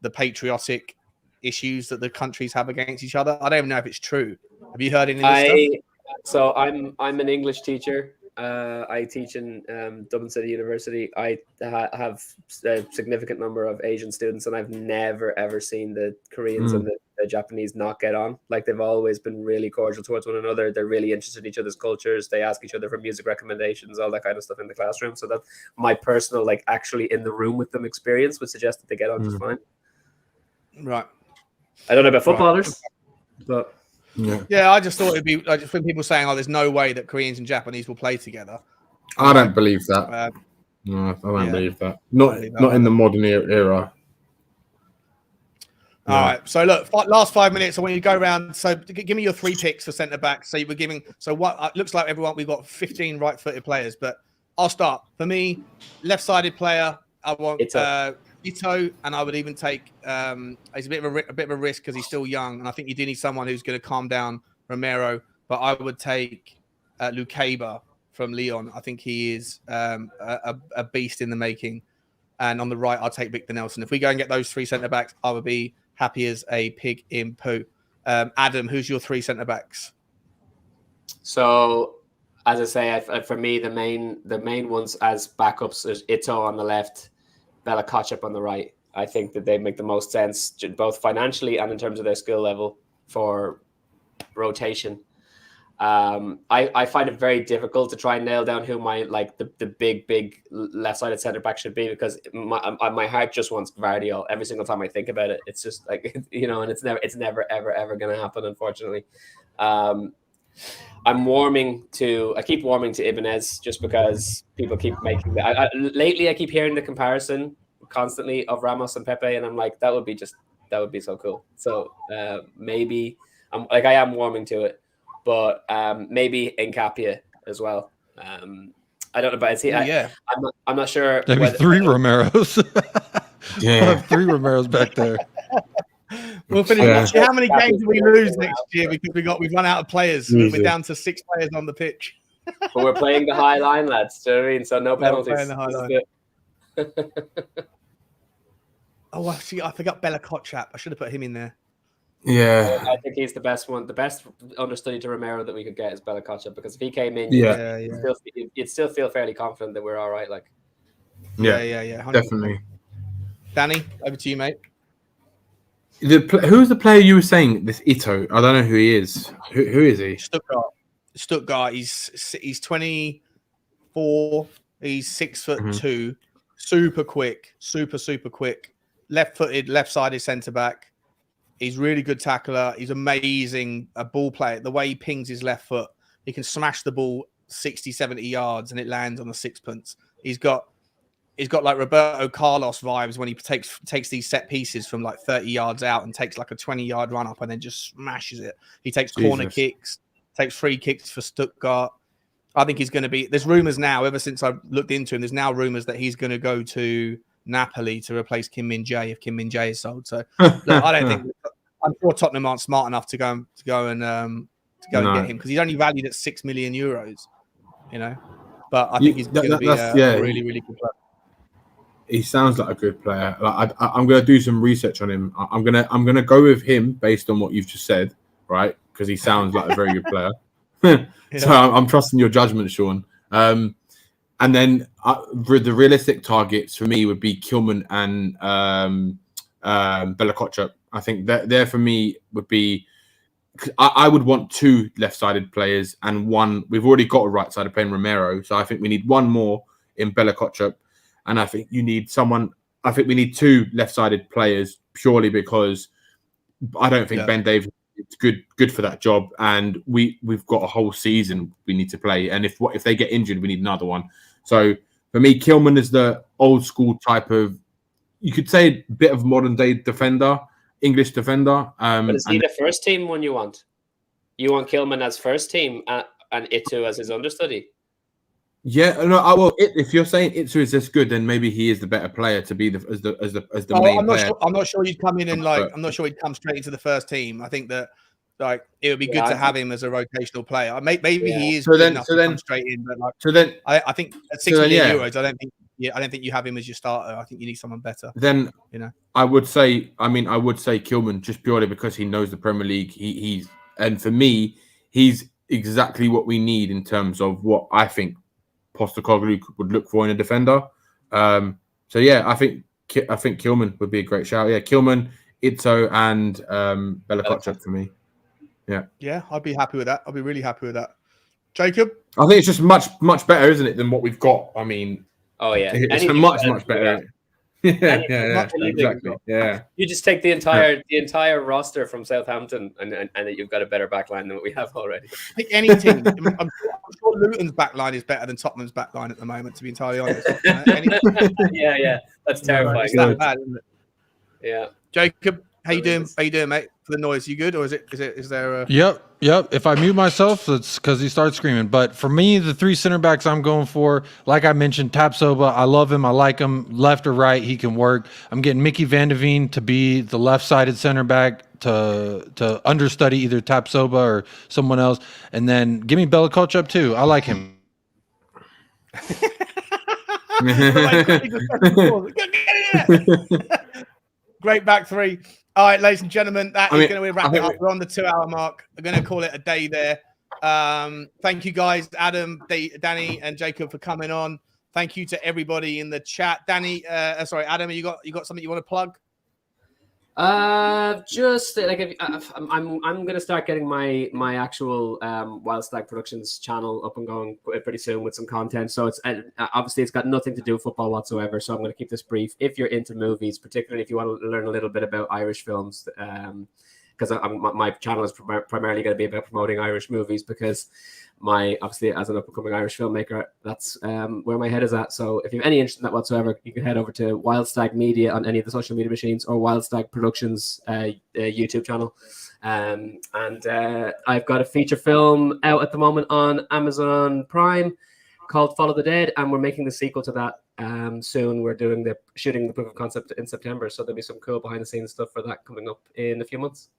the patriotic issues that the countries have against each other? I don't even know if it's true. Have you heard any of this stuff? So I'm an English teacher. I teach in Dublin City University. I have a significant number of Asian students, and I've never ever seen the Koreans and the Japanese not get on. Like, they've always been really cordial towards one another. They're really interested in each other's cultures. They ask each other for music recommendations, all that kind of stuff in the classroom. So that my personal, like, actually in the room with them experience would suggest that they get on just fine. Right. I don't know about footballers, but yeah, I just thought it'd be like, when people saying, "Oh, there's no way that Koreans and Japanese will play together." I don't believe that. No, I don't believe that. Not in the modern era. All right. So look, last 5 minutes. I want you to go around. So give me your 3 picks for centre back. So you were giving. So what looks like everyone. We've got 15 right-footed players, but I'll start. For me, left-sided player. I want Ito, and I would even take. He's a bit of a risk because he's still young, and I think you do need someone who's going to calm down Romero. But I would take Lukeba from Lyon. I think he is a beast in the making. And on the right, I'll take Victor Nelson. If we go and get those 3 centre backs, I would be happy as a pig in poo. Adam, who's your 3 centre backs? So, as I say, for me, the main ones as backups is Ito on the left, Bella Kotchap on the right. I think that they make the most sense, both financially and in terms of their skill level for rotation. I find it very difficult to try and nail down who my the big left-sided centre back should be, because my heart just wants Gvardiol every single time I think about it. It's just like, and it's never ever going to happen, unfortunately. I keep warming to Ibanez just because people keep making that. Lately I keep hearing the comparison constantly of Ramos and Pepe, and I'm like, that would be so cool. So maybe I am warming to it. But maybe Nkapia as well. I don't know about it. I'm not sure. Maybe 3 Romeros. Yeah. We'll have 3 Romeros back there. We'll finish. How many games do we lose next year because we've run out of players? We're down to 6 players on the pitch. But we're playing the high line, lads. Do you know what I mean? So no penalties. Playing the high line. Oh, actually, I forgot Bella Kotchap. I should have put him in there. Yeah, I think he's the best one. The best understudy to Romero that we could get is Bella Kotchap, because if he came in, you'd still feel fairly confident that we're all right. Like, yeah, 100%. Definitely. Danny, over to you, mate. Who's the player you were saying? This Ito. I don't know who he is. Who is he? Stuttgart. He's 24. He's 6'2". Super quick. Super quick. Left-footed, left-sided centre back. He's really good tackler. He's amazing, a ball player. The way he pings his left foot, he can smash the ball 60, 70 yards and it lands on the sixpence. He's got like Roberto Carlos vibes when he takes these set pieces from like 30 yards out and takes like a 20-yard run up and then just smashes it. He takes corner kicks, takes free kicks for Stuttgart. I think he's going to be. There's rumours now, ever since I've looked into him, there's now rumours that he's going to go to Napoli to replace Kim Min-jae if Kim Min-jae is sold. So look, I don't think. I'm sure Tottenham aren't smart enough to go and and get him, because he's only valued at €6 million. But I think he's going to be a really, really good player. He sounds like a good player. I'm going to do some research on him. I'm gonna go with him based on what you've just said, right? Because he sounds like a very good player. So I'm trusting your judgment, Sean. And then the realistic targets for me would be Kilman and Bella Kotchap. I think that there for me would be. I would want 2 left-sided players and 1. We've already got a right-sided player in Romero, so I think we need 1 more in Bella Kotchap, and I think you need someone. I think we need 2 left-sided players purely because I don't think Ben Davies is good for that job, and we've got a whole season we need to play, and if they get injured, we need another one. So for me, Kilman is the old school type of, you could say, a bit of modern day defender. English defender. But is he the first team one you want? You want Kilman as first team and Itu as his understudy? Yeah, no. If you're saying Itu is this good, then maybe he is the better player to be as the main player. I'm not sure he'd come in and I'm not sure he'd come straight into the first team. I think that it would be good to have him as a rotational player. Maybe he is good enough to come straight in, but I think at €6 million, I don't think you have him as your starter. I think you need someone better. Then I would say Kilman, just purely because he knows the Premier League. And for me, he's exactly what we need in terms of what I think Postecoglou would look for in a defender. I think Kilman would be a great shout. Yeah, Kilman, Ito, and Bella Kotchap for me. Yeah, I'd be happy with that. I'd be really happy with that. Jacob, I think it's just much better, isn't it, than what we've got? I mean, it's much better. Yeah, exactly. Yeah, you just take the entire roster from Southampton, and you've got a better backline than what we have already. Pick any team. I'm sure Luton's backline is better than Tottenham's backline at the moment, to be entirely honest. Yeah, that's terrifying. It's that bad, isn't it? Yeah, Jacob, How you doing? How you doing, mate? For the noise, you good, or is there? Yep. If I mute myself, it's because he starts screaming. But for me, the 3 center backs I'm going for, like I mentioned, Tapsoba, I love him. I like him. Left or right, he can work. I'm getting Mickey Van de Veen to be the left-sided center back to understudy either Tapsoba or someone else. And then give me Bella Kochap too. I like him. Great back three. All right, ladies and gentlemen, that is going to wrap it up. We're on the 2-hour mark. I'm going to call it a day there. Thank you guys, Adam, Danny, and Jacob for coming on. Thank you to everybody in the chat. Danny, Adam, you got something you want to plug? Just like I'm gonna start getting my actual Wild Stag Productions channel up and going pretty soon with some content. So it's obviously it's got nothing to do with football whatsoever. So I'm gonna keep this brief. If you're into movies, particularly if you want to learn a little bit about Irish films, because my channel is primarily going to be about promoting Irish movies, because obviously as an up-and-coming Irish filmmaker, that's where my head is at. So if you have any interest in that whatsoever, you can head over to Wild Stag Media on any of the social media machines, or Wild Stag Productions YouTube channel. And I've got a feature film out at the moment on Amazon Prime called Follow the Dead, and we're making the sequel to that soon. We're shooting the proof of concept in September, so there'll be some cool behind-the-scenes stuff for that coming up in a few months.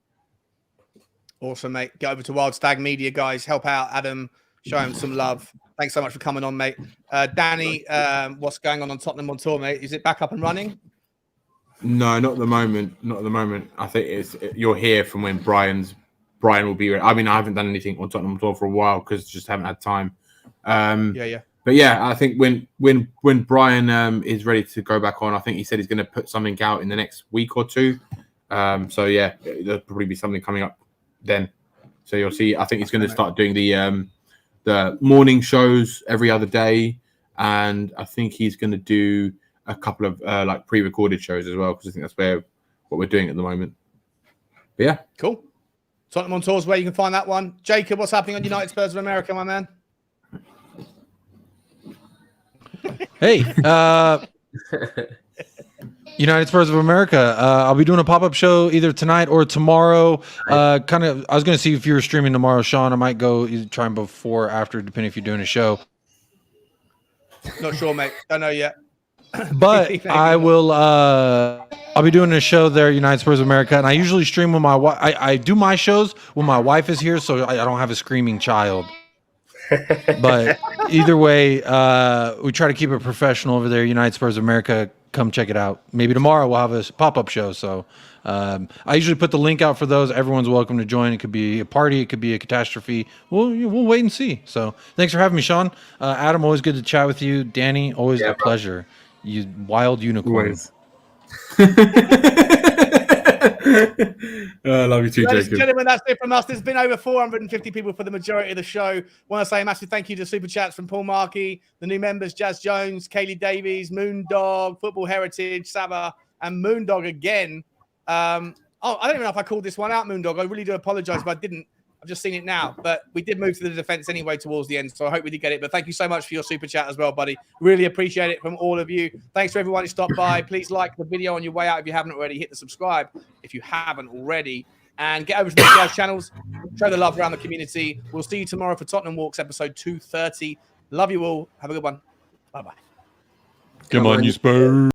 Awesome, mate. Get over to Wild Stag Media, guys. Help out Adam. Show him some love. Thanks so much for coming on, mate. Danny, what's going on Tottenham on tour, mate? Is it back up and running? No, not at the moment. Not at the moment. I think you're here from when Brian will be. I mean, I haven't done anything on Tottenham tour for a while because just haven't had time. Yeah. But yeah, I think when Brian is ready to go back on, I think he said he's going to put something out in the next week or two. So yeah, there'll probably be something coming up then. So you'll see. I think he's going to start doing the morning shows every other day, and I think he's going to do a couple of like pre-recorded shows as well, because I think that's what we're doing at the moment. But yeah, cool. Tottenham on tours, where you can find that one. Jacob, what's happening on United Spurs of America, my man? Hey, United Spurs of America. I'll be doing a pop-up show either tonight or tomorrow. I was going to see if you were streaming tomorrow, Sean. I might go either try and before or after, depending if you're doing a show. Not sure, mate. Don't know yet. But I will. I'll be doing a show there, United Spurs of America, and I usually stream when my wife. I do my shows when my wife is here, so I don't have a screaming child. But either way, we try to keep it professional over there. United Spurs of America, come check it out. Maybe tomorrow we'll have a pop-up show. So I usually put the link out for those. Everyone's welcome to join. It could be a party. It could be a catastrophe. We'll wait and see. So thanks for having me, Sean. Adam, always good to chat with you. Danny, always a pleasure. You wild unicorn. I love you too, Ladies Jacob. and gentlemen, that's it from us. There's been over 450 people for the majority of the show. Want to say a massive thank you to Super Chats from Paul Markey, the new members, Jazz Jones, Kaylee Davies, Moondog, Football Heritage, Saba, and Moondog again. I don't even know if I called this one out, Moondog. I really do apologize if I didn't. I've just seen it now. But we did move to the defense anyway towards the end, so I hope we did get it. But thank you so much for your Super Chat as well, buddy. Really appreciate it from all of you. Thanks to everyone who stopped by. Please like the video on your way out if you haven't already. Hit the subscribe if you haven't already. And get over to the guys' channels. Show the love around the community. We'll see you tomorrow for Tottenham Walks episode 230. Love you all. Have a good one. Bye-bye. Come on, you Spurs.